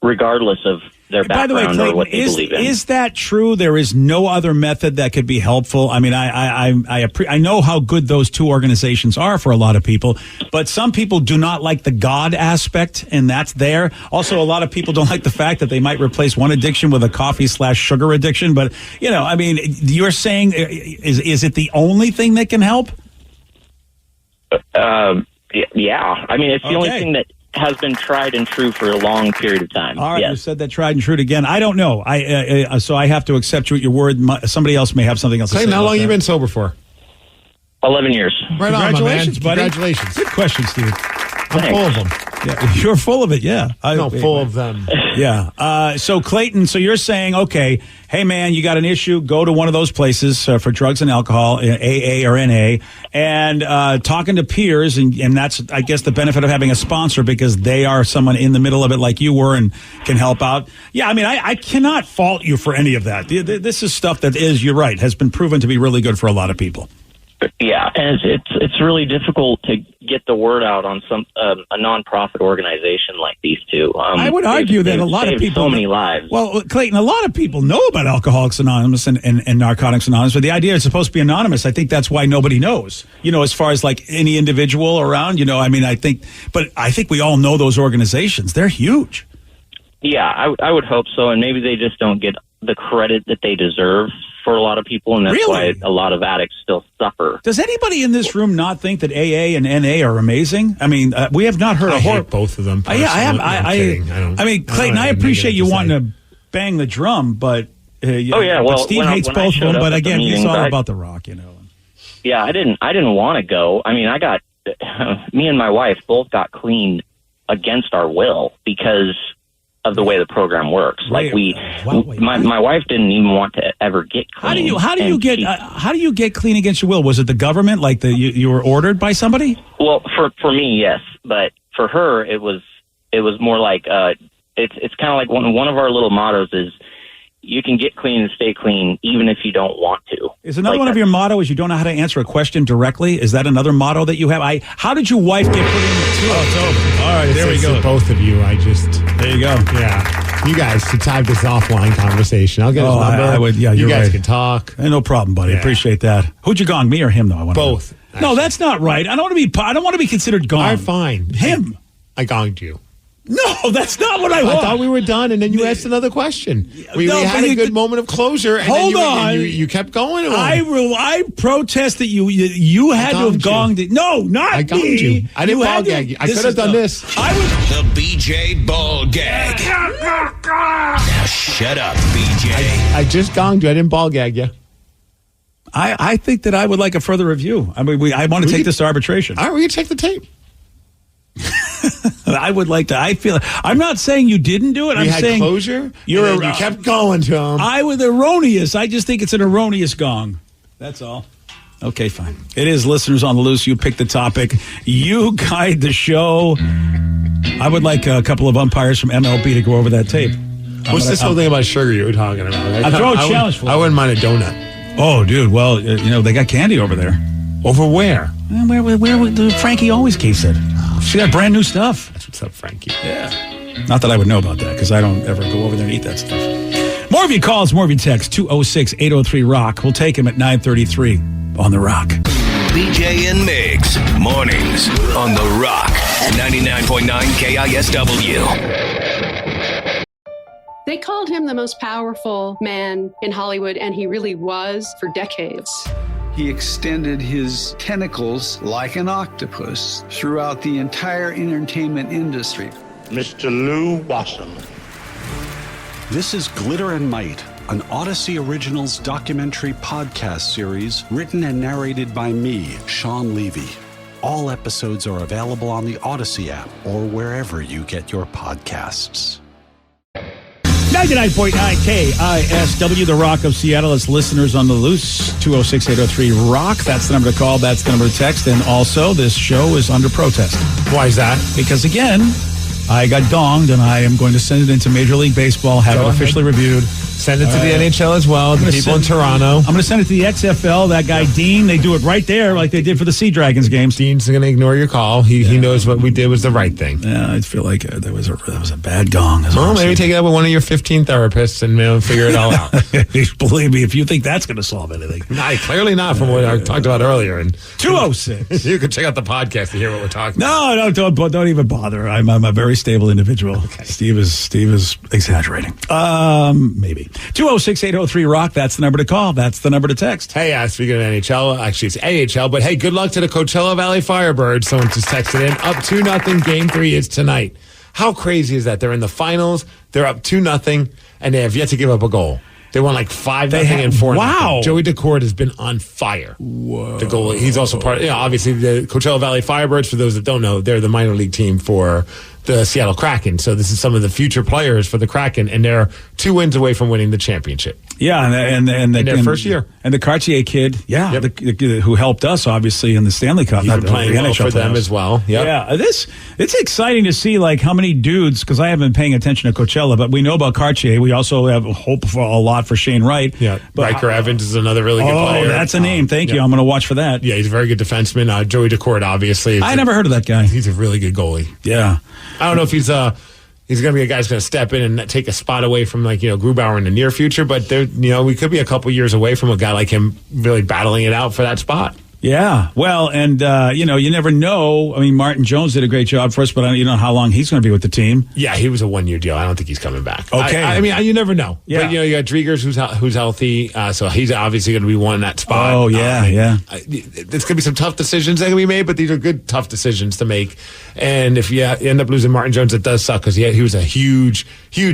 regardless of their background. By the way, Clayton, or what they believe in. Is that true? There is no other method that could be helpful. I mean, I know how good those two organizations are for a lot of people, but some people do not like the God aspect, and that's there. Also, a lot of people don't like the fact that they might replace one addiction with a coffee/sugar addiction. But I mean, you're saying is it the only thing that can help? Yeah. I mean, it's the only thing that has been tried and true for a long period of time. All right, You said that tried and true again. I don't know. So I have to accept you at your word. Somebody else may have something else to say. How long have you been sober for? 11 years. Right on, Congratulations, my man. buddy. Congratulations. Good question, Steve. I'm full of them. Yeah, you're full of it, yeah. Full of them. Yeah. So, Clayton, so you're saying, okay, hey, man, you got an issue, go to one of those places for drugs and alcohol, AA or NA, and talking to peers, and that's, I guess, the benefit of having a sponsor because they are someone in the middle of it like you were and can help out. Yeah, I mean, I cannot fault you for any of that. This is stuff that is, you're right, has been proven to be really good for a lot of people. Yeah, and it's really difficult to get the word out on a nonprofit organization like these two. I would argue that a lot of people so many lives. Well, Clayton, a lot of people know about Alcoholics Anonymous and Narcotics Anonymous, but the idea is supposed to be anonymous. I think that's why nobody knows. As far as like any individual around, I mean, I think we all know those organizations. They're huge. Yeah, I would hope so, and maybe they just don't get the credit that they deserve for a lot of people, and that's why a lot of addicts still suffer. Does anybody in this room not think that AA and NA are amazing? I mean, we have not heard I hate both of them. Yeah, I have. I mean, Clayton, I appreciate you wanting to bang the drum, but well, Steve hates both of them. But again, he's all about the rock, Yeah, I didn't want to go. I mean, me and my wife both got clean against our will because of the way the program works. Like my wife didn't even want to ever get clean. How do you get clean against your will? Was it the government? Like you were ordered by somebody? Well, for me, yes, but for her, it was more like it's kind of like one of our little mottos is you can get clean and stay clean even if you don't want to. Is another one of your motto is you don't know how to answer a question directly? Is that another motto that you have? How did your wife get put in? It's over. All right, there we go. Both of you, there you go. Yeah. You guys should have this offline conversation. I'll get his number. I would, yeah, you guys right. can talk. No problem, buddy. Yeah. Appreciate that. Who'd you gong, me or him, though? Both. No, that's not right. I don't want to be considered gong. I'm fine. Him. I gonged you. No, that's not what I want. I thought we were done, and then you asked another question. We had a good moment of closure, and then you kept going. I protest that you had to have gonged it. No, not I gonged you. I didn't ball gag you. I could have done this. The BJ ball gag. Now shut up, BJ. I just gonged you. I didn't ball gag you. I think that I would like a further review. I mean, I want to take this to arbitration. All right, we can check the tape. I would like to. I feel. I'm not saying you didn't do it. I'm saying closure. You kept going to him. I was erroneous. I just think it's an erroneous gong. That's all. Okay, fine. It is listeners on the loose. You pick the topic. You guide the show. I would like a couple of umpires from MLB to go over that tape. What's this whole thing about sugar you were talking about? I'm throwing a challenge for you. I wouldn't mind a donut. Oh, dude. Well, they got candy over there. Over where? Where Frankie always keeps it. She got brand new stuff. That's what's up, Frankie. Yeah. Not that I would know about that because I don't ever go over there and eat that stuff. More of your calls, more of your texts. 206-803-ROCK. We'll take him at 9:33 on The Rock. BJ and Migs, mornings on The Rock, 99.9 KISW. They called him the most powerful man in Hollywood, and he really was for decades. He extended his tentacles like an octopus throughout the entire entertainment industry. Mr. Lou Wasson. This is Glitter and Might, an Odyssey Originals documentary podcast series written and narrated by me, Sean Levy. All episodes are available on the Odyssey app or wherever you get your podcasts. 99.9 KISW, The Rock of Seattle. It's listeners on the loose. 206-803-ROCK. That's the number to call. That's the number to text. And also, this show is under protest. Why is that? Because, again, I got donged, and I am going to send it into Major League Baseball, have it officially reviewed. Send it to the NHL as well, the people in Toronto. I'm going to send it to the XFL, that guy Dean. They do it right there like they did for the Sea Dragons games. Dean's going to ignore your call. He knows what we did was the right thing. Yeah, I feel like that was a bad gong. Well, maybe take it up with one of your 15 therapists and figure it all out. Believe me, if you think that's going to solve anything. Clearly not from what I talked about earlier. And 206. You can check out the podcast to hear what we're talking No, about. don't even bother. I'm a very stable individual. Okay. Steve is exaggerating. Maybe. 206-803-ROCK. That's the number to call. That's the number to text. Hey, speaking of NHL, actually it's AHL, but hey, good luck to the Coachella Valley Firebirds. Someone just texted in. Up 2-0. Game 3 is tonight. How crazy is that? They're in the finals. They're up 2-0, and they have yet to give up a goal. They won like 5-0 and 4-0. Wow. Joey Decord has been on fire. Whoa. The goalie. He's also part, obviously the Coachella Valley Firebirds, for those that don't know, they're the minor league team for the Seattle Kraken. So this is some of the future players for the Kraken, and they're 2 wins away from winning the championship. Yeah, and their first year. And the Cartier kid, who helped us, obviously, in the Stanley Cup. He's been playing well for them as well. Yep. Yeah, it's exciting to see, like, how many dudes, because I haven't been paying attention to Coachella, but we know about Cartier. We also have hope for a lot for Shane Wright. Yeah, but Riker Evans is another really good player. Oh, that's a name. Thank you. I'm going to watch for that. Yeah, he's a very good defenseman. Joey Decord, obviously. I never heard of that guy. He's a really good goalie. Yeah. I don't know if he's going to be a guy who's going to step in and take a spot away from, like, Grubauer in the near future, but we could be a couple years away from a guy like him really battling it out for that spot. Yeah, well, and you never know. I mean, Martin Jones did a great job for us, but I don't know how long he's going to be with the team. Yeah, he was a 1-year deal. I don't think he's coming back. Okay, I mean, you never know. Yeah, but you got Driegers who's healthy, so he's obviously going to be one in that spot. Oh yeah, There's going to be some tough decisions that can be made, but these are good tough decisions to make. And if you end up losing Martin Jones, it does suck because he was a huge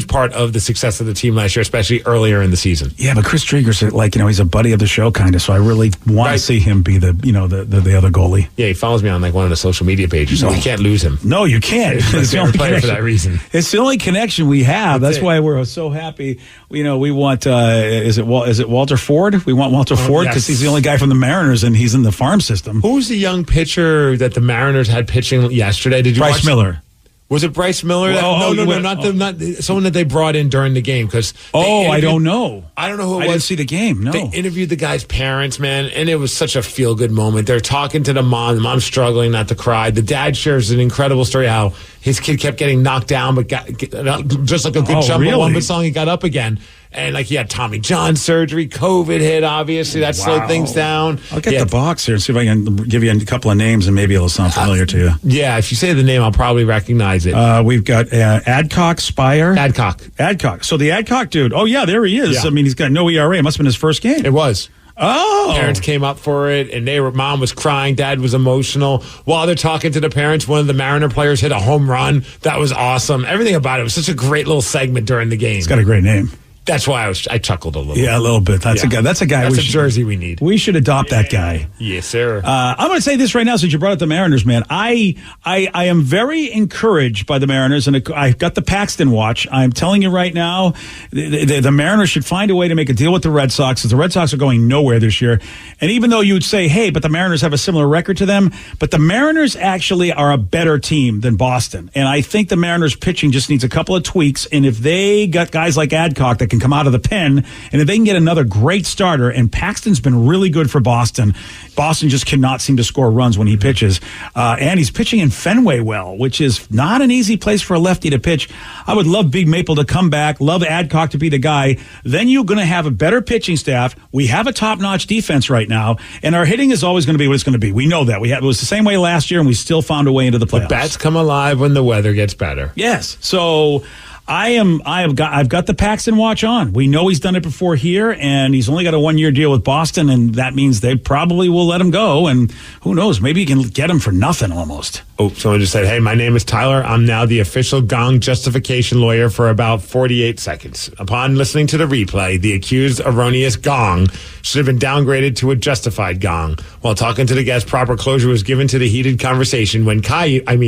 part of the success of the team last year, especially earlier in the season. Yeah, but Chris Driegers, he's a buddy of the show, kind of. So I really want to see him be the other goalie. Yeah, he follows me on one of the social media pages, so we can't lose him. No, you can't. He's the only player for that reason. It's the only connection we have. That's why we're so happy. We want is it Walter Ford? We want Walter Ford because he's the only guy from the Mariners and he's in the farm system. Who's the young pitcher that the Mariners had pitching yesterday? Did you Bryce watch? Miller. Was it Bryce Miller? No, not someone that they brought in during the game because. I don't know. I don't know who it was. I didn't see the game. No, they interviewed the guy's parents, man, and it was such a feel good moment. They're talking to the mom. The mom's struggling not to cry. The dad shares an incredible story how his kid kept getting knocked down, but got just like a good Chumbawamba song, he got up again. And he had Tommy John surgery, COVID hit, obviously. That slowed things down. I'll get the box here and see if I can give you a couple of names and maybe it'll sound familiar to you. Yeah, if you say the name, I'll probably recognize it. We've got Adcock Spire. Adcock. So the Adcock dude. Oh, yeah, there he is. Yeah. I mean, he's got no ERA. It must have been his first game. It was. Oh. Parents came up for it, and mom was crying. Dad was emotional. While they're talking to the parents, one of the Mariner players hit a home run. That was awesome. Everything about it was such a great little segment during the game. It's got a great name. That's why I chuckled a little. Yeah, a little bit. That's a guy. That's a jersey we need. We should adopt that guy. Yes, sir. I'm going to say this right now, since you brought up the Mariners, man. I am very encouraged by the Mariners, and I've got the Paxton watch. I'm telling you right now, the Mariners should find a way to make a deal with the Red Sox, because the Red Sox are going nowhere this year. And even though you would say, hey, but the Mariners have a similar record to them, but the Mariners actually are a better team than Boston. And I think the Mariners pitching just needs a couple of tweaks. And if they got guys like Adcock that can come out of the pen, and if they can get another great starter, and Paxton's been really good for Boston just cannot seem to score runs when he pitches. And he's pitching in Fenway well, which is not an easy place for a lefty to pitch. I would love Big Maple to come back, love Adcock to be the guy. Then you're going to have a better pitching staff. We have a top-notch defense right now, and our hitting is always going to be what it's going to be. We know that. It was the same way last year, and we still found a way into the playoffs. The bats come alive when the weather gets better. Yes. So I've got the Paxton watch on. We know he's done it before here, and he's only got a 1-year deal with Boston, and that means they probably will let him go. And who knows? Maybe you can get him for nothing almost. Oh, someone just said, hey, my name is Tyler. I'm now the official Gong justification lawyer for about 48 seconds. Upon listening to the replay, the accused erroneous Gong should have been downgraded to a justified Gong. While talking to the guest, proper closure was given to the heated conversation. When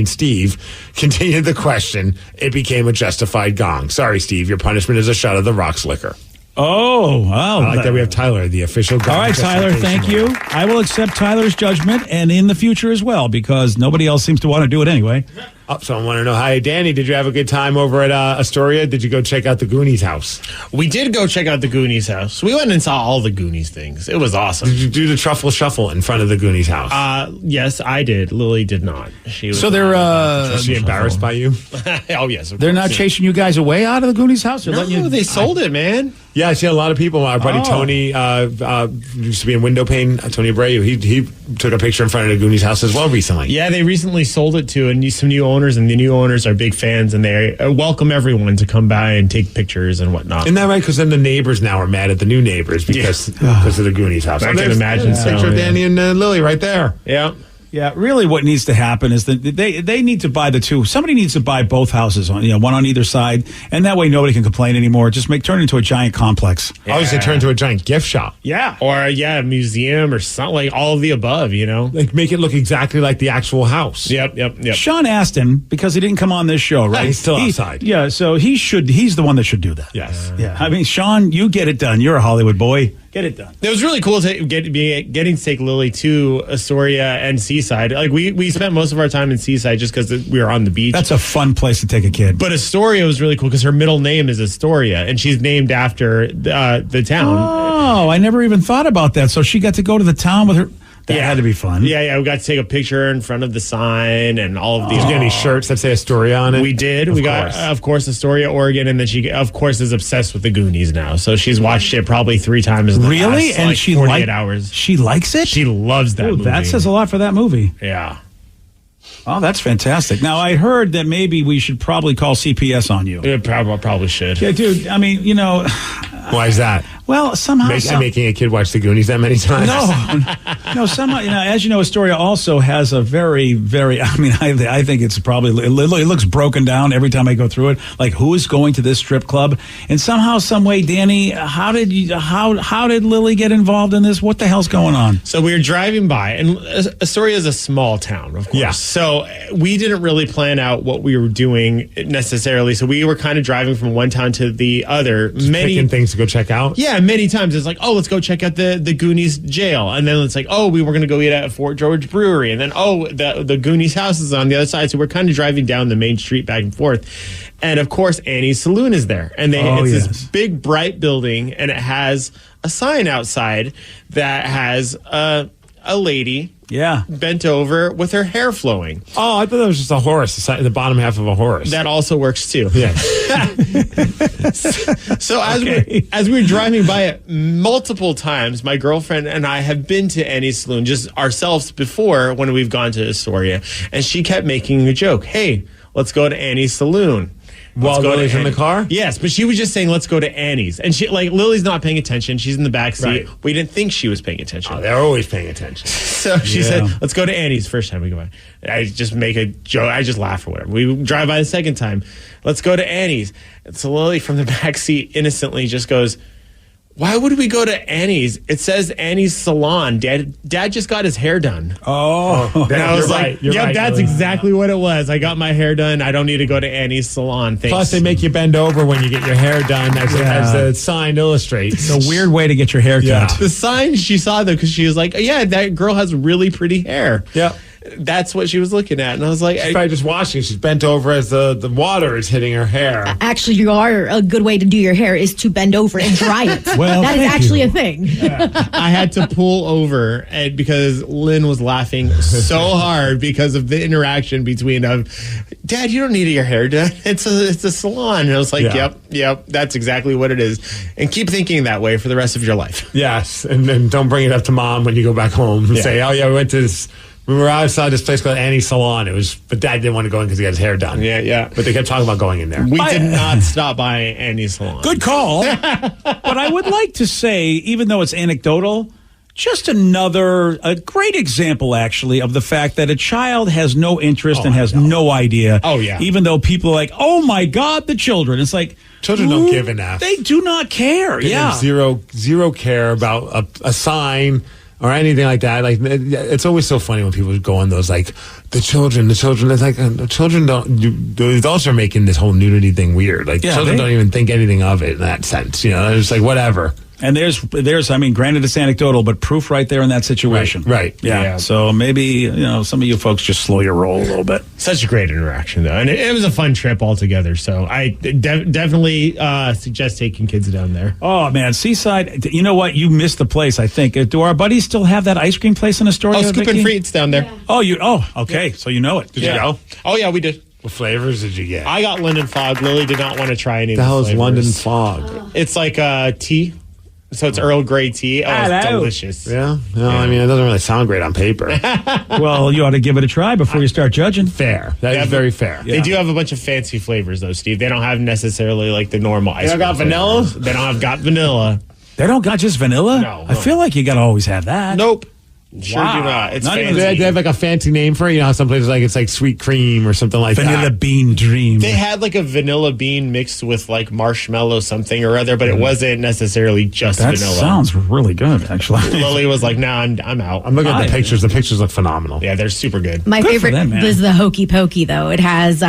Steve continued the question, it became a justified Gong. Sorry, Steve, your punishment is a shot of the Rock's liquor. Oh, wow. I like that we have Tyler, the official Gong. All right, Tyler, thank you. I will accept Tyler's judgment, and in the future as well, because nobody else seems to want to do it anyway. Oh, so I want to know, hi, Danny, did you have a good time over at Astoria? Did you go check out the Goonies house? We did go check out the Goonies house. We went and saw all the Goonies things. It was awesome. Did you do the truffle shuffle in front of the Goonies house? Yes, I did. Lily did not. So they're was she embarrassed by you? Oh, yes. They're not chasing you guys away out of the Goonies house? No, they sold it, man. Yeah, I see a lot of people. Our buddy Tony used to be in window pane. Tony Abreu, he took a picture in front of the Goonies house as well recently. Yeah, they recently sold it to some new owners, and the new owners are big fans, and they welcome everyone to come by and take pictures and whatnot. Isn't that right? Because then the neighbors now are mad at the new neighbors because of the Goonies house. I can imagine so. Picture of Danny and Lily right there. Yeah. Yeah, really what needs to happen is that they need to buy the two. Somebody needs to buy both houses, one on either side, and that way nobody can complain anymore. Just turn it into a giant complex. I was going to turn into a giant gift shop. Yeah. Or, a museum or something, like all of the above, Like make it look exactly like the actual house. Yep. Sean asked him, because he didn't come on this show, right? He's still outside. Yeah, so he's the one that should do that. Yes. Yeah. I mean, Sean, you get it done. You're a Hollywood boy. Get it done. It was really cool to getting to take Lily to Astoria and Seaside. Like we spent most of our time in Seaside just because we were on the beach. That's a fun place to take a kid. But Astoria was really cool because her middle name is Astoria, and she's named after the town. Oh, I never even thought about that. So she got to go to the town with her. That had to be fun. Yeah. We got to take a picture in front of the sign and all of these. Did you get any shirts that say Astoria on it? We did. We got, of course, Astoria, Oregon, and then she, of course, is obsessed with the Goonies now. So she's watched it probably 3 times in the really? last, And she 48 hours. She likes it? She loves that movie. That says a lot for that movie. Yeah. Oh, that's fantastic. Now, I heard that maybe we should probably call CPS on you. Yeah, probably should. Yeah, dude, I mean, Why is that? Well, somehow... making a kid watch the Goonies that many times? No, somehow, as you know, Astoria also has a very, very... I mean, I think it's probably... It looks broken down every time I go through it. Like, who is going to this strip club? And somehow, some way, Danny, how did Lily get involved in this? What the hell's going on? So we were driving by, and Astoria is a small town, of course. Yeah. So we didn't really plan out what we were doing necessarily. So we were kind of driving from one town to the other. Picking things to go check out? Yeah, many times it's like, oh, let's go check out the Goonies jail. And then it's like, oh, we were going to go eat at Fort George Brewery. And then, oh, the Goonies house is on the other side. So we're kind of driving down the main street back and forth. And, of course, Annie's Saloon is there. And it's this big, bright building, and it has a sign outside that has a lady bent over with her hair flowing. Oh, I thought that was just a horse, the bottom half of a horse. That also works too. Yeah. So as we were driving by it multiple times, my girlfriend and I have been to Annie's Saloon just ourselves before when we've gone to Astoria, and she kept making a joke. Hey, let's go to Annie's Saloon. While Lily's in the car? Yes, but she was just saying, let's go to Annie's. And Lily's not paying attention. She's in the back seat. Right. We didn't think she was paying attention. Oh, they're always paying attention. So she said, let's go to Annie's first time we go by. I just make a joke. I just laugh or whatever. We drive by the second time. Let's go to Annie's. And so Lily from the back seat innocently just goes, why would we go to Annie's? It says Annie's Salon. Dad just got his hair done. Oh. And I was like, right, that's Lily. exactly what it was. I got my hair done. I don't need to go to Annie's Salon. Thanks. Plus, they make you bend over when you get your hair done, as the sign illustrates. It's a weird way to get your hair cut. Yeah. The sign she saw, though, because she was like, yeah, that girl has really pretty hair. Yeah. That's what she was looking at. And I was like... She's probably just washing. She's bent over as the water is hitting her hair. Actually, a good way to do your hair is to bend over and dry it. Well, that is actually a thing. I had to pull over because Lynn was laughing so hard because of the interaction between Dad, you don't need your hair done. It's a salon. And I was like, yep, that's exactly what it is. And keep thinking that way for the rest of your life. Yes, and then don't bring it up to Mom when you go back home and say, oh, yeah, we went to this... We were outside this place called Annie's Salon. But Dad didn't want to go in because he got his hair done. Yeah. But they kept talking about going in there. We did not stop by Annie's Salon. Good call. But I would like to say, even though it's anecdotal, just a great example, actually, of the fact that a child has no interest and has no idea. Oh, yeah. Even though people are like, oh, my God, the children. It's like... Children don't give an F. They do not care. They have zero care about a sign... or anything like that. Like, it's always so funny when people go on those, like, the children. It's like, the children the adults are making this whole nudity thing weird. Like, children don't even think anything of it in that sense. They're just like, whatever. And there's, I mean, granted it's anecdotal, but proof right there in that situation. Right. Yeah. So maybe, some of you folks just slow your roll a little bit. Such a great interaction, though. And it was a fun trip altogether. So I definitely suggest taking kids down there. Oh, man. Seaside, you know what? You missed the place, I think. Do our buddies still have that ice cream place in Astoria? Oh, Scoop and Frites down there. Yeah. Okay. So you know it. Did you go? Oh, yeah, we did. What flavors did you get? I got London Fog. Lily did not want to try any of the hell is flavors. London Fog? It's like tea. So it's Earl Grey tea. Oh, it's delicious. Yeah? No, I mean, it doesn't really sound great on paper. Well, you ought to give it a try before you start judging. Fair. That is very fair. They do have a bunch of fancy flavors, though, Steve. They don't have necessarily like the normal ice cream. They don't got vanilla? They don't have vanilla. They don't got just vanilla? No. I feel like you got to always have that. Nope. Sure do not. It's Not fancy. even, they have like a fancy name for it. You know how some places it's like sweet cream or something like Vanilla that. bean dream. They had like a vanilla bean mixed with like marshmallow something or other, but it wasn't necessarily just That vanilla. sounds really good, actually. Lily was like, "Nah, I'm out." I'm looking at the pictures. The pictures look phenomenal. Yeah, they're super good. My Good for favorite them, man. is the Hokey Pokey, though. It has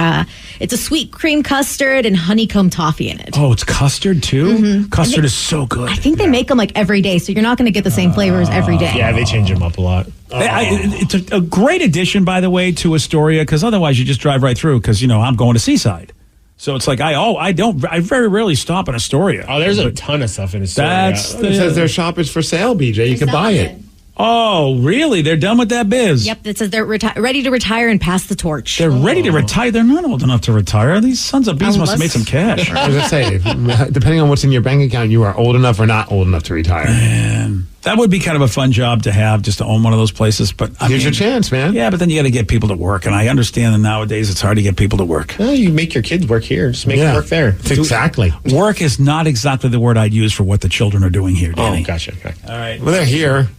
it's a sweet cream custard and honeycomb toffee in it. Oh, it's custard too? Custard is so good. I think they make them like every day, so you're not going to get the same flavors every day. Yeah, they change them up a lot. It's a great addition, by the way, to Astoria, because otherwise you just drive right through. Because I'm going to Seaside, so it's like I very rarely stop in Astoria. Oh, there's a ton of stuff in Astoria. It says their shop is for sale, BJ. You can buy it. Oh, really? They're done with that biz? Yep, it says they're ready to retire and pass the torch. They're ready to retire. They're not old enough to retire. These sons of bees must have made some cash. As I say, depending on what's in your bank account, you are old enough or not old enough to retire. Man, that would be kind of a fun job to have, just to own one of those places. But Here's your chance, man. Yeah, but then you got to get people to work, and I understand that nowadays it's hard to get people to work. Well, you make your kids work here. Just make them work there. Exactly. Work is not exactly the word I'd use for what the children are doing here, Danny. Oh, gotcha. Okay. All right. Well, they're here.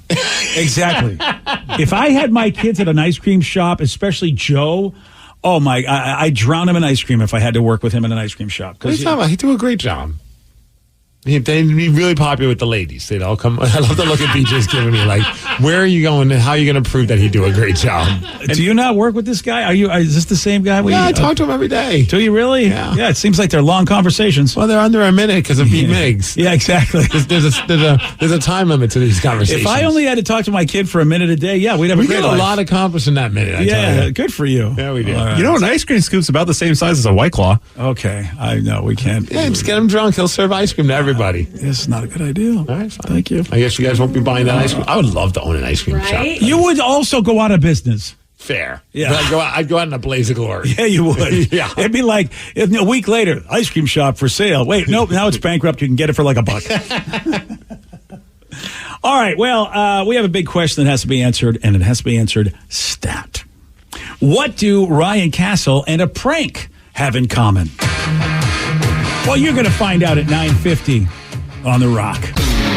Exactly. If I had my kids at an ice cream shop, especially Joe, I'd drown him in ice cream if I had to work with him in an ice cream shop. What are you talking about? He do a great job. They'd be really popular with the ladies. They'd all come. I love the look at BJ's giving me. Like, where are you going? And how are you going to prove that he'd do a great job? Do you not work with this guy? Is this the same guy? Yeah, I talk to him every day. Do you really? Yeah. Yeah, it seems like they're long conversations. Well, they're under a minute because of Pete Migs. Yeah, exactly. There's a time limit to these conversations. If I only had to talk to my kid for a minute a day, we'd have a we great get a life. lot accomplished in that minute. I tell Yeah, you. good for you. Yeah, we do. All right. You know, an ice cream scoop's about the same size as a White Claw. Okay, I know we can't. Yeah, just get him drunk. He'll serve ice cream to everybody. This is not a good idea. All right, fine. Thank you. I guess you guys won't be buying that ice cream. I would love to own an ice cream shop. You would also go out of business. Fair. Yeah. But I'd go out in a blaze of glory. Yeah, you would. Yeah. It'd be like a week later, ice cream shop for sale. Wait, nope, now it's bankrupt. You can get it for like $1. All right, well, we have a big question that has to be answered, and it has to be answered stat. What do Ryan Castle and a prank have in common? Well, you're going to find out at 9:50 on The Rock.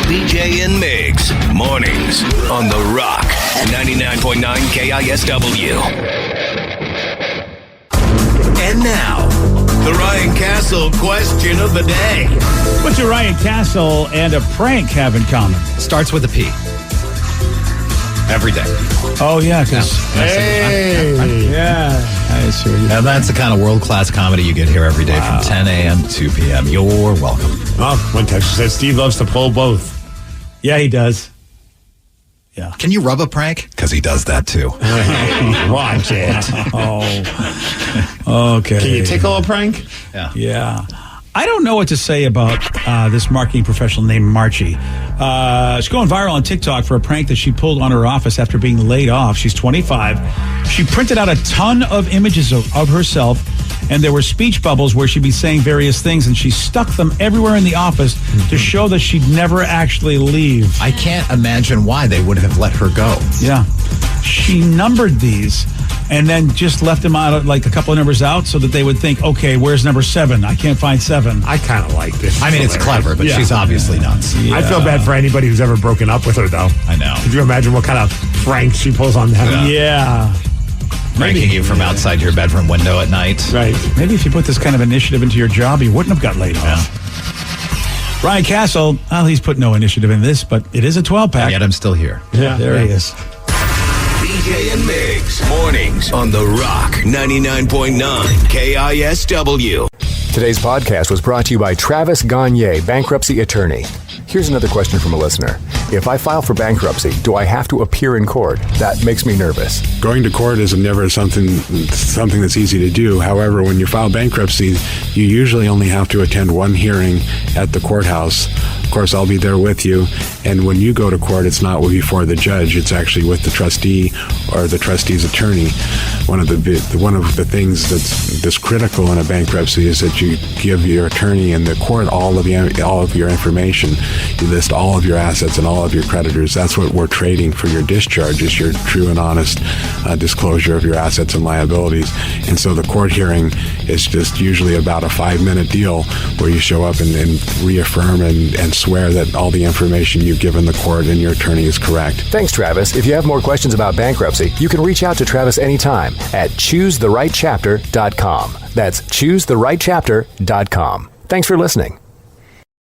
BJ and Migs, mornings on The Rock, 99.9 KISW. And now, the Ryan Castle question of the day. What do Ryan Castle and a prank have in common? Starts with a P. Every day. Oh, yeah. Hey. Yeah. I see what you Now, that's the kind of world-class comedy you get here every day from 10 a.m. to 2 p.m. You're welcome. Oh, one texter said Steve loves to pull both. Yeah, he does. Yeah. Can you rub a prank? Because he does that, too. Watch it. Oh, okay. Can you tickle a prank? Yeah. Yeah. I don't know what to say about this marketing professional named Marchie. She's going viral on TikTok for a prank that she pulled on her office after being laid off. She's 25. She printed out a ton of images of herself, and there were speech bubbles where she'd be saying various things, and she stuck them everywhere in the office to show that she'd never actually leave. I can't imagine why they would have let her go. Yeah. She numbered these and then just left them out, like a couple of numbers out, so that they would think, okay, where's number 7? I can't find 7. I kind of like this. I mean, it's clever, but she's obviously nuts. Yeah. I feel bad for anybody who's ever broken up with her, though. I know. Could you imagine what kind of prank she pulls on them? Yeah. Pranking you from outside your bedroom window at night. Right. Maybe if you put this kind of initiative into your job, you wouldn't have got laid off. Ryan Castle, well, he's put no initiative in this, but it is a 12-pack. And yet I'm still here. Yeah, there he is. BJ and Migs, mornings on The Rock, 99.9 KISW. Today's podcast was brought to you by Travis Gagne, bankruptcy attorney. Here's another question from a listener. If I file for bankruptcy, do I have to appear in court? That makes me nervous. Going to court is never something that's easy to do. However, when you file bankruptcy, you usually only have to attend one hearing at the courthouse. Of course, I'll be there with you. And when you go to court, it's not before the judge. It's actually with the trustee or the trustee's attorney. One of the things that's critical in a bankruptcy is that you give your attorney and the court all of your information. You list all of your assets and all of your creditors. That's what we're trading for your discharge, is your true and honest disclosure of your assets and liabilities. And so the court hearing is just usually about a 5-minute deal where you show up and reaffirm and swear that all the information you've given the court and your attorney is correct. Thanks, Travis. If you have more questions about bankruptcy, you can reach out to Travis anytime at choosetherightchapter.com. That's choosetherightchapter.com. Thanks for listening.